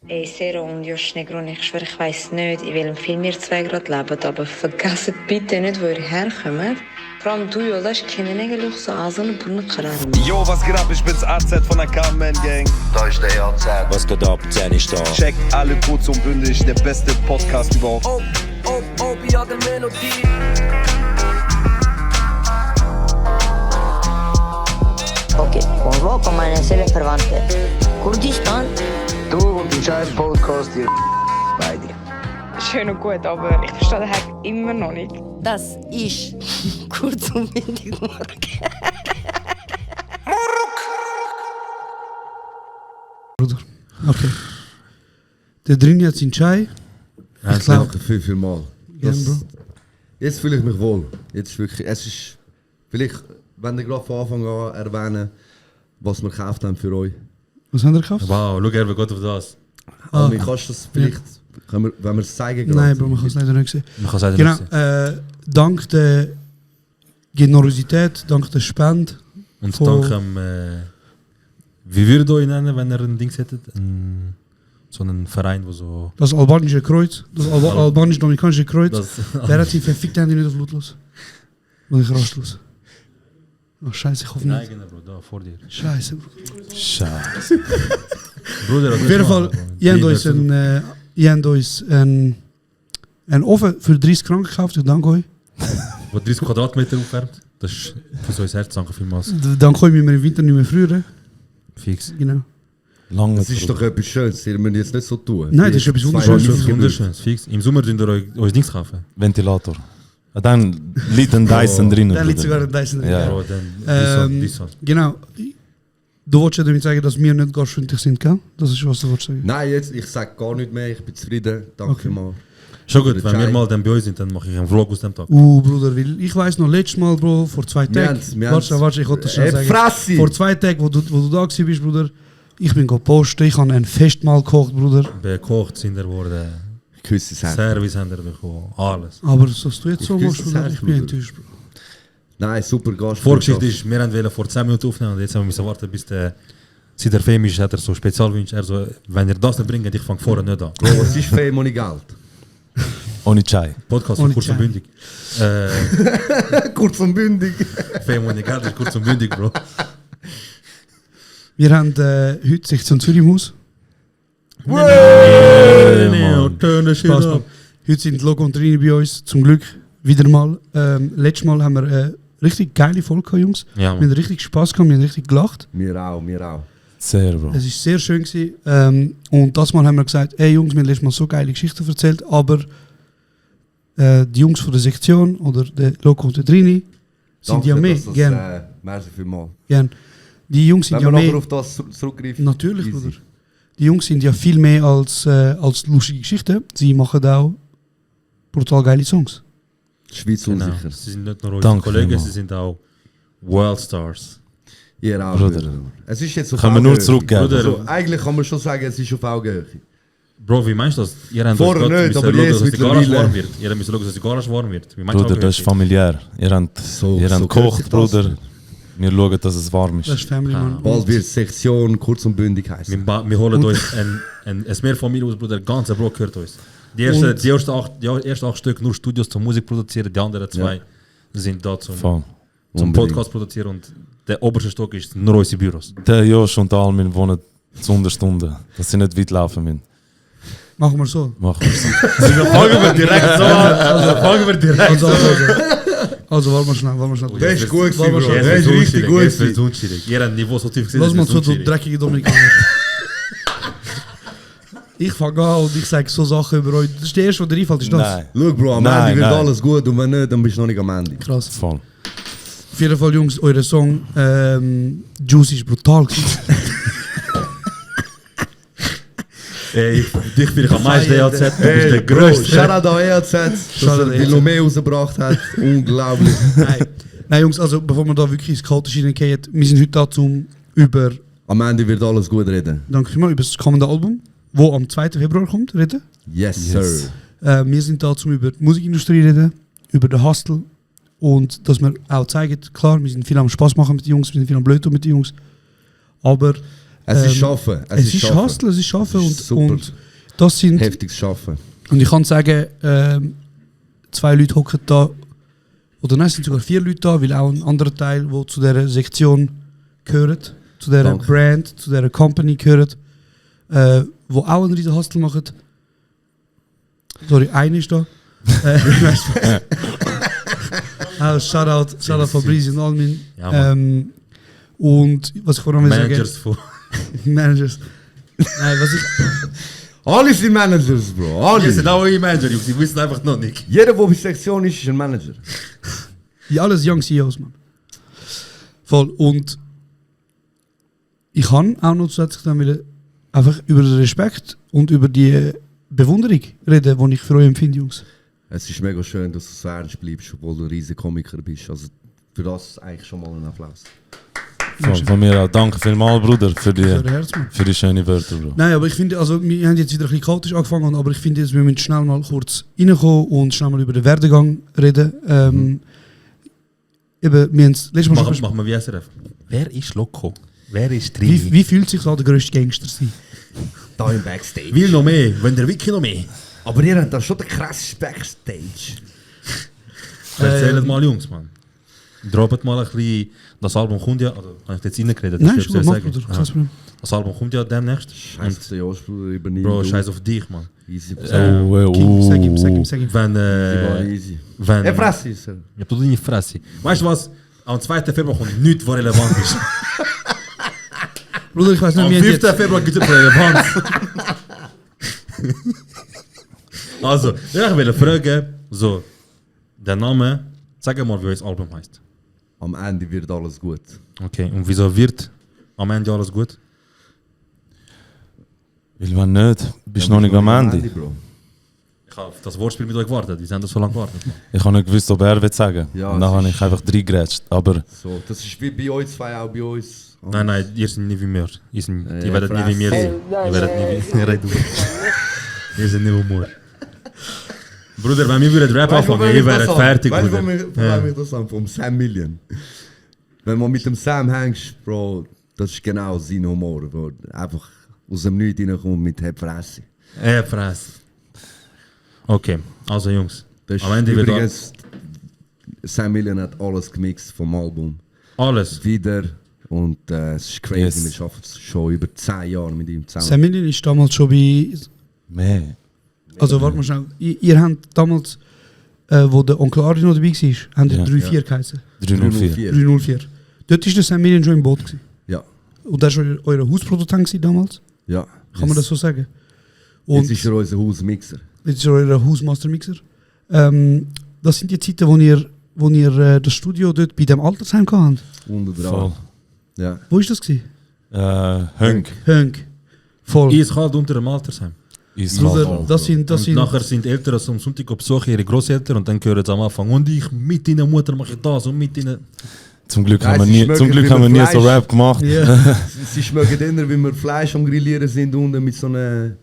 Ey, Sero und Josh Negron, ich schwöre, ich weiss nicht, in welchem Film ihr zwei gerade lebt, aber vergesst bitte nicht, wo ihr herkommt. Vor allem du, Jolas, kennen eigentlich so Asien und Brunnenkarren. Yo, was geht ab? Ich bin's AZ von der Carmen-Gang. Da ist der AZ. Was geht ab? Jenny ist da. Checkt alle kurz und bündig, der beste Podcast überhaupt. ja, der Melodie. Ok, convoco meine Seelenverwandte. Kurdistan? Du und dein scheiß Podcast, ihr beide. Schön und gut, aber ich verstehe den Hack immer noch nicht. Das ist kurz und bündig Morgen. Bruder. Okay. Der drin jetzt in Chai. Ja, danke viel mal. Gern, Bro. Jetzt fühle ich mich wohl. Jetzt ist wirklich, es ist vielleicht, wenn ihr gerade von Anfang an erwähnen, was wir gekauft haben für euch. Was haben wir gekauft? Wow, schau her, geht auf das. Wie kannst du das vielleicht, wenn wir es zeigen gerade? Nein, Bro, man kann es leider nicht sehen. Man kann es leider Genau, nicht sehen. dank der Generosität, dank der Spende. Und von- dank dem, wie würdet ihr euch nennen, wenn ihr ein Ding hättet? So einen Verein, wo so... Das albanische Kreuz, das albanisch-dominikanische Kreuz, Das, der hat sie verfickt Handy nicht auf lautlos. Und ich rastlos. Oh Scheiße, ich hoffe nicht. Nein, Bro, da vor dir. Scheiße, Bro. Scheiße. Bruder, Auf jeden Fall, ihr habt uns einen Ofen für 30 Franken gekauft, ich danke euch. Wo 30 Quadratmeter aufwärmt. Das ist für so ein Herz, danke vielmals. Danke euch müssen wir im Winter nicht mehr frieren. Fix. Genau. Lange Das ist doch etwas Schönes, ihr müsst jetzt nicht so tun. Nein, das ist etwas Wunderschönes. Das ist wunderschön, fix. Im Sommer dürft ihr euch nichts kaufen. Ventilator. Ah, dann liegt ein Dyson drin. Da liegt sogar ein Dyson drin. Ja. Bro, dann dies halt. Genau. Du wolltest ja damit sagen, dass wir nicht gastfreundlich sind, gell? Das ist, was du wolltest sagen. Nein, jetzt, ich sage gar nicht mehr, ich bin zufrieden. Danke mal. Schon gut, wenn wir mal dann bei euch sind, dann mache ich einen Vlog aus dem Tag. Bruder, weil ich weiss noch, letztes Mal, Bro, vor 2 Tagen. Warte, ich wollte das schon sagen. Frassi! Vor 2 Tagen, wo du da warst, Bruder, ich bin gepostet, ich habe ein Festmahl gekocht, Bruder. Bekocht sind er worden, Küsse Herz. Service haben er bekommen, alles. Aber was du jetzt so Ich machst, küsse Bruder, das ich bin Herz, enttäuscht, Bro. Nein, super Gast. Vorgeschichte ist, wir wollten vor 10 Minuten aufnehmen und jetzt haben wir müssen warten, bis der Sider Fame ist, hat er so Spezialwünsche. Er so, wenn ihr das nicht bringt, ich fange vorher nicht an. Bro, was ist Fame ohne Geld? Ohne Chai. Podcast Ohne von kurz und Chai. bündig. Kurz und bündig. Fame ohne Geld ist kurz und bündig, Bro. Wir haben heute 16 Zürich im Haus. Spaß, Mann. Heute sind Logo und Rini bei uns, zum Glück wieder mal. Letztes Mal haben wir eine richtig geile Folge gehabt, Jungs. Ja, Wir haben richtig Spaß gehabt, wir haben richtig gelacht. Wir auch. Sehr, Bro. Es war sehr schön gewesen. Und das Mal haben wir gesagt, ey Jungs, wir haben letztes Mal so geile Geschichten erzählt, aber die Jungs von der Sektion oder der Loco und der Trini sind ja mehr. Gern. Merci vielmals. Gern. Die Jungs sind Wenn ja wir nachher mehr. auf das zurückgreifen. Natürlich, easy. Bruder. Die Jungs sind ja viel mehr als lustige Geschichten. Sie machen auch brutal geile Songs. Schweiz Genau. unsicher. Sie sind nicht nur unsere Danke Kollegen, vielmals. sie sind auch Worldstars. Ihr auch. Bruder. Bruder. Es ist jetzt auf Können wir nur Augenhöhe. zurückgeben. Bruder. Also, eigentlich kann man schon sagen, es ist auf Augenhöhe. Bro, wie meinst du das? Ihr habt Vorher uns gerade nicht, müssen aber schauen, jetzt dass die Garage mittlerweile. warm wird. Ihr müsst schauen, dass die Garage warm wird. Wie meinst Bruder, du das ist familiär. Ihr habt So gekocht, gehört sich das. Bruder. Wir schauen, dass es warm Das ist ist. Family, Mann. Bald wird Sektion kurz und bündig heißen. Wir holen euch ein Mehrfamilie aus, Bruder. Der ganze Bro gehört uns. Die ersten 8 Stück nur Studios zur Musik produzieren, die anderen 2 sind da zum Voll. Podcast Unbedingt. produzieren und der oberste Stock ist nur unsere Büros. Der Josh und der Almin wohnen zu Unterstunden. Dass sie nicht weit laufen müssen. Machen wir so. Machen wir so. Fangen wir direkt so an. Fangen wir direkt so an. Also, wollen wir schnell. Das ist gut, Wollen wir Bro. schnell. Das ist richtig gut. Jetzt wird unschwierig. Ihr habt ein Niveau so tief gesehen, Lass mal das zu, wird du unschwierig. dreckige Dominikaner. Ich fange an und ich sage so Sachen über euch. Das ist der erste, was dir einfällt, ist das? Nein. Schau, Bro, am Nein, Ende wird nein. alles gut und wenn nicht, dann bist du noch nicht am Ende. Krass. Voll. Auf jeden Fall, Jungs, euer Song Juicy ist brutal gewesen. Ey, dich bin ich am meisten EAZ, du bist der Hey, Bro, Größte. Shoutout an EAZ, dass Shoutout er an die noch mehr rausgebracht hat. Unglaublich. Nein, Jungs, also bevor wir da wirklich ins Kalte Schienen gehen, wir sind heute da, um über, Am Ende wird alles gut reden. danke vielmals, über das kommende Album, wo am 2. Februar kommt, reden. Yes, sir. Wir sind da, um über die Musikindustrie reden, über den Hustle und dass wir auch zeigen, klar, wir sind viel am Spaß machen mit den Jungs, wir sind viel am Blöd mit den Jungs, aber Es ist Schaffen. Es ist Hustle, es ist Schaffen Es ist super. und das sind... Heftiges Schaffen. Und ich kann sagen, 2 Leute hocken da, oder nein, es sind sogar 4 Leute da, weil auch ein anderer Teil, der zu dieser Sektion gehört, zu dieser Danke. Brand, zu dieser Company gehört, wo auch einen riesen Hustle machen. Sorry, einer ist da. Shoutout Fabrizi und Almin. Ja, Mann. Und was ich vorhin will sagen... Managers von... Managers. Nein, was ich... Alle sind Managers, Bro. Alle. Die sind auch eure Manager, Jungs, die wissen einfach noch nicht. Jeder, der bei Sektion ist, ist ein Manager. Ja, alles Young CEOs, Mann. Voll. Und ich kann auch noch zusätzlich dann wieder einfach über den Respekt und über die Bewunderung reden, die ich für euch empfinde, Jungs. Es ist mega schön, dass du so ernst bleibst, obwohl du ein riesiger Komiker bist. Also für das eigentlich schon mal ein Applaus. Von mir auch. Danke vielmals, Bruder, für Für Herz, Mann. die schönen Wörter, Bro. Nein, aber ich finde, also wir haben jetzt wieder ein bisschen chaotisch angefangen, aber ich finde, jetzt, wir müssen schnell mal kurz reinkommen und schnell mal über den Werdegang reden. Eben, wir haben es letztes Mal schon Machen wir wie SRF. Wer ist Loco? Wer ist drin? wie fühlt sich an, der grösste Gangster zu sein? Da im Backstage. Will noch mehr, wenn der Wiki noch mehr. Aber ihr habt da schon den krassen Backstage. Erzählt mal, Jungs, Mann. Droppet mal ein bisschen. Das Album kommt ja, also habe ich jetzt reingeredet, Nein, das ist gut, mach, Bruder, kein Problem. Das Album kommt ja demnächst. Scheiße, Josh, Bruder, übernehmen. Bro, scheiß auf dich, Mann. Easy. King, sag ihm. Wenn, Easy. wenn... Fresse ist er. Ich hab deine Fresse. Weißt du was? Am 2. Februar kommt nichts, was relevant ist. Bruder, ich weiß nicht, Am wir haben 5. jetzt... Februar gibt es Relevanz. Also, ich will fragen, so, der Name, sag mal, wie euer Album heißt. Am Ende wird alles gut. Okay, und wieso wird am Ende alles gut? Weil wenn nicht, bist du noch nicht am Ende. Bro. Ich habe auf das Wortspiel mit euch gewartet, wir haben das so lange gewartet. Ich habe nicht gewusst, ob er will sagen. Ja, Und dann es habe ist- ich einfach reingrätscht. Aber So, das ist wie bei euch zwei, auch bei uns. Nein, ihr seid nicht wie mir. Ihr Ja, werdet nicht wie mir sein. Ihr werdet nicht wie... Red du. Ihr seid nicht wie mir. Bruder, wenn wir würden Rap anfangen, ihr wäret fertig, Weißt du, Bruder. warum ich das an? Vom Sam Million. Wenn man mit dem Sam hängst, Bro, das ist genau sein Humor. Bro. Einfach aus dem Nichts reinkommt mit «Hab Fresse». Fresse. Okay, also Jungs. Das ist Am Ende wird übrigens, Sam Million hat alles gemixt vom Album. alles. Wieder. Und es ist crazy, Yes. wir schaffen es schon über 10 Jahre mit ihm zusammen. Sam Million ist damals schon bei... mehr. Also warte mal schnell. Ihr habt damals, wo der Onkel Ari noch dabei war, habt ihr Ja. 3-4 geheißen. 304. 304. Dort war der Sam Million schon im Boot gewesen. Ja, Und der war euer Hausproduzent gewesen damals. ja. Kann man das so sagen? Jetzt Und ist er unser Hausmixer. jetzt ist er euer Hausmaster-Mixer. Das sind die Zeiten, wo ihr das Studio dort bei dem Altersheim habt. Unter Voll. Ja. Wo war das gewesen? Hönk. Hönk. Voll. Eiskalt unter dem Altersheim. Bruder, das sind... Und nachher sind Eltern am Sonntag besuchen ihre Großeltern und dann hören sie am Anfang und ich mit deiner Mutter mache ich das und mit deiner... Zum Glück Nein, haben sie wir nie, schmecken zum Glück wie haben wir nie Fleisch. so Rap gemacht. Ja. Sie schmecken immer, wie wir Fleisch am Grillieren sind unten mit so einem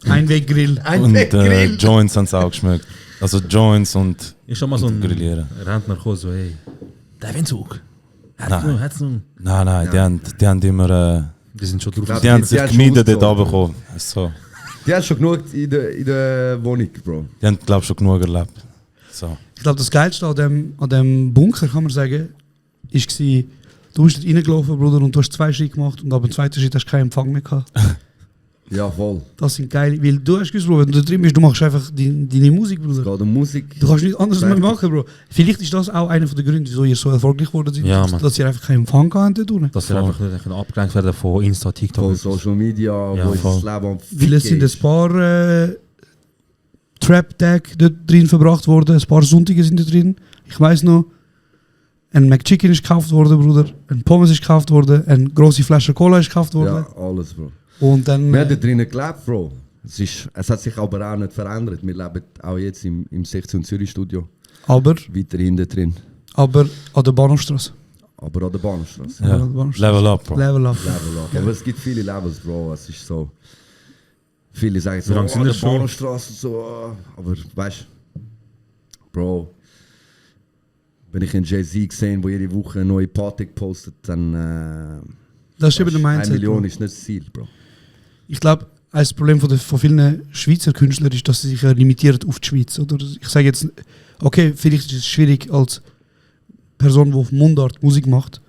Einweggrill. Und Joints haben es auch geschmeckt. Also Joints und Ist schon mal so ein Grillieren. Rentner gekommen, so hey, der Windzug. Nein. Hat's noch? Nein, die haben immer... Die sind schon drauf. Die haben Die sich haben gemieden schon dort ausgezogen. runtergekommen. So. Die hat schon genug in der Wohnung, Bro. Die haben, glaube ich, schon genug erlebt. So. Ich glaube, das Geilste an dem Bunker, kann man sagen, war, du bist dort reingelaufen, Bruder, und du hast 2 Schritte gemacht und ab dem 2. Schritt hast du keinen Empfang mehr gehabt. Ja, voll. Das sind geil, weil du hast gewusst, Bro, wenn du da drin bist, du machst einfach deine Musik, Es Bruder. geht um Musik. Du kannst nichts anderes mehr Fertig. machen, Bro. Vielleicht ist das auch einer der Gründe, wieso ihr so erfolgreich geworden seid, Ja, dass, Mann. dass ihr einfach keinen Empfang habt dort unten. Dass wir einfach nicht abgelenkt werden von Insta, TikTok. Von Social Media, Ja, wo uns das voll. Leben am Weil es sind Ficken ein paar Trap-Tag dort drin verbracht worden, ein paar Sonntage sind da drin. Ich weiss noch, ein McChicken ist gekauft worden, Bruder, ein Pommes ist gekauft worden, eine grosse Flasche Cola ist gekauft worden. Ja, alles, Bro. Und dann... Wir haben da drinnen gelebt, Bro. Es hat sich aber auch nicht verändert. Wir leben auch jetzt im 16 Zürich Studio. aber Weiterhin da drin. an der Bahnhofstrasse. Aber an der Bahnstraße. Ja. Level up, Bro. Level up. Level up. Aber es gibt viele Levels, Bro. Es ist so. Viele sagen so, Wie lange sind an der das schon? Bahnstraße so. Aber weißt du, Bro, wenn ich einen Jay-Z gesehen, der jede Woche eine neue Party postet, dann Das ist eben der 1 Mindset. Million Bro. ist nicht das Ziel, Bro. Ich glaube, ein Problem von vielen Schweizer Künstlern ist, dass sie sich limitieren auf die Schweiz. Oder ich sage jetzt, okay, vielleicht ist es schwierig als Person, die auf Mundart Musik macht,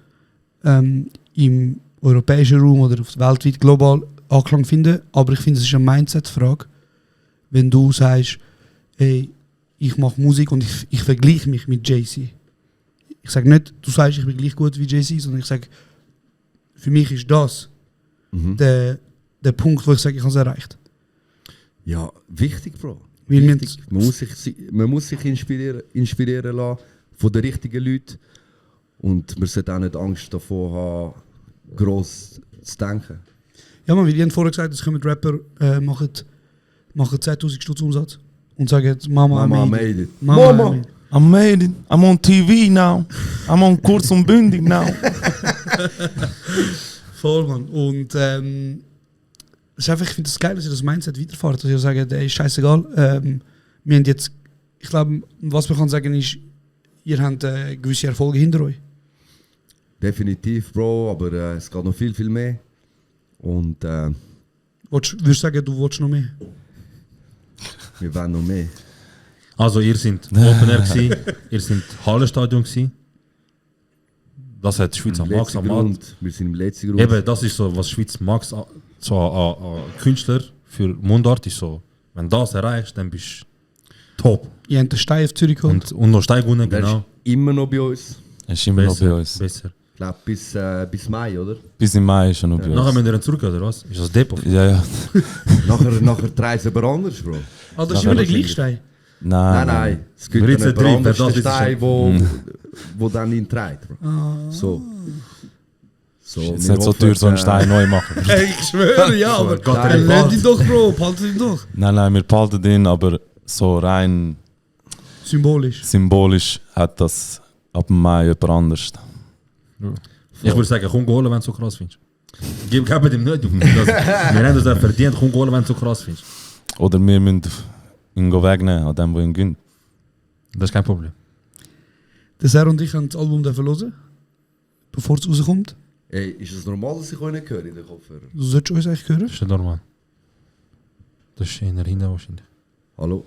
im europäischen Raum oder weltweit global Anklang finden, aber ich finde, es ist eine Mindset-Frage, wenn du sagst, ey, ich mache Musik und ich vergleiche mich mit Jay-Z. Ich sage nicht, du sagst, ich bin gleich gut wie Jay-Z, sondern ich sage, für mich ist das der Punkt, wo ich sage, ich habe es erreicht. Ja, wichtig, Bro. Weil Wichtig. Man muss sich inspirieren lassen von den richtigen Leuten. Und man sollte auch nicht Angst davor haben, gross zu denken. Ja, man, wie die haben vorher gesagt, es kommen Rapper, machen 10.000 Stutz Umsatz und sagen, Mama, Mama I made it. Mama, Mama. I made it. I made it. I'm on TV now. I'm on Kurz und Bündig now. Voll, Mann. Und es ist einfach, ich finde es geil, dass ihr das Mindset weiterfahrt. Dass ihr sagt, ey, ist scheißegal. Wir haben jetzt, ich glaube, was man kann sagen ist, ihr habt gewisse Erfolge hinter euch. Definitiv, Bro, aber es geht noch viel, viel mehr. Und Würdest du sagen, du willst noch mehr? wir wollen noch mehr. Also ihr seid Open Air gsi, ihr seid Hallenstadion gsi. Das hat die Schweiz am Max am Markt. Wir sind im letzten Grund. Eben, das ist so, was die Schweiz Max so an Künstler für Mundart ist so. Wenn du das erreichst, dann bist du top. Ihr habt den Stein auf Zürich geholt. Und noch Stein gewonnen, Der genau. ist immer noch bei uns. Er ist immer noch bei uns. Besser. Ich glaube bis Mai, oder? Bis im Mai ist er noch bei Nachher uns. müssen wir dann zurück, oder was? Ist das Depot? Ja. nachher dreht es aber anders, Bro. Ah, das ist immer der gleiche Stein. Nein. Es gibt Wir dann jetzt jemand nicht anderes, drin, der das ist Stein, wo dann ihn trägt, Bro. So. So, Ist jetzt wir nicht so hoffen, teuer, so einen Stein neu machen. Ich schwöre, ja, aber Nein, lernt ihn doch, Bro, behaltet ihn doch. Nein, wir behalten ihn, aber so rein Symbolisch. symbolisch hat das ab dem Mai jemand anders. Ich würde sagen, komm holen, wenn du so krass findest. Gib dem nicht, Junge. Wir haben das auch verdient, komm holen, wenn du so krass findest. Oder wir müssen ihn wegnehmen, an dem, wo ihn gönnt. Das ist kein Problem. Der Ser und ich haben das Album hören, bevor es rauskommt. Ey, ist es normal, dass ich euch nicht höre in den Kopfhörern? Du solltest uns eigentlich hören. Das ist nicht normal. Das ist eher hinten wahrscheinlich. Hallo?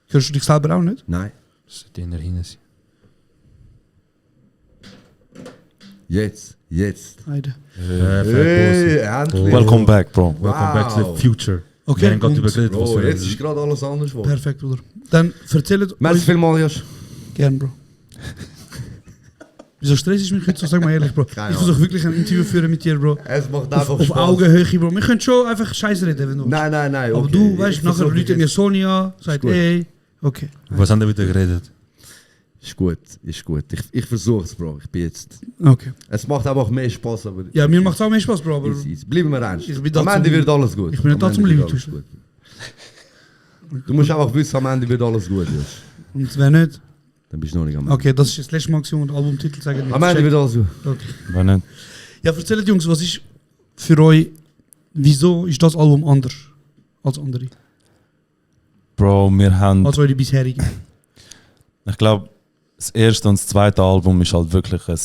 Hörst du dich selber auch nicht? Nein. Das sollte eher hinten sein. Jetzt. Heide. Endlich. Welcome back, Bro. Welcome back to the future. Okay, Wir haben gerade und- übergeredet, was Bro, wir... jetzt ist gerade alles anders geworden. Perfekt, Bruder. Dann erzählt Merci euch... vielmals, Josh. Gern, Bro. Wieso stress ich mich heute so? Sag mal ehrlich, Bro. Keine Ich versuche wirklich ein Interview führen mit dir, Bro. Es macht Auf, einfach auf Spaß. Augenhöhe, Bro. Wir können schon einfach Scheiße reden, wenn du willst. Nein. Aber Okay. du, weißt, Ich nachher versuche ruft mir jetzt- Sony an, sagt, gut. ey, okay. Was haben wir wieder geredet? Ist gut. Ich versuche es, Bro. Ich bin jetzt... Okay. Es macht einfach mehr Spaß, aber... Ja, mir macht es auch mehr Spaß, Bro, aber Easy. Bleiben wir ernst. Ich bin da Am Ende zum- wird alles gut. ich bin nicht da Am zum Ende wird Limit alles zwischen. gut. Du musst einfach wissen, am Ende wird alles gut, Josh. und wenn nicht, Dann bist du noch nicht am Ende. okay, das ist das letzte Mal gewesen und Albumtitel sagen wir. Am Ende wird alles gut. Okay. Wenn nicht, Ja, erzählt Jungs, was ist für euch, wieso ist das Album anders als andere? Bro, wir haben... Als eure bisherigen? Ich glaube, das erste und das zweite Album ist halt wirklich ein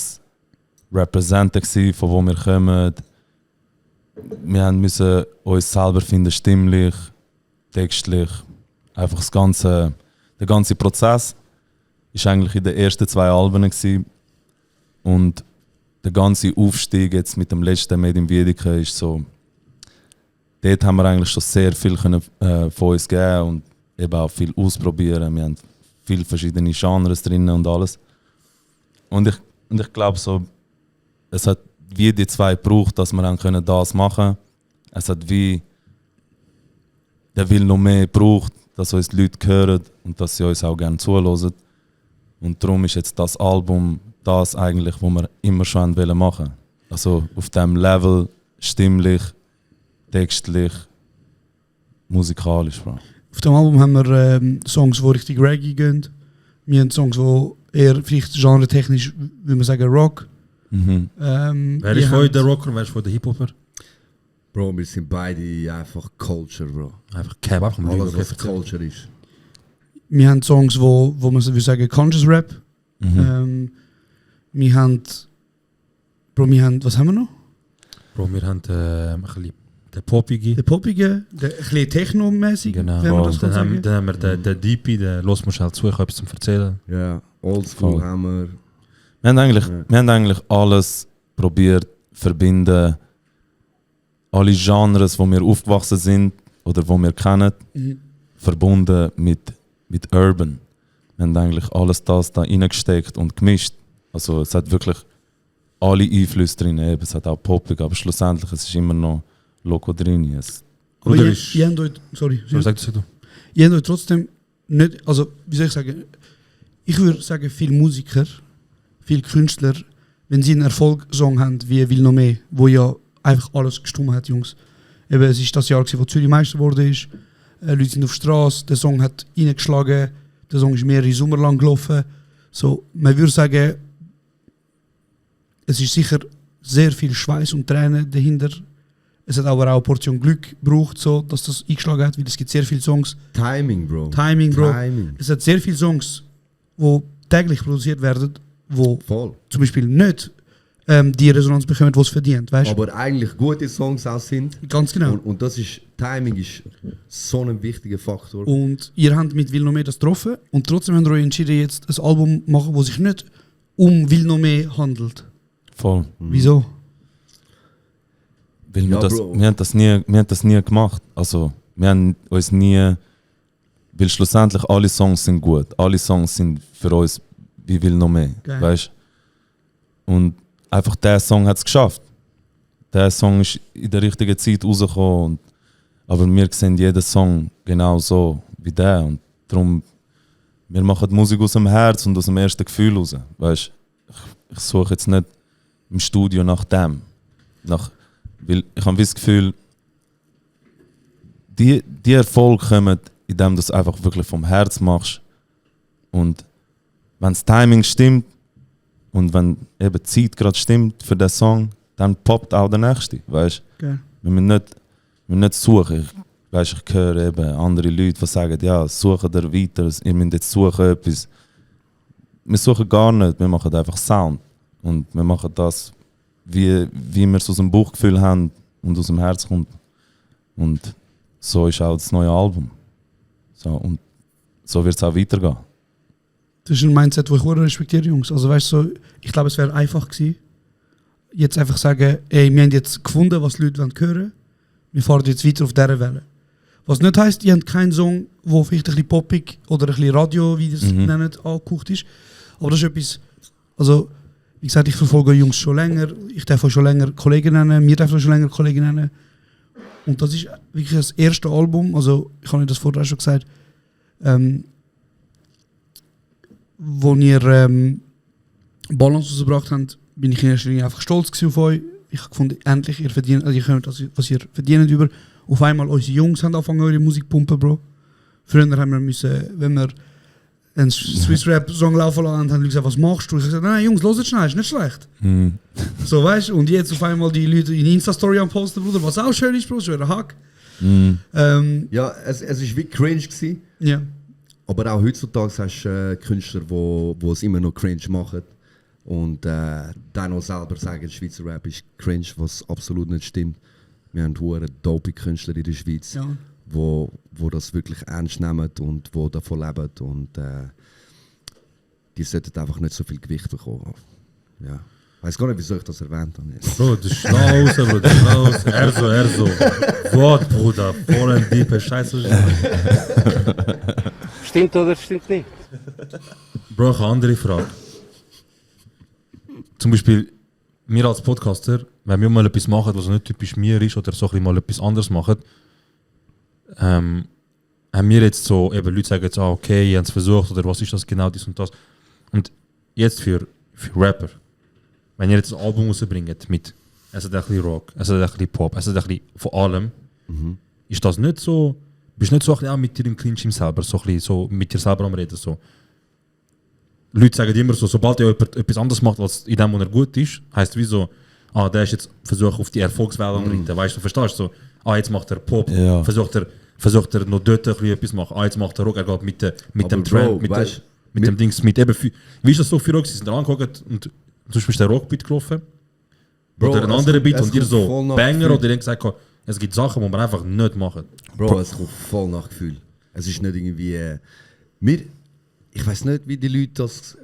Representen gewesen, von wo wir kommen. Wir müssen uns selber finden, stimmlich, textlich. Einfach der ganze Prozess ist eigentlich in den ersten 2 Alben gewesen. Und der ganze Aufstieg jetzt mit dem letzten Made in Wiedeke ist so. Dort haben wir eigentlich schon sehr viel können, von uns geben und eben auch viel ausprobieren. Wir haben viele verschiedene Genres drin und alles. Und ich glaube so, es hat wie die 2 gebraucht, dass wir dann können das machen können. Es hat wie der Will noch mehr gebraucht, dass uns die Leute hören und dass sie uns auch gerne zuhören. Und darum ist jetzt das Album das eigentlich, was wir immer schon machen wollten. Also auf dem Level, stimmlich, textlich, musikalisch. Bro. Auf dem Album haben wir Songs, die richtig Reggae gehen. Wir haben Songs, die eher vielleicht genre-technisch, wie man sagen, Rock. Mhm. Wer ist für euch der Rocker und wer ist für euch der Hip-Hopper? Bro, wir sind beide einfach Culture, Bro. Einfach Cap, einfach mal Alles, was erzählen. Culture ist. Wir haben Songs, wo man so sagen, Conscious Rap. Wir haben, was haben wir noch? Bro, wir haben ein bisschen den Poppige. Der Poppige, der ein bisschen Techno-mäßig, Genau. wenn man das Dann kann sagen. haben wir den Deepy, den los mal schnell zu, ich habe etwas zum Erzählen. Ja, Oldschool Voll. haben wir. Wir haben eigentlich alles probiert verbinden. Alle Genres, wo wir aufgewachsen sind oder wo wir kennen, verbunden mit Urban. Wir haben eigentlich alles das da reingesteckt und gemischt. Also es hat wirklich alle Einflüsse drin. Eben, es hat auch Poppig, aber schlussendlich es ist immer noch Loco drin. Aber Bruder, ihr, ist- ihr habt euch, sorry, Sag du. ihr habt euch trotzdem nicht, also wie soll ich sagen, ich würde sagen, viele Musiker, viele Künstler, wenn sie einen Erfolgssong haben, wie «Will noch mehr», wo ja einfach alles gestummt hat, Jungs. Eben, es ist das Jahr, wo Zürich Meister wurde. Leute sind auf der Straße, der Song hat reingeschlagen, der Song ist mehrere Sommer lang gelaufen. So, man würde sagen, es ist sicher sehr viel Schweiß und Tränen dahinter. Es hat aber auch eine Portion Glück gebraucht, so, dass das eingeschlagen hat, weil es gibt sehr viele Songs. Timing, Bro. Timing, Bro. Timing. Es hat sehr viele Songs, die täglich produziert werden, die Voll. zum Beispiel nicht die Resonanz bekommen, die es verdient, weißt du? Aber eigentlich gute Songs auch sind. Ganz genau. Und das ist, Timing ist so ein wichtiger Faktor. Und ihr habt mit «Will noch mehr» das getroffen und trotzdem habt ihr euch entschieden, jetzt ein Album zu machen, das sich nicht um «Will noch mehr» handelt. Voll. Wieso? Weil Ja, wir Bro. haben das nie gemacht. Also, wir haben uns nie. Weil schlussendlich alle Songs sind gut. Alle Songs sind für uns wie will noch mehr. Geil. Weißt? Und einfach der Song hat es geschafft. Der Song ist in der richtigen Zeit rausgekommen. Aber wir sehen jeden Song genau so wie der. Und darum, wir machen die Musik aus dem Herz und aus dem ersten Gefühl raus. Weißt? Ich suche jetzt nicht im Studio nach dem. Weil ich habe das Gefühl, die Erfolge kommen, indem du es einfach wirklich vom Herz machst. Und wenn das Timing stimmt und wenn eben die Zeit gerade stimmt für den Song, dann poppt auch der nächste. Weißt? Geil. Wir müssen nicht suchen. Ich höre eben andere Leute, die sagen, ja, suchen da weiter, ihr müsst jetzt suchen etwas. Wir suchen gar nicht, wir machen einfach Sound. Und wir machen das, wie wir es aus dem Bauchgefühl haben und aus dem Herz kommt. Und so ist auch das neue Album. So, und so wird es auch weitergehen. Das ist ein Mindset, das ich auch respektiere, Jungs. Also weißt du, so, ich glaube, es wäre einfach gewesen, jetzt einfach sagen, ey, wir haben jetzt gefunden, was die Leute hören wollen. Wir fahren jetzt weiter auf dieser Welle. Was nicht heisst, ihr habt keinen Song, der vielleicht ein bisschen poppig oder ein bisschen Radio, wie ihr es nennt, angehaucht ist. Aber das ist etwas, also wie gesagt, ich verfolge Jungs schon länger, ich darf euch schon länger Kollegen nennen, wir dürfen schon länger Kollegen nennen. Und das ist wirklich das erste Album, also ich habe euch das vorher schon gesagt, wo ihr Balance rausgebracht habt, bin ich in erster Linie einfach stolz auf euch. Ich habe gefunden, endlich, ihr verdient, also ihr könnt das, was ihr verdient über. Auf einmal unsere Jungs haben angefangen, eure Musik zu pumpen, Bro. Früher haben wir müssen, wenn wir einen Swiss Rap Song laufen lassen haben, haben die gesagt, was machst du? Ich habe gesagt, nein Jungs, los jetzt schnell, ist nicht schlecht. So weißt du, und jetzt auf einmal die Leute in Insta-Story am Posten, Bruder, was auch schön ist, Bro, so ein Hack. Ja, es ist wie cringe gewesen. Ja. Aber auch heutzutage hast du Künstler, die es immer noch cringe machen. Und dann auch selber sagen, Schweizer Rap ist cringe, was absolut nicht stimmt. Wir haben hure dope Künstler in der Schweiz, Ja. wo das wirklich ernst nehmen und wo davon leben. Und die sollten einfach nicht so viel Gewicht bekommen. Ja. Ich weiß gar nicht, wieso ich das erwähnt habe. Jetzt. Bro, das ist Schnauze, Bro, das ist Schnauze. Er so. Wort, Bruder, voll ein Diepe, scheiße. Stimmt oder stimmt nicht? Bro, ich habe eine andere Frage. Zum Beispiel, wir als Podcaster, wenn wir mal etwas machen, was nicht typisch mir ist, oder so ein bisschen mal etwas anderes machen, haben wir jetzt so, eben Leute sagen jetzt, okay, ihr habt es versucht, oder was ist das genau, dies und das. Und jetzt für Rapper, wenn ihr jetzt ein Album rausbringt mit, es hat ein bisschen Rock, es hat ein bisschen Pop, es hat ein bisschen von allem, ist das nicht so, bist du nicht so ein bisschen auch mit dir im Clinch selber, so ein bisschen so mit dir selber am Reden, so. Leute sagen immer so, sobald jemand etwas anderes macht, als in dem, wo er gut ist, heisst wie so, der ist jetzt versucht auf die Erfolgswelle am Reiten, weißt du, verstehst du? So, jetzt macht er Pop, Ja. versucht er noch dort ein bisschen etwas machen, jetzt macht er Rock, er geht mit dem Bro, Trend, mit weißt, dem Dings, mit eben, wie ist das so für euch? Sie sind angeguckt und zum Beispiel ist der Rockbeat gelaufen Bro, oder ein es anderer kommt- Beat es und dir kommt so voll nach Banger Gefühl. oder ihr gesagt, es gibt Sachen, die man einfach nicht machen. Bro, es kommt voll nach Gefühl. Es ist nicht irgendwie... ich weiß nicht, wie die Leute das...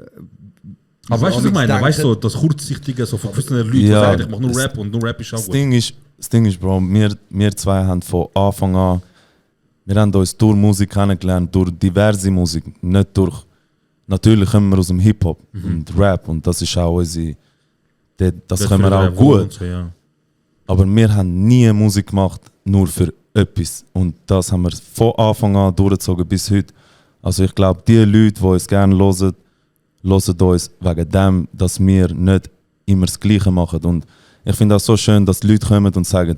Aber weißt du, was ich meine? denken. Weißt du, so, das Kurzsichtige so von gewissen Leuten, die Ja, sagen, ich mach nur das- Rap und nur Rap ist auch Das gut. Ding ist, Bro, wir zwei haben von Anfang an, wir haben uns durch Musik kennengelernt, durch diverse Musik, nicht durch, natürlich kommen wir aus dem Hip-Hop und Rap und das ist auch unsere, das können wir auch gut, So, ja. aber wir haben nie Musik gemacht, nur für etwas und das haben wir von Anfang an durchgezogen bis heute. Also ich glaube, die Leute, die uns gerne hören uns wegen dem, dass wir nicht immer das Gleiche machen. Und ich finde auch so schön, dass die Leute kommen und sagen,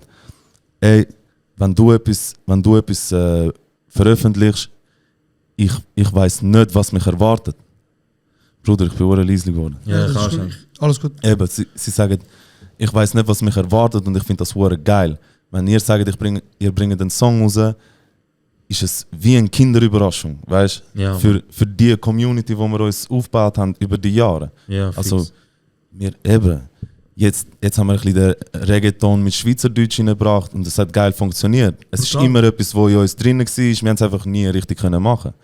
ey, wenn du etwas veröffentlichst, ich weiß nicht, was mich erwartet. Bruder, ich bin auch leislich geworden. Ja, das kann ist schon. gut. Alles gut. Eben, sie sagen, ich weiß nicht, was mich erwartet und ich finde das hure geil. Wenn ihr sagt, ihr bringt einen Song raus, ist es wie eine Kinderüberraschung, weißt? Ja, für die Community, die wir uns aufgebaut haben über die Jahre. Ja, fix. Also, jetzt haben wir ein bisschen den Reggaeton mit Schweizerdeutsch hineingebracht und es hat geil funktioniert. Es ist Total. immer etwas, was in uns drin war, wir haben es einfach nie richtig machen können.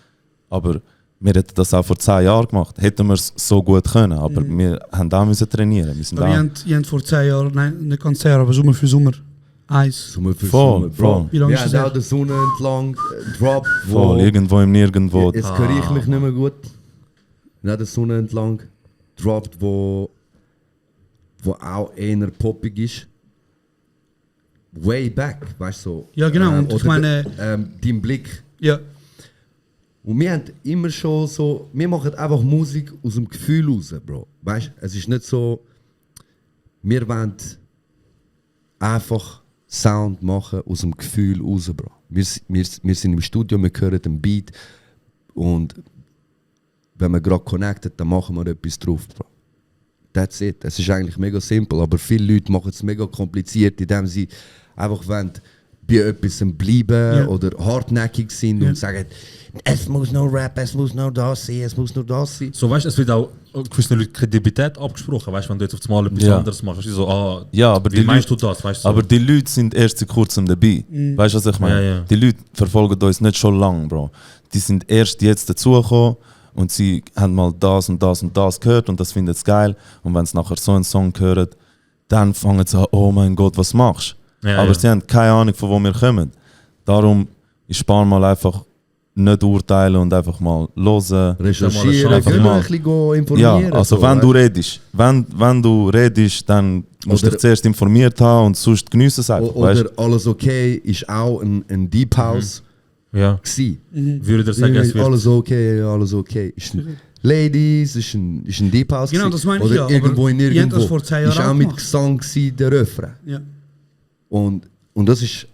Aber wir hätten das auch vor 10 Jahren gemacht, hätten wir es so gut können, aber wir haben auch müssen trainieren. Wir sind Aber ihr habt vor 10 Jahren, nein, nicht ganz 10 Jahre, aber Sommer für Sommer, Eis. Sommer für Voll, Sommer, Bro. voll. Wie lange Wir ist das haben her? auch den Sonne entlang Drop, voll, irgendwo im Nirgendwo. Jetzt höre ich mich nicht mehr gut. Wir haben den Sonne entlang droppt, wo auch eher poppig ist. Way back, weißt du? So. Ja, genau, und ich oder meine- dein Blick. Ja, Und wir haben immer schon so, wir machen einfach Musik aus dem Gefühl raus, Bro. Weißt du, es ist nicht so, wir wollen einfach Sound machen aus dem Gefühl raus, Bro. Wir sind im Studio, wir hören den Beat und wenn wir gerade connected, dann machen wir etwas drauf, Bro. That's it. Es ist eigentlich mega simpel, aber viele Leute machen es mega kompliziert, indem sie einfach wollen bei etwas bleiben Ja. oder hartnäckig sind Ja. und sagen, es muss noch Rap, es muss noch das sein, es muss noch das sein. So, weißt du, es wird auch gewissen Leuten Kredibilität abgesprochen, weißt du, wenn du jetzt auf einmal etwas Ja. anderes machst. Weißt du, so, Ja, aber wie die meinst Leute- du das? Weißt du, so. Aber die Leute sind erst seit kurzem dabei. Weißt du, was ich meine? Ja, ja. Die Leute verfolgen uns nicht schon lange, Bro. Die sind erst jetzt dazugekommen und sie haben mal das und das und das gehört und das finden sie geil. Und wenn sie nachher so einen Song hören, dann fangen sie an, oh mein Gott, was machst du? Ja, Aber ja. sie haben keine Ahnung, von wo wir kommen. Darum, ich spare mal einfach nicht urteilen und einfach mal hören. Recherchieren, Einfach können mal. ein bisschen informieren. Ja, also so, wenn du weißt redest, wenn du redest, dann musst du Oder- dich zuerst informiert haben und sonst geniessen es einfach, weißt? Oder Alles okay ist auch ein Deep House ja. gewesen. Würde ich sagen, es wird. Alles okay, alles okay. Ist ein Ladies, ist ein Deep House Genau, gewesen. das meine ich Oder ja, aber irgendwo in ihr habt irgendwo. das vor 10 Jahren ist auch auch mit gemacht. Gesang gewesen, der Refrain. ja. Und das ist...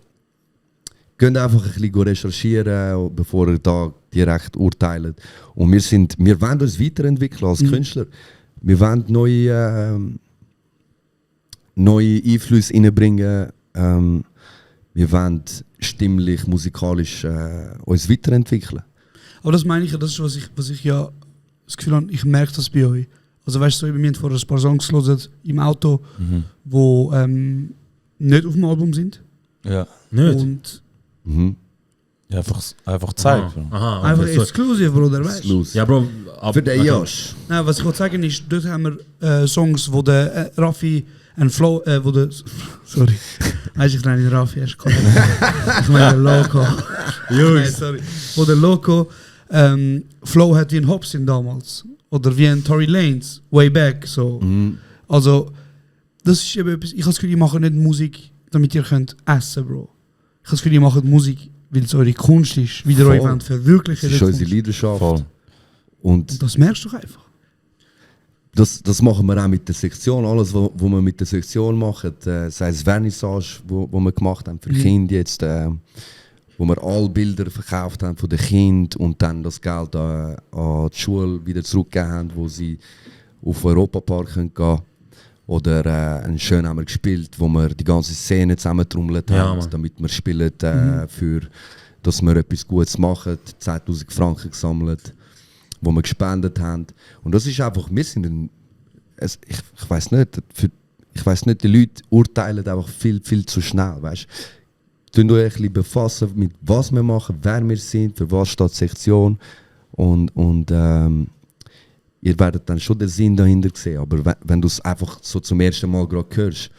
Könnt einfach ein bisschen recherchieren, bevor ihr da direkt urteilt. Und wir wollen uns weiterentwickeln als Künstler. Wir wollen neue Einflüsse reinbringen. Wir wollen stimmlich, musikalisch uns weiterentwickeln. Aber das meine ich ja, das ist, was ich ja das Gefühl habe, ich merke das bei euch. Also weißt du, so, wir haben vorher ein paar Songs gehört im Auto, wo nicht auf dem Album sind. Ja. Nicht? Und Mhm. Ja, einfach Zeit. Bro. Aha, einfach okay, so. exklusiv, Bruder, weißt du? Schluss. Ja, Bro, aber. Für den okay. Josh. Nein, was ich wollte sagen ist, dort haben wir Songs, wo der Raffi und Flow, wo der, sorry, ich nenne ihn Raffi, er ist cool. Ich meine Loco. Nein, sorry. Wo der Loco Flow hat wie ein Hobson damals. Oder wie ein Tory Lanez, way back. So. Also, das ist eben etwas, ich habe das Gefühl, ihr macht nicht Musik, damit ihr könnt essen, Bro. Ich habe das Gefühl, ihr macht Musik, weil es eure Kunst ist, wie ihr euch Voll. wollt verwirklichen. Das ist der unsere Kunst. Leidenschaft. Voll. Und Und das merkst du doch einfach. das machen wir auch mit der Sektion. Alles, was wir mit der Sektion machen, sei es Vernissage, wo wir gemacht haben für Kinder jetzt, wo wir alle Bilder verkauft haben von den Kindern und dann das Geld an die Schule wieder zurückgegeben haben, wo sie auf Europapark gehen können. Oder einen schön haben wir gespielt, wo wir die ganze Szene zusammentrommelt Ja, haben, Mann. damit wir spielen, dass wir etwas Gutes machen, 10'000 Franken gesammelt, wo wir gespendet haben. Und das ist einfach, wir sind ich weiß nicht, ich weiß nicht, die Leute urteilen einfach viel, viel zu schnell, weißt du. Tun euch ein bisschen befassen mit was wir machen, wer wir sind, für was steht die Sektion und ihr werdet dann schon den Sinn dahinter sehen, aber wenn du es einfach so zum ersten Mal gerade hörst,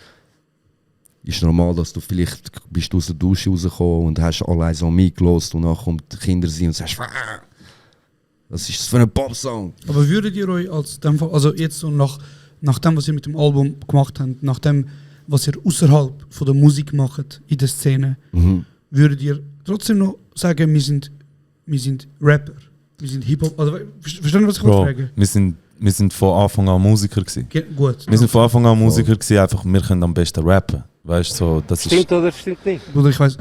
ist normal, dass du vielleicht bist aus der Dusche rausgekommen und hast alle so mitgelost und dann kommt die Kinder und sagst, was ist das für ein Popsong? Aber würdet ihr euch als dem Fall, also jetzt so nach dem, was ihr mit dem Album gemacht habt, nach dem, was ihr außerhalb von der Musik macht in der Szene, würdet ihr trotzdem noch sagen, wir sind Rapper, wir sind Hip-Hop, also verstehen ihr, was ich frage? Wir sind von Anfang an Musiker gewesen. Gut. Wir sind von Anfang an Musiker gewesen, einfach wir können am besten rappen. Weißt du, so, das Stimmt oder stimmt nicht? Bruder, ich weiß.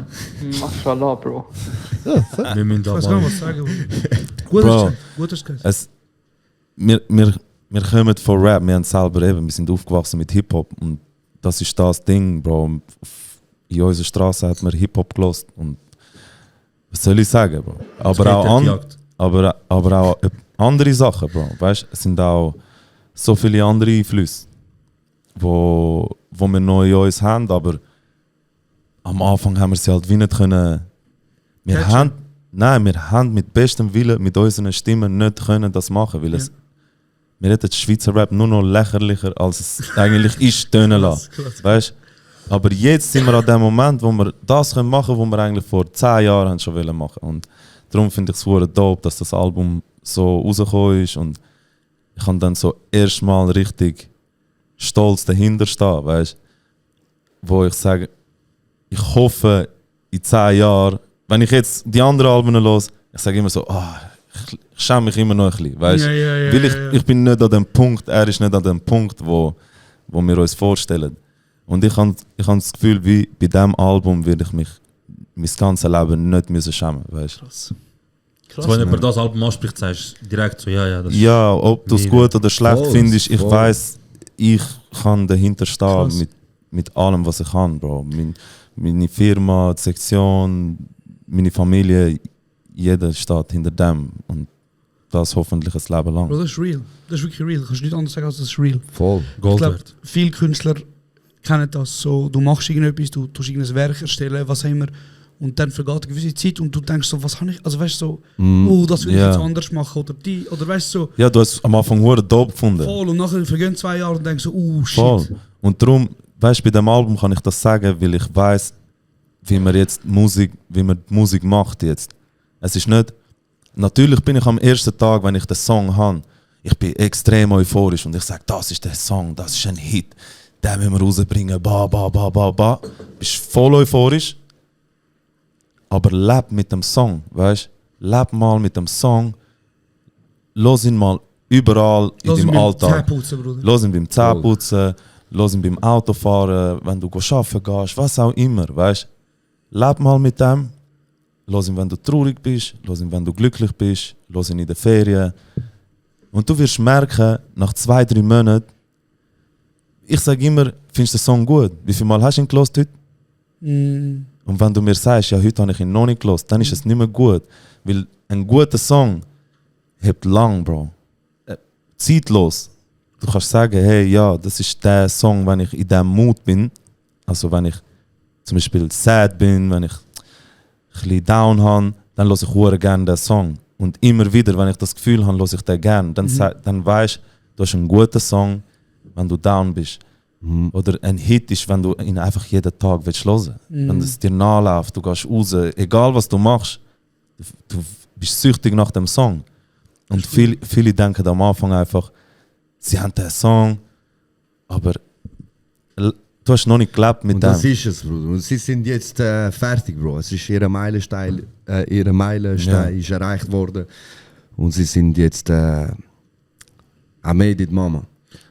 Mashallah, Bro. Wir müssen Ich da weiß gar mal. nicht, was sagen. Gut, Bro, gut hast du gesagt. wir kommen von Rap, wir haben selber wir sind aufgewachsen mit Hip-Hop und das ist das Ding, Bro. In unserer Straße hat man Hip-Hop gelost und was soll ich sagen, Bro? Aber auch andere Sachen, Bro. Weißt du, es sind auch so viele andere Einflüsse, wo wir noch in uns haben, aber am Anfang haben wir sie halt wie nicht können. Wir haben mit bestem Willen, mit unseren Stimmen nicht können das machen, weil wir hätten den Schweizer Rap nur noch lächerlicher, als es eigentlich ist, tönen lassen. Weißt? Aber jetzt sind wir an dem Moment, wo wir das machen können, was wir eigentlich vor 10 Jahren schon machen wollten. Und darum finde ich es super dope, dass das Album so rausgekommen ist und ich kann dann so erstmal richtig stolz dahinter stehen, weißt? Wo ich sage, ich hoffe in 10 Jahren, wenn ich jetzt die anderen Alben höre, ich sage immer so, ich schäme mich immer noch ein bisschen, weißt? Weil ich bin nicht an dem Punkt, er ist nicht an dem Punkt, wo wir uns vorstellen. Und ich habe das Gefühl, wie bei diesem Album werde ich mich mein ganzes Leben nicht müssen schämen, weißt? Krass. So, wenn jemand das Album anspricht, sagst du direkt so, das ist ja, ob du es gut oder schlecht Voll, findest, ich voll. weiß, ich kann dahinter stehen Krass. mit allem, was ich kann, Bro. Meine Firma, die Sektion, meine Familie, jeder steht hinter dem und das hoffentlich ein Leben lang. Bro, das ist real. Das ist wirklich real. Du kannst nicht anders sagen, als das ist real. Voll. Gold Ich glaube, wert. viele Künstler kennen das so. Du machst irgendetwas, du tust irgendein Werk erstellen, was auch immer. Und dann vergeht eine gewisse Zeit und du denkst so, was habe ich, also weißt du, so, das will ich jetzt anders machen oder die, oder weißt du, so, Ja, du hast es am Anfang hure dope gefunden. voll und nachher vergehen 2 Jahre und denkst so, shit. Voll. Und darum, weißt du, bei dem Album kann ich das sagen, weil ich weiß, wie man die Musik macht jetzt. Es ist nicht, natürlich bin ich am ersten Tag, wenn ich den Song habe, ich bin extrem euphorisch und ich sage, das ist der Song, das ist ein Hit, den müssen wir rausbringen, ba. Bist voll euphorisch, aber leb mit dem Song, weißt du? Leb mal mit dem Song, los ihn mal überall in Lass ihn deinem beim Alltag. Zähneputzen, Bruder. Los ihn beim Zähneputzen, los ihn beim Autofahren, wenn du arbeiten gehst, was auch immer, weißt du? Leb mal mit dem, los ihn, wenn du traurig bist, los ihn, wenn du glücklich bist, los ihn in den Ferien. Und du wirst merken, nach 2-3 Monaten, ich sage immer, findest du den Song gut? Wie viel Mal hast du ihn gehört heute? Und wenn du mir sagst, ja, heute habe ich ihn noch nicht gehört, dann ist es nicht mehr gut. Weil ein guter Song hebt lang, Bro. Zeitlos. Du kannst sagen, hey, ja, das ist der Song, wenn ich in diesem Mood bin. Also wenn ich zum Beispiel sad bin, wenn ich ein bisschen down habe, dann höre ich sehr gerne den Song. Und immer wieder, wenn ich das Gefühl habe, höre ich den gerne. Dann weißt du hast einen guten Song, wenn du down bist. Oder ein Hit ist, wenn du ihn einfach jeden Tag hören willst. Wenn es dir nachläuft, du gehst raus, egal was du machst, du bist süchtig nach dem Song. Und viele denken am Anfang einfach, sie haben den Song, aber du hast noch nicht gelebt mit und dem. das ist es, Bruder. Und sie sind jetzt fertig, Bro. Es ist ihr Meilenstein ist erreicht worden. Und sie sind jetzt I made it, Mama.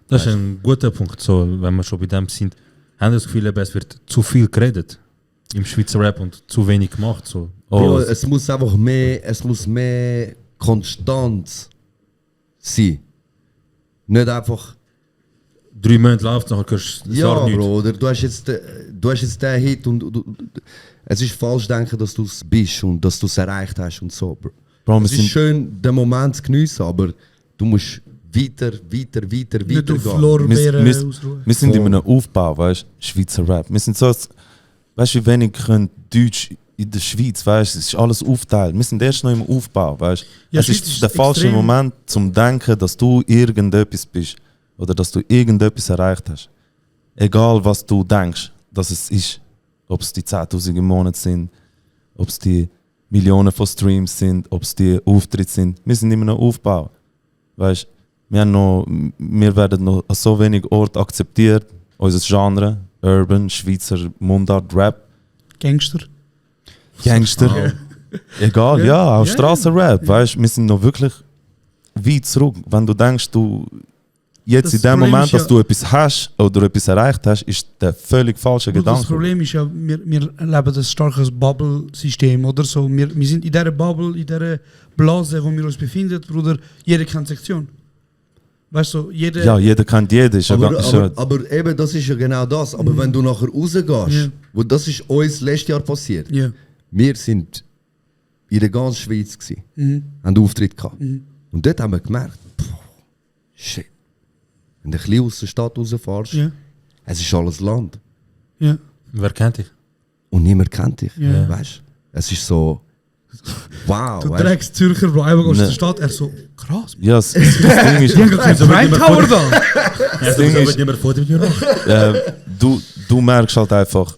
Das ist ein guter Punkt, so, wenn wir schon bei dem sind. Haben wir das Gefühl, es wird zu viel geredet im Schweizer Rap und zu wenig gemacht. So. Bro, es muss einfach mehr Konstanz sein. Nicht einfach 3 Monate läuft, nachher hörst du das Jahr nichts. Bro, oder du hast jetzt den Hit und es ist falsch denken, dass du es bist und dass du es erreicht hast und so, Bro. Bro, Es ist schön, den Moment zu geniessen, aber du musst weiter Nicht auf gehen. Lorbeeren Wir- ausruhen. Wir sind in Voll. einem Aufbau, weißt du, Schweizer Rap. Wir sind so, weißt du, wie wenig können Deutsch in der Schweiz, weißt du, es ist alles aufteilt. Wir sind erst noch im Aufbau, weißt du. Ja, Es Schweiz ist ist der falsche extrem- Moment zum Denken, dass du irgendetwas bist oder dass du irgendetwas erreicht hast. Egal was du denkst, dass es ist. Ob es die 10.000 im Monat sind, ob es die Millionen von Streams sind, ob es die Auftritte sind. Wir sind in einem Aufbau. Weißt, wir werden noch an so wenig Orten akzeptiert. Unser Genre, Urban, Schweizer Mundart, Rap, Gangster. Gangster. Egal, Ja, ja, auch ja, Strassenrap. ja. Weißt, wir sind noch wirklich weit zurück. Wenn du denkst, du jetzt Das in dem Problem Moment, ist ja- dass du etwas hast oder etwas erreicht hast, ist der völlig falsche Bro, das Gedanke. Problem ist ja, wir leben ein starkes Bubble-System, oder so. Wir sind in dieser Bubble, in dieser Blase, wo wir uns befinden, Bruder. Jeder kennt Sektion. Weißt du, jeder... Ja, jeder kennt jeden. Ist ja Aber, ganz- ist ja- aber eben, das ist ja genau das. Aber wenn du nachher rausgehst, Ja. wo das ist uns letztes Jahr passiert. Ja. Wir sind in der ganzen Schweiz gewesen, haben Auftritt gehabt. Und dort haben wir gemerkt, shit, wenn du ein bisschen aus der Stadt rausfährst, Ja. es ist alles Land. Ja. Wer kennt dich? Und niemand kennt dich. Ja. Weißt du? Es ist so, wow. Du weißt du? trägst Zürcher, Bro, einfach aus Ne. der Stadt, er so, krass. ja, das Ding ist, Die haben gar keinen Prime Tower da. das Ding ist nicht mehr vor dem Jahr. du merkst halt einfach,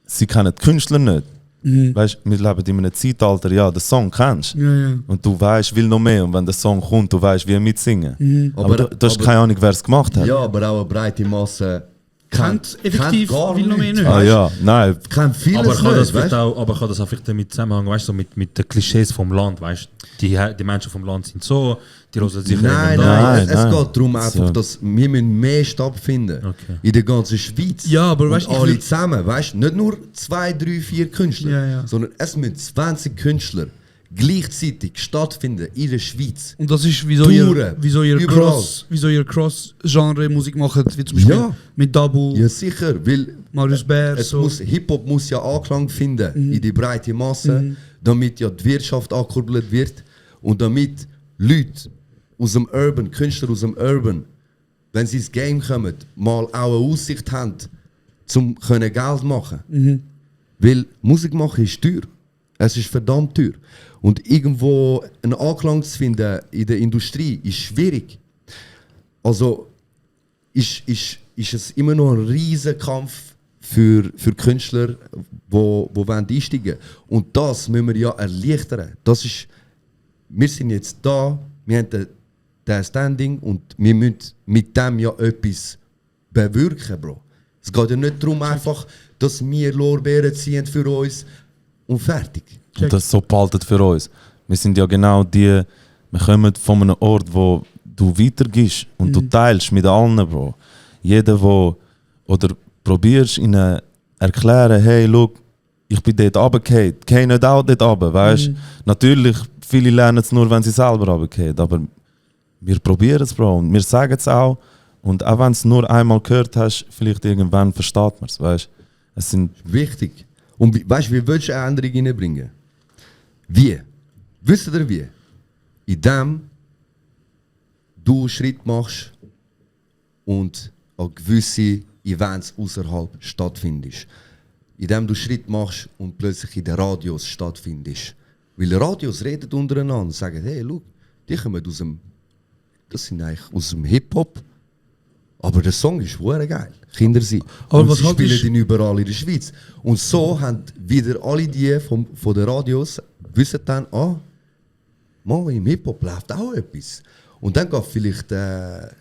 sie kennen die Künstler nicht. Mhm. Weißt, wir leben in einem Zeitalter, ja, den Song kennst Ja, ja. und du weißt, will noch mehr. Und wenn der Song kommt, du weißt, wie er mitsingen. Aber du hast aber- keine Ahnung, wer es gemacht hat. Ja, aber auch eine breite Masse Kennt effektiv, gar will noch mehr nichts. nicht. Ah ja, nein. Kennt vieles Aber kann das nicht, vielleicht weißt du? auch, aber kann das auch vielleicht damit zusammenhängen, weißt du, so mit den Klischees vom Land, weißt du? Die Menschen vom Land sind so, die hören sich Nein, immer nein, Nein, es nein. geht darum einfach, So. dass wir müssen mehr stattfinden Okay. in der ganzen Schweiz. Ja, aber und weißt du, ich alle will- zusammen, weißt du, nicht nur 2, 3, 4 Künstler, Ja, ja. sondern es müssen 20 Künstler gleichzeitig stattfinden in der Schweiz. Und das ist, wieso Touren, ihr überall. Cross-Genre-Musik macht, wie zum Beispiel Ja. mit Dabu, Ja, sicher, weil Marius Bär, es so. muss, Hip-Hop muss ja Anklang finden in die breite Masse, damit ja die Wirtschaft angekurbelt wird und damit Leute aus dem Urban, Künstler aus dem Urban, wenn sie ins Game kommen, mal auch eine Aussicht haben, zum können Geld machen. Weil Musik machen ist teuer. Es ist verdammt teuer. Und irgendwo einen Anklang zu finden in der Industrie ist schwierig. Also ist es immer noch ein riesen Kampf für Künstler, wo einsteigen wollen. Und das müssen wir ja erleichtern. Das ist, wir sind jetzt da, wir haben den Standing und wir müssen mit dem ja etwas bewirken, Bro. Es geht ja nicht darum einfach, dass wir Lorbeeren ziehen für uns und fertig. Und das so behalten für uns. Wir sind ja genau die, wir kommen von einem Ort, wo du weitergehst und du teilst mit allen, Bro. Jeder, wo oder probierst ihnen erklären, hey, look, ich bin dort runtergefallen, geh nicht auch dort runter, weißt? Natürlich, viele lernen es nur, wenn sie selber runtergehen, aber wir probieren es, Bro, und wir sagen es auch. Und auch wenn du es nur einmal gehört hast, vielleicht irgendwann versteht man es, weißt? Es sind Wichtig. Und weißt du, wie willst du eine Änderung reinbringen? Wie? Wisst ihr wie? Indem du Schritt machst und an gewisse Events außerhalb stattfindest. Indem du Schritt machst und plötzlich in den Radios stattfindest. Weil Radios reden untereinander und sagen, hey, schau, die kommen aus dem, das sind eigentlich aus dem Hip-Hop. Aber der Song ist hure geil. Kinder sind. Aber Und was sie halt spielen ist- ihn überall in der Schweiz. Und so haben wieder alle die von den Radios wissen dann, mal im Hip-Hop läuft auch etwas. Und dann geht vielleicht der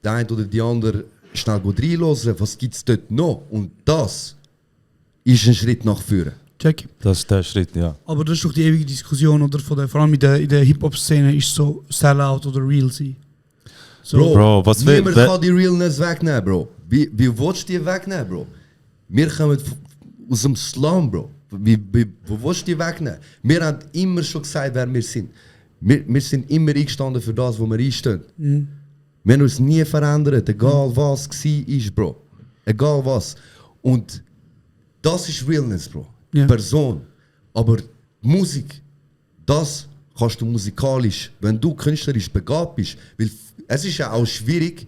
eine oder die andere schnell reinhören, was gibt es dort noch. Und das ist ein Schritt nach vorne. Check. das ist der Schritt, ja. Aber das ist doch die ewige Diskussion, oder? Vor allem in der Hip-Hop-Szene ist so Sellout oder Real sein. So, Bro, was Niemand will- kann die Realness wegnehmen, Bro. Wie willst du die wegnehmen, Bro? Wir kommen aus dem Slum, Bro. Wo willst du die wegnehmen? Wir haben immer schon gesagt, wer wir sind. Wir sind immer eingestanden für das, wo wir einstehen. Wir haben uns nie verändert, egal was war, Bro. Egal was. Und das ist Realness, Bro. Ja. Person. Aber Musik, das kannst du musikalisch, wenn du künstlerisch begabt bist, weil es ist ja auch schwierig,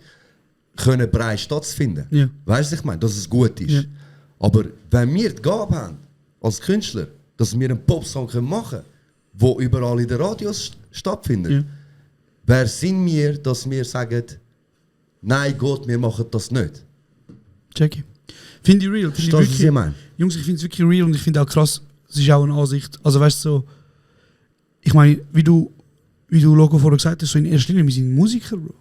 können breit stattzufinden. Ja. Weißt du, ich meine, dass es gut ist. Ja. Aber wenn wir die Gabe haben, als Künstler, dass wir einen Popsong machen können, der überall in den Radios stattfindet, Ja. wer sind wir, dass wir sagen, nein Gott, wir machen das nicht? Check. Finde ich real. Find ich Verstehst du, was ich wirklich, meine? Jungs, ich finde es wirklich real und ich finde auch krass, es ist auch eine Ansicht. Also weißt du, so, ich meine, wie du Loco vorher gesagt hast, so in erster Linie, wir sind Musiker, Bro.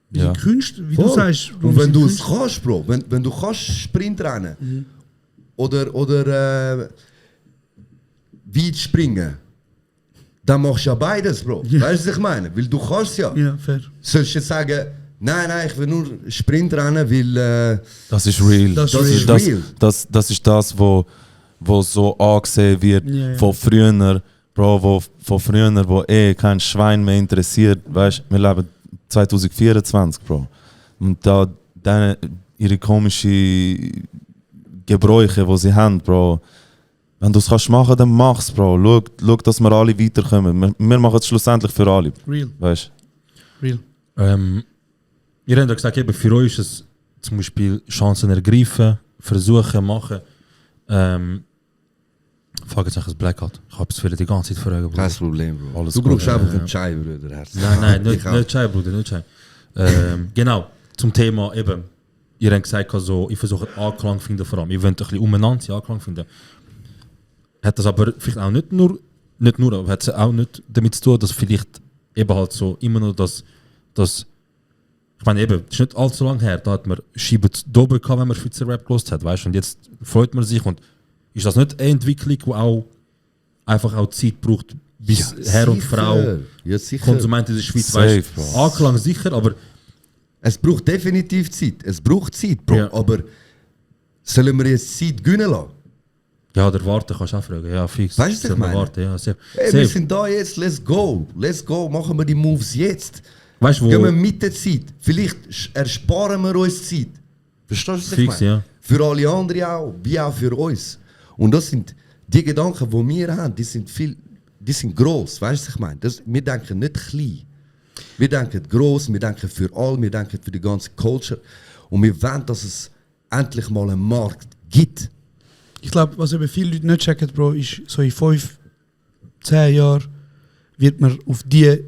Wir Ja. sind Künstler, wie Voll. du sagst. Bro, Und wir wenn sind du es Künstler. kannst, Bro, wenn du kannst Sprint rennen oder weit springen, dann machst du ja beides, Bro. Ja. Weißt du, was ich meine? Weil du kannst ja. Ja, fair. Sollst du jetzt sagen, nein, ich will nur Sprint rennen, weil Das ist real. Das das ist das, real. das ist das, wo so angesehen wird Ja, ja. von früher, Bro, von früher, wo kein Schwein mehr interessiert. Weißt, wir leben 2024, Bro. Und da ihre komischen Gebräuche, die sie haben, Bro. Wenn du es kannst machen, dann mach's, Bro. Schau, dass wir alle weiterkommen. Wir machen es schlussendlich für alle. Real. Weißt Real. Ihr habt ja gesagt, eben, für euch ist es zum Beispiel Chancen ergreifen, versuchen, machen. Fuck, jetzt ein Blackout. Ich habe es für die ganze Zeit fragen. Kein Problem, Bro. Alles du gut. brauchst einfach einen Chai, Bruder. Herz. Nein, Ich auch. nicht Chai, Bruder, nicht Chai. Genau, zum Thema eben. Ihr habt gesagt, also, ich versuche Anklang zu finden vor allem. Ihr wollt ein bisschen umeinander Anklang finden. Hat das aber vielleicht auch nicht nur, aber hat es auch nicht damit zu tun, dass vielleicht eben halt so immer noch das ich meine eben, es ist nicht allzu lange her, da hat man Scheiben doppelt gehabt, wenn man Schweizer Rap gelost hat, weißt du, und jetzt freut man sich und ist das nicht eine Entwicklung, die auch einfach auch Zeit braucht, bis Herr und Frau Ja, sicher. Konsumenten in der Schweiz, Safe, weißt Bro. du, Anklang sicher, aber Es braucht definitiv Zeit. Es braucht Zeit, Bro. Ja. Aber sollen wir jetzt Zeit gönnen lassen? ja, der Warten kannst du auch fragen, ja, fix. Weißt du, was ich Soll man meine? warten, ja, safe. Hey, Safe. wir sind da jetzt, let's go. Let's go, machen wir die Moves jetzt. Weißt du, Gehen wir wo mit der Zeit. Vielleicht ersparen wir uns Zeit. Verstehst du, was ich Fix, meine? ja. Für alle anderen auch, wie auch für uns. Und das sind die Gedanken, die wir haben, die sind gross. Weißt du, was ich meine? Wir denken nicht klein. Wir denken gross, wir denken für alle, wir denken für die ganze Culture. Und wir wollen, dass es endlich mal einen Markt gibt. Ich glaube, was eben viele Leute nicht checken, Bro, ist, so in 5, 10 Jahren wird man auf die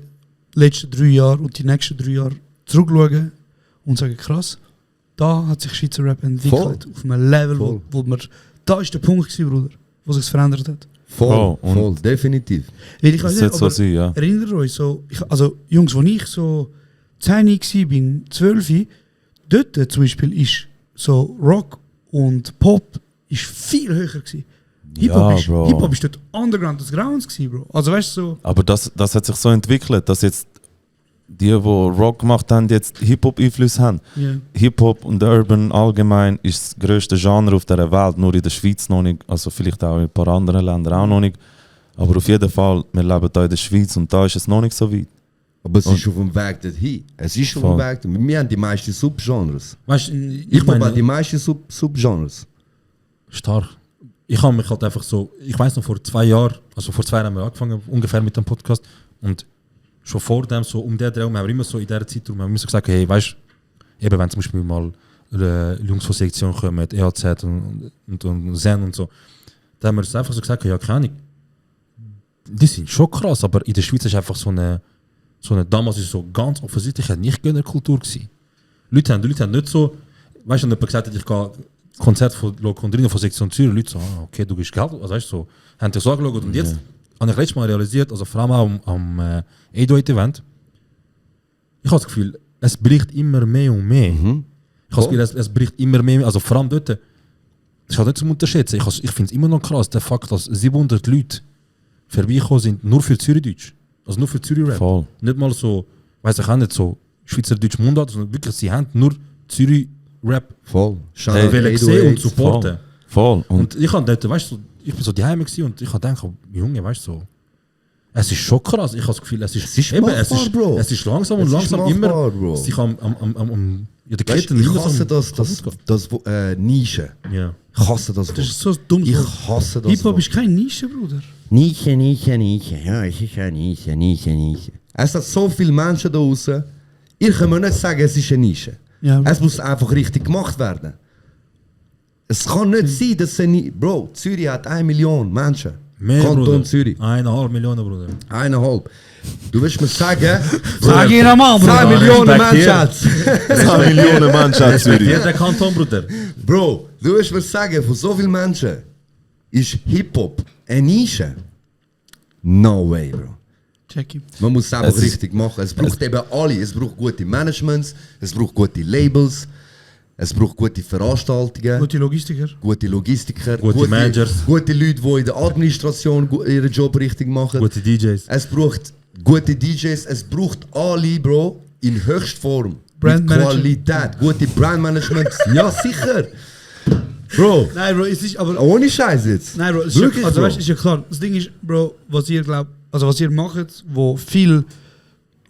letzten 3 Jahre und die nächsten 3 Jahre zurückschauen und sagen, krass, da hat sich Schweizer Rap entwickelt. Voll. Auf einem Level, Voll. wo man, da ist der Punkt gewesen, Bruder, wo sich verändert hat. Voll, Oh, und- voll, definitiv. Weil ich Das weiß sollte nicht, so aber sein, ja. erinnert euch, also Jungs, als ich so 10 war, 12, dort zum Beispiel ist so Rock und Pop ist viel höher gewesen. Ja, Bro. Hip-Hop ist dort Underground des Grauens gewesen, Bro. Also weißt du, so, Aber das hat sich so entwickelt, dass jetzt die Rock gemacht haben, jetzt Hip-Hop-Einflüsse haben. ja. Hip-Hop und Urban allgemein ist das grösste Genre auf der Welt, nur in der Schweiz noch nicht, also vielleicht auch in ein paar anderen Ländern auch noch nicht. Aber auf jeden Fall, wir leben hier in der Schweiz und da ist es noch nicht so weit. Aber es Und- ist auf dem Weg dorthin. Es ist auf Voll. dem Weg dorthin. Wir haben die meisten Subgenres. weißt du, Ich habe die meisten Subgenres. stark. Ich habe mich halt einfach so, ich weiß noch vor 2 Jahren, also vor 2 Jahren haben wir angefangen ungefähr mit dem Podcast und schon vor dem, so um den Dreh haben wir immer so in dieser Zeit haben wir immer so gesagt, hey, weißt du, eben wenn zum Beispiel mal Jungs von Sektion kommen mit EAZ und Zen und so, dann haben wir das einfach so gesagt, ja, keine Ahnung, die sind schon krass, aber in der Schweiz ist einfach so eine damals ist so ganz offensichtlich eine Nicht-Gönner-Kultur gewesen. Leute haben nicht so, weißt du, wenn jemand gesagt hat, ich gehe Konzert von Loco und Drino von Sektion Zürich, Leute so, okay, du gehst Geld, also weißt du, so, haben dich so angeschaut und jetzt habe ich letztes Mal realisiert, also vor allem auch am 808-Event, ich habe das Gefühl, es bricht immer mehr und mehr. Ich habe das Gefühl, es bricht immer mehr, also vor allem dort, das ist halt nicht zum Unterschätzen, ich finde es immer noch krass, der Fakt, dass 700 Leute vorbeigekommen sind, nur für Zürich-Deutsch, also nur für Zürich-Rap. Voll. Nicht mal so, weiß ich auch nicht, so Schweizerdeutsch Mundart, sondern wirklich, sie haben nur Zürich-Rap Voll. Hey, wollen sehen und supporten. Voll. Und Und ich habe dort, weißt du, ich bin so daheim gewesen und ich habe gedacht, Junge, weißt du, so, es ist schon krass. Ich habe das Gefühl, es ist machbar, Bro. es ist langsam und Es ist langsam machbar, immer Bro. sich am ja, die Weißt, Ketten ich langsam hasse das kaputt Nische. gehen. Ja. Ich hasse das das Wort. ist so dumm. Ich So. hasse das Hip-Hop Wort. ist keine Nische, Bruder. Nische. Ja, es ist eine Nische. Es hat so viele Menschen da draußen. Ihr könnt mir nicht sagen, es ist eine Nische. Ja. Es muss einfach richtig gemacht werden. Es kann nicht sein, dass Bro, Zürich hat 1 Million Menschen. Mehr, Kanton Bruder. Zürich. 1,5 Millionen, Bruder. 1,5. Du willst mir sagen, Sag ihn einmal, 10 Bruder. Millionen Respektier. Menschen. 10 Millionen Menschen in Zürich. Hier der Kanton, Bruder. Bro, du willst mir sagen, von so vielen Menschen ist Hip-Hop eine Nische? No way, Bro. Check it. Man muss es einfach Es ist- richtig machen. Es braucht eben alle. Es braucht gute Managements, es braucht gute Labels, es braucht gute Veranstaltungen, Gute Logistiker. gute Logistiker, Gute Managers. gute Leute, die in der Administration ihren Job richtig machen. Gute DJs. Es braucht gute DJs, es braucht alle, Bro, in Höchstform. Mit Brandmanager. Qualität, gute Brandmanagement. Ja, sicher. Bro, Nein, Bro, es ist aber... ohne Scheiß jetzt. Nein, Bro, es ist Wirklich, ja, also, Bro. weißt, ist ja klar. Das Ding ist, Bro, was ihr glaubt, also was ihr macht, wo viele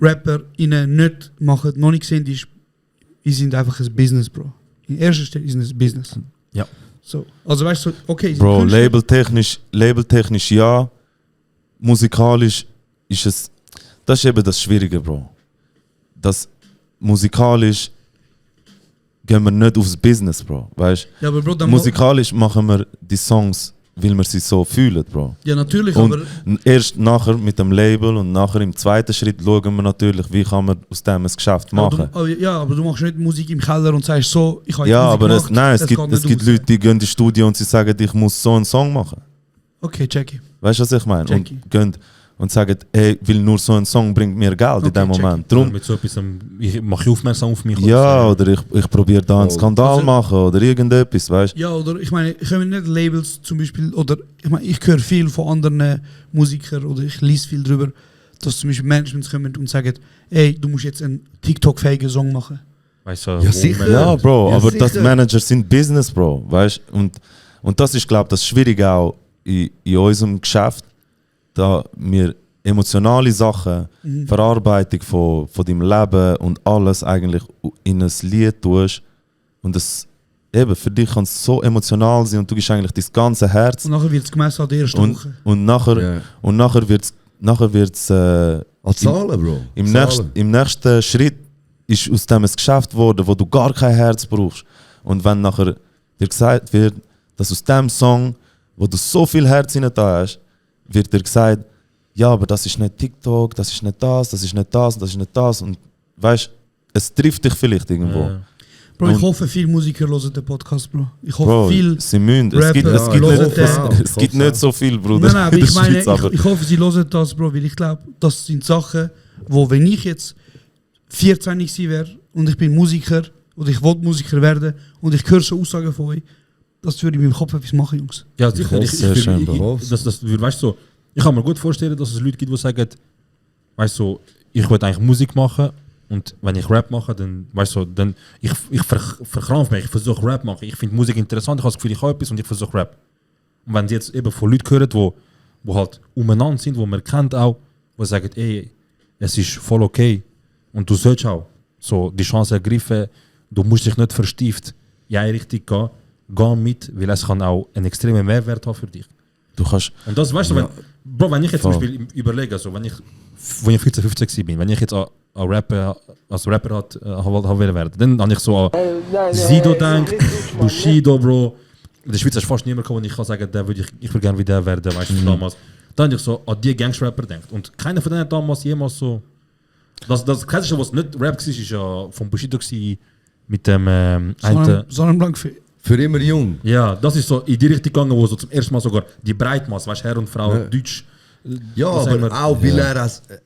Rapper ihnen nicht machen, noch nicht sehen, ist, die sind einfach ein Business, Bro. In erster Stelle ist es ein Business. Ja. So, also weißt du, so, okay, sie sind Bro, Künstler. labeltechnisch ja. Musikalisch ist es. Das ist eben das Schwierige, Bro. Das musikalisch gehen wir nicht aufs Business, Bro. Weißt Ja, aber Bro, dann musikalisch machen wir die Songs, weil wir sie so fühlen, Bro. ja, natürlich, Und aber... erst nachher mit dem Label und nachher im zweiten Schritt schauen wir natürlich, wie kann man aus dem ein Geschäft machen. Ja, aber du machst nicht Musik im Keller und sagst so, ich habe Ja, Musik aber es, gemacht, nein, es geht gibt nicht raus. Leute, die gehen ins Studio und sie sagen, ich muss so einen Song machen. Okay, check it. Weißt du, was ich meine? Check Und gehen und sagen, hey, will nur so ein Song bringt mir Geld in Okay, dem check. Moment. Drum, Mit so etwas, ich mache aufmerksam auf mich. ja, oder ich probiere da einen Skandal Also- machen oder irgendetwas, weißt du? Ja, oder ich meine, ich habe nicht Labels zum Beispiel, oder ich meine, ich höre viel von anderen Musikern oder ich lese viel darüber, dass zum Beispiel Managements kommen und sagen, ey, du musst jetzt einen TikTok-fähigen Song machen. Weißt du, Ja, sicher. Ja, Bro, Ja, aber sicher. das Manager sind Business, Bro, weißt du? Und das ist, glaube ich, das Schwierige auch in unserem Geschäft, da wir emotionale Sachen, Verarbeitung von deinem Leben und alles eigentlich in ein Lied tust und es eben für dich kann es so emotional sein und du gibst eigentlich dein ganze Herz Und nachher wird es gemessen an der ersten Woche. und nachher Ja. wird's An Zahlen, Bro. im nächsten Schritt ist aus dem ein Geschäft geworden, wo du gar kein Herz brauchst. Und wenn nachher dir gesagt wird, dass aus dem Song, wo du so viel Herz hinein da hast, wird dir gesagt, ja, aber das ist nicht TikTok, das ist nicht das, das ist nicht das, das ist nicht das. Und weißt, es trifft dich vielleicht irgendwo. Ja. Bro, ich und- hoffe, viele Musiker hören den Podcast, Bro. Ich hoffe, Bro, viel... sie müssen. Rapper hören den. Es gibt nicht so viel, Bruder. Nein, nein, aber in der ich meine, Schweiz, aber ich hoffe, sie hören das, Bro, weil ich glaube, das sind Sachen, wo, wenn ich jetzt 14 gewesen wäre und ich bin Musiker oder ich wollte Musiker werden und ich höre so Aussagen von euch, das würde in meinem Kopf etwas machen, Jungs. Ja, sicher. Sehr schön, Bro. Weißt du, so, ich kann mir gut vorstellen, dass es Leute gibt, die sagen, weißt du, ich will eigentlich Musik machen und wenn ich Rap mache, dann, weißt du, dann ich verkrampfe mich, ich versuche Rap machen. Ich finde Musik interessant, ich habe das Gefühl, ich habe etwas und ich versuche Rap. Und wenn sie jetzt eben von Leuten hören, die halt umeinander sind, die man kennt auch, die sagen, ey, es ist voll okay und du sollst auch so die Chance ergreifen, du musst dich nicht verstieft in eine Richtung gehen, geh mit, weil es kann auch einen extremen Mehrwert haben für dich. du kannst. Und das weißt du, wenn ich jetzt zum Voll. Beispiel überlege, also, wenn ich 14, 15 war, wenn ich jetzt als Rapper wollte werden, dann habe ich so an Sido gedacht, Bushido, Bro. In der Schweiz ist fast niemand gekommen und ich kann sagen, ich will gerne wie der werden, weißt du, damals. Dann habe ich so an die Gangster-Rapper gedacht. Und keiner von denen hat damals jemals so... Das Klassische, was nicht Rap war, ist ja von Bushido gewesen, mit dem einen... Sonnenblank für... Für immer jung. Ja, das ist so in die Richtung gegangen, wo so zum ersten Mal sogar die Breitmasse, weißt du, Herr und Frau, Ja. Deutsch. Ja, das haben aber wir- auch, weil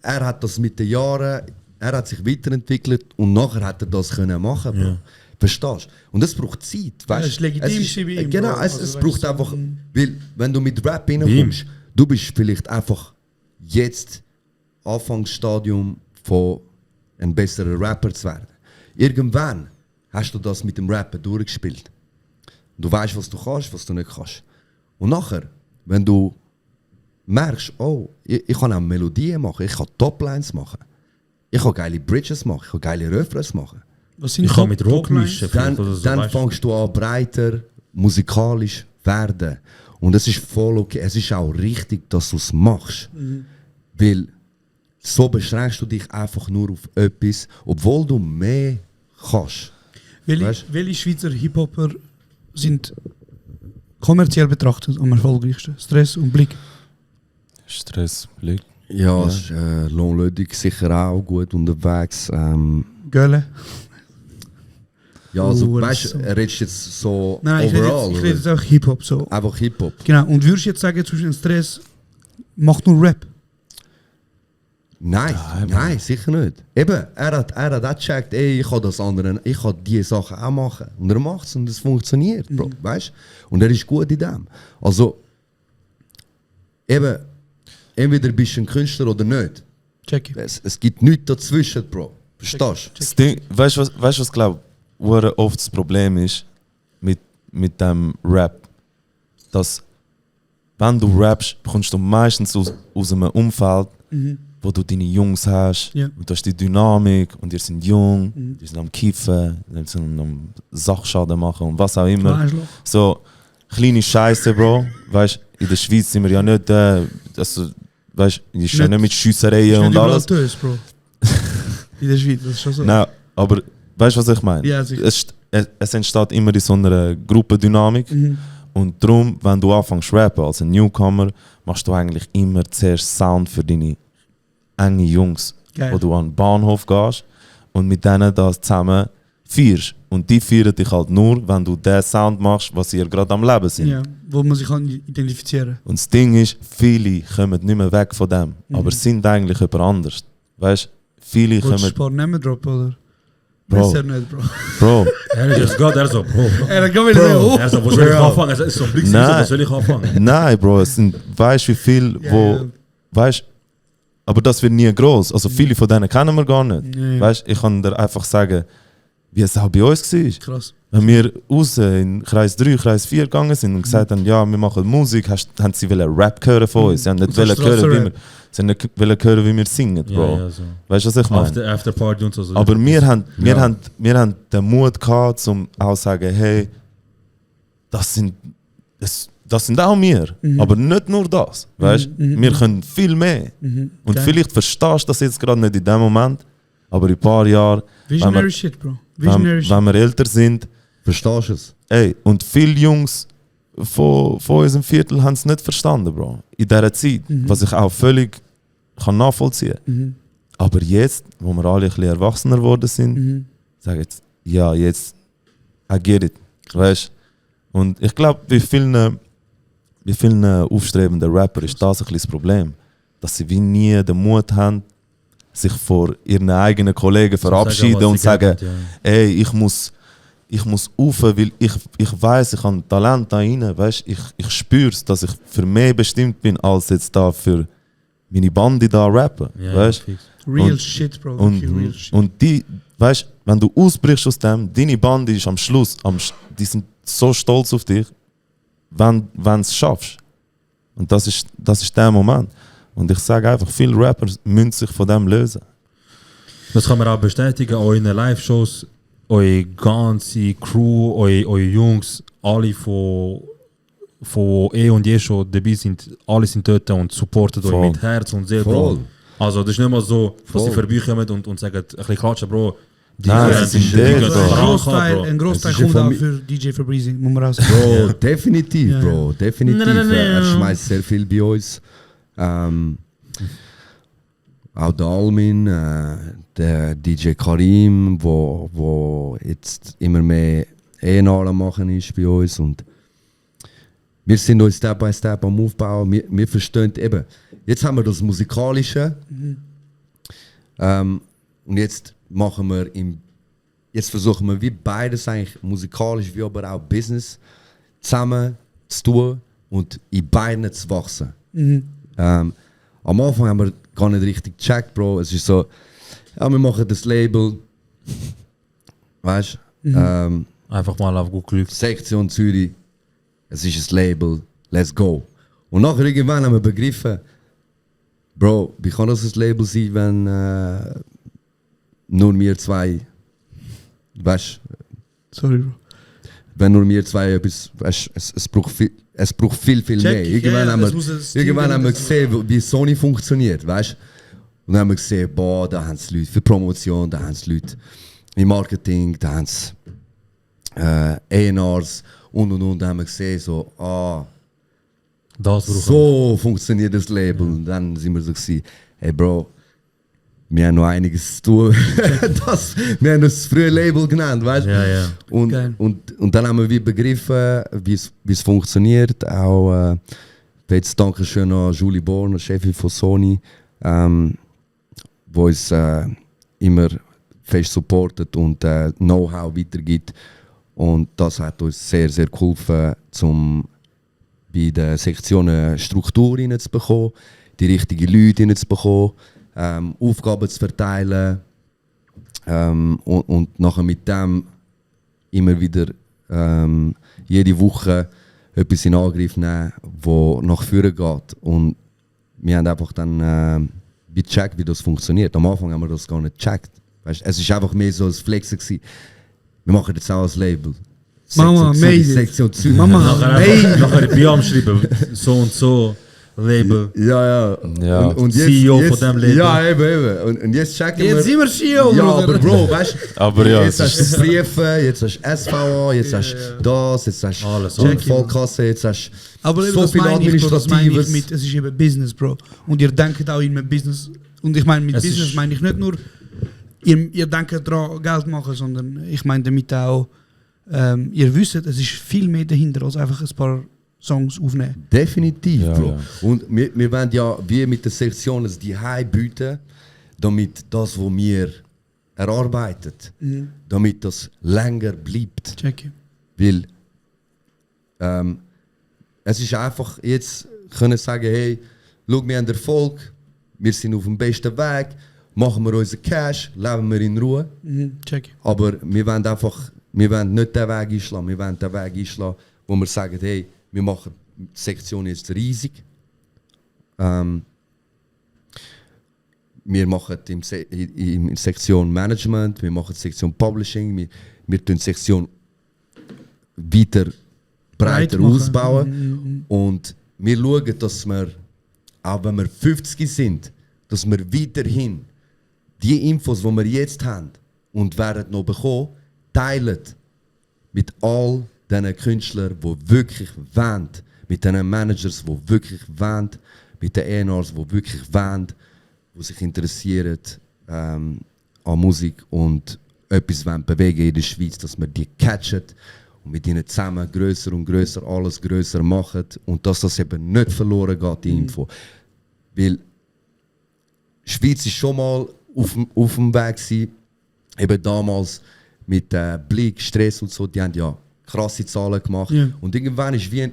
er hat das mit den Jahren, er hat sich weiterentwickelt und nachher hat er das können machen. Bro. Ja. Verstehst du? Und es braucht Zeit. Weißt? es ist legitim bei ihm, Genau, Bro. es Also, braucht weißt du, einfach, weil wenn du mit Rap ihm. reinkommst, du bist vielleicht einfach jetzt Anfangsstadium von ein besserer Rapper zu werden. Irgendwann hast du das mit dem Rappen durchgespielt. Du weißt, was du kannst, was du nicht kannst. Und nachher, wenn du merkst, oh, ich kann auch Melodien machen, ich kann Toplines machen, ich kann geile Bridges machen, ich kann geile Refrains machen, Was sind Ich kann mit Rock Toplines? mischen. dann, vielleicht oder so, dann weißt du. fängst du an breiter musikalisch werden. Und es ist voll okay, es ist auch richtig, dass du es machst. Weil so beschränkst du dich einfach nur auf etwas, obwohl du mehr kannst. Welche Schweizer Hip-Hopper sind kommerziell betrachtet am erfolgreichsten? Stress und Blick. Stress, Blick. Ja, Lohnlödig sicher auch gut unterwegs. Gölle. Ja, also Oh, weißt so. du, redest jetzt so Nein, ich overall? rede jetzt auch Hip-Hop. So. Einfach Hip-Hop. Genau. Und würdest du jetzt sagen, zwischen Stress macht nur Rap? Nein, sicher nicht. Eben, er hat auch gecheckt, ey, ich kann das andere, ich kann diese Sachen auch machen. Und er macht es und es funktioniert, Bro, weißt? Und er ist gut in dem. Also, eben, entweder bist du ein Künstler oder nicht. Check. Es gibt nichts dazwischen, Bro. Verstehst du? Das Ding, weißt du, was glaube ich, oft das Problem ist mit dem Rap? Dass, wenn du rappst, bekommst du meistens aus einem Umfeld, wo du deine Jungs hast, Ja. und du hast die Dynamik und ihr sind jung, die sind am Kiffen, die sind am Sachschaden machen und was auch immer. Arschloch. So kleine Scheiße, Bro. Weißt, in der Schweiz sind wir ja nicht, also, weißt, ist ja nicht mit Schiessereien und alles. Tös, Bro. In der Schweiz, das ist schon so. Nein, aber weißt du, was ich meine? Ja, sicher. Es entsteht immer in so einer Gruppendynamik. Und darum, wenn du anfängst zu rappen als ein Newcomer, machst du eigentlich immer zuerst Sound für deine engen Jungs, Geil. wo du an den Bahnhof gehst und mit denen das zusammen feierst. Und die feiern dich halt nur, wenn du den Sound machst, was ihr gerade am Leben sind. Ja, wo man sich kann identifizieren. Und das Ding ist, viele kommen nicht mehr weg von dem, aber sind eigentlich jemand anders. Weißt du, viele Wolltest du kommen... ein paar Namen droppen, oder? Bro. Besser nicht, Bro. Bro, Er ist gerade, er so, Bro. Ey, dann gehen wir wieder Er so, wo soll ich anfangen? Er ist so ein Blick, Nein. wo soll ich anfangen? nein, Bro, es sind, weißt du, wie viel, wo... Ja. Weißt, aber das wird nie groß. Also viele von denen kennen wir gar nicht. Ja. Weißt, ich kann dir einfach sagen, wie es auch bei uns war. Krass. Wenn wir raus in Kreis 3, Kreis 4 gegangen sind und gesagt haben, ja, wir machen Musik, haben sie wollen Rap hören von uns. Sie haben nicht So wollen hören, Straßenrap. sie haben nicht wollen hören, wie wir singen, Bro. Ja, so. Weißt du, was ich meine? After Party und so. Aber wir haben den Mut gehabt, um auch zu sagen, hey, das sind auch wir. Aber nicht nur das. Weißt? Wir können viel mehr. Und Geil. vielleicht verstehst du das jetzt gerade nicht in dem Moment, aber in ein paar Jahren, Visionary Shit, Bro. wenn, Visionary Shit. wenn wir älter sind, Verstehst du es? ey, und viele Jungs von unserem Viertel haben es nicht verstanden, Bro. In dieser Zeit. Was ich auch völlig kann nachvollziehen kann. Aber jetzt, wo wir alle ein bisschen erwachsener geworden sind, sagen jetzt, ja, jetzt, I get it. Weißt? Und ich glaube, bei vielen aufstrebenden Rapper ist das ein bisschen das Problem. Dass sie wie nie den Mut haben, sich vor ihren eigenen Kollegen verabschieden und sagen, ey, ich muss rauf, weil ich weiss, ich habe Talent da rein, weißt? Ich spüre es, dass ich für mehr bestimmt bin, als jetzt da für meine Bande da rappen. Ja, Weißt? fix. Real und- Shit, Bro. Und, Wirklich real Shit. und die, weißt, wenn du ausbrichst aus dem, deine Bande ist am Schluss, die sind so stolz auf dich, wenn du es schaffst. Und das ist der Moment. Und ich sage einfach, viele Rapper müssen sich von dem lösen. Das kann man auch bestätigen, euren Live-Shows, eure ganze Crew, eure Jungs, alle von und je schon dabei sind, alle sind dort und supporten euch Voll. mit Herz und Seele, Bro. Voll. Also das ist nicht mal so, dass Voll. sie vorbeikommen und sagen, ein bisschen klatschen, Bro. Nein, sie sind der, gehen Bro. voran, Ein Großteil Es ist kommt ja auch von für DJ Fabrizi, muss man auch sagen. Bro, definitiv, Ja. Bro, definitiv. Nein. Er schmeißt sehr viel bei uns. Auch der Almin, der DJ Karim, wo jetzt immer mehr E-Nahlen machen ist bei uns. Und wir sind uns Step by Step am Aufbauen. Wir verstehen eben, jetzt haben wir das Musikalische. Und jetzt versuchen wir wie beides eigentlich musikalisch wie aber auch Business zusammen zu tun und in beiden zu wachsen. Am Anfang haben wir gar nicht richtig gecheckt, Bro. Es ist so, ja, wir machen das Label, weißt du, Einfach mal auf gut Glück. Sektion Zürich, es ist ein Label, let's go. Und nachher irgendwann haben wir begriffen, Bro, wie kann das ein Label sein, wenn nur wir zwei, weißt du, Sorry, Bro. wenn nur wir zwei etwas, weißt, es braucht viel Check mehr. ich, Irgendwann ja, haben es wir, muss ein Stil irgendwann haben wir werden. gesehen, wie Sony funktioniert, weißt. Und dann haben wir gesehen, boah, da haben es Leute für Promotion, da haben es Leute im Marketing, da haben es A&Rs und. Dann haben wir gesehen, so, Das brauchen so funktioniert das Label. Und dann sind wir so gewesen, hey Bro, wir haben noch einiges zu tun. Wir haben das frühe Label genannt, weißt du? Ja, ja. Und dann haben wir wie begriffen, wie es funktioniert. Auch jetzt Dankeschön an Julie Born, der Chefin von Sony, wo uns immer fest supportet und Know-how weitergibt. Und das hat uns sehr, sehr geholfen, um bei den Sektionen Struktur reinzubekommen, die richtigen Leute reinzubekommen, Aufgaben zu verteilen und nachher mit dem immer wieder jede Woche etwas in Angriff nehmen, das nach vorne geht. Und wir haben einfach dann gecheckt, wie das funktioniert. Am Anfang haben wir das gar nicht gecheckt. Weißt, es war einfach mehr so ein Flexen gewesen. Wir machen jetzt auch ein Label. Mama, Sektion Zürich. Mama, nachher ein Biom schreiben, so und so, Label. Ja. Ja. Und CEO von dem Label. Ja, eben. Und jetzt checken wir. Jetzt sind wir CEO, Ja, Bruder. aber Bro, weißt du, Aber ja, jetzt es hast du Briefe, jetzt hast du SVA, jetzt hast du das, jetzt hast Alles, du alles. Vollkasse, jetzt hast Aber du eben, so das viel meine ich, Bro, das meine ich Administratives. mit, es ist eben Business, Bro. Und ihr denkt auch in einem Business, und ich meine mit Es Business ist- meine ich nicht nur, ihr denkt daran Geld machen, sondern ich meine damit auch, ihr wisst, es ist viel mehr dahinter, als einfach ein paar Songs aufnehmen. Definitiv, Ja, Bro. ja. Und wir wollen ja wie mit der Sektion das die High bieten, damit das, was wir erarbeitet, damit das länger bleibt. Check it. Weil es ist einfach jetzt können sagen, hey, schau, wir haben Erfolg, wir sind auf dem besten Weg, machen wir unseren Cash, leben wir in Ruhe. Check it. Aber wir wollen nicht den Weg einschlagen, wir wollen den Weg einschlagen, wo wir sagen, hey, wir machen die Sektion jetzt riesig. Wir machen in Sektion Management, wir machen Sektion Publishing, wir tun die Sektion weiter breiter Breit machen. ausbauen. Und wir schauen, dass wir, auch wenn wir 50 sind, dass wir weiterhin die Infos, die wir jetzt haben und werden noch bekommen, teilen mit all diesen Künstlern, die wirklich wollen, mit den Managers, die wirklich wollen, mit den A&Rs, die wirklich wollen, die sich interessieren an Musik und etwas wollen bewegen in der Schweiz, dass wir die catchen und mit ihnen zusammen grösser und grösser alles grösser machen und dass das eben nicht verloren geht, die Info. Weil die Schweiz ist schon mal auf dem Weg gewesen, eben damals mit Blick, Stress und so, die haben ja krasse Zahlen gemacht. Ja. Und irgendwann ist wie ein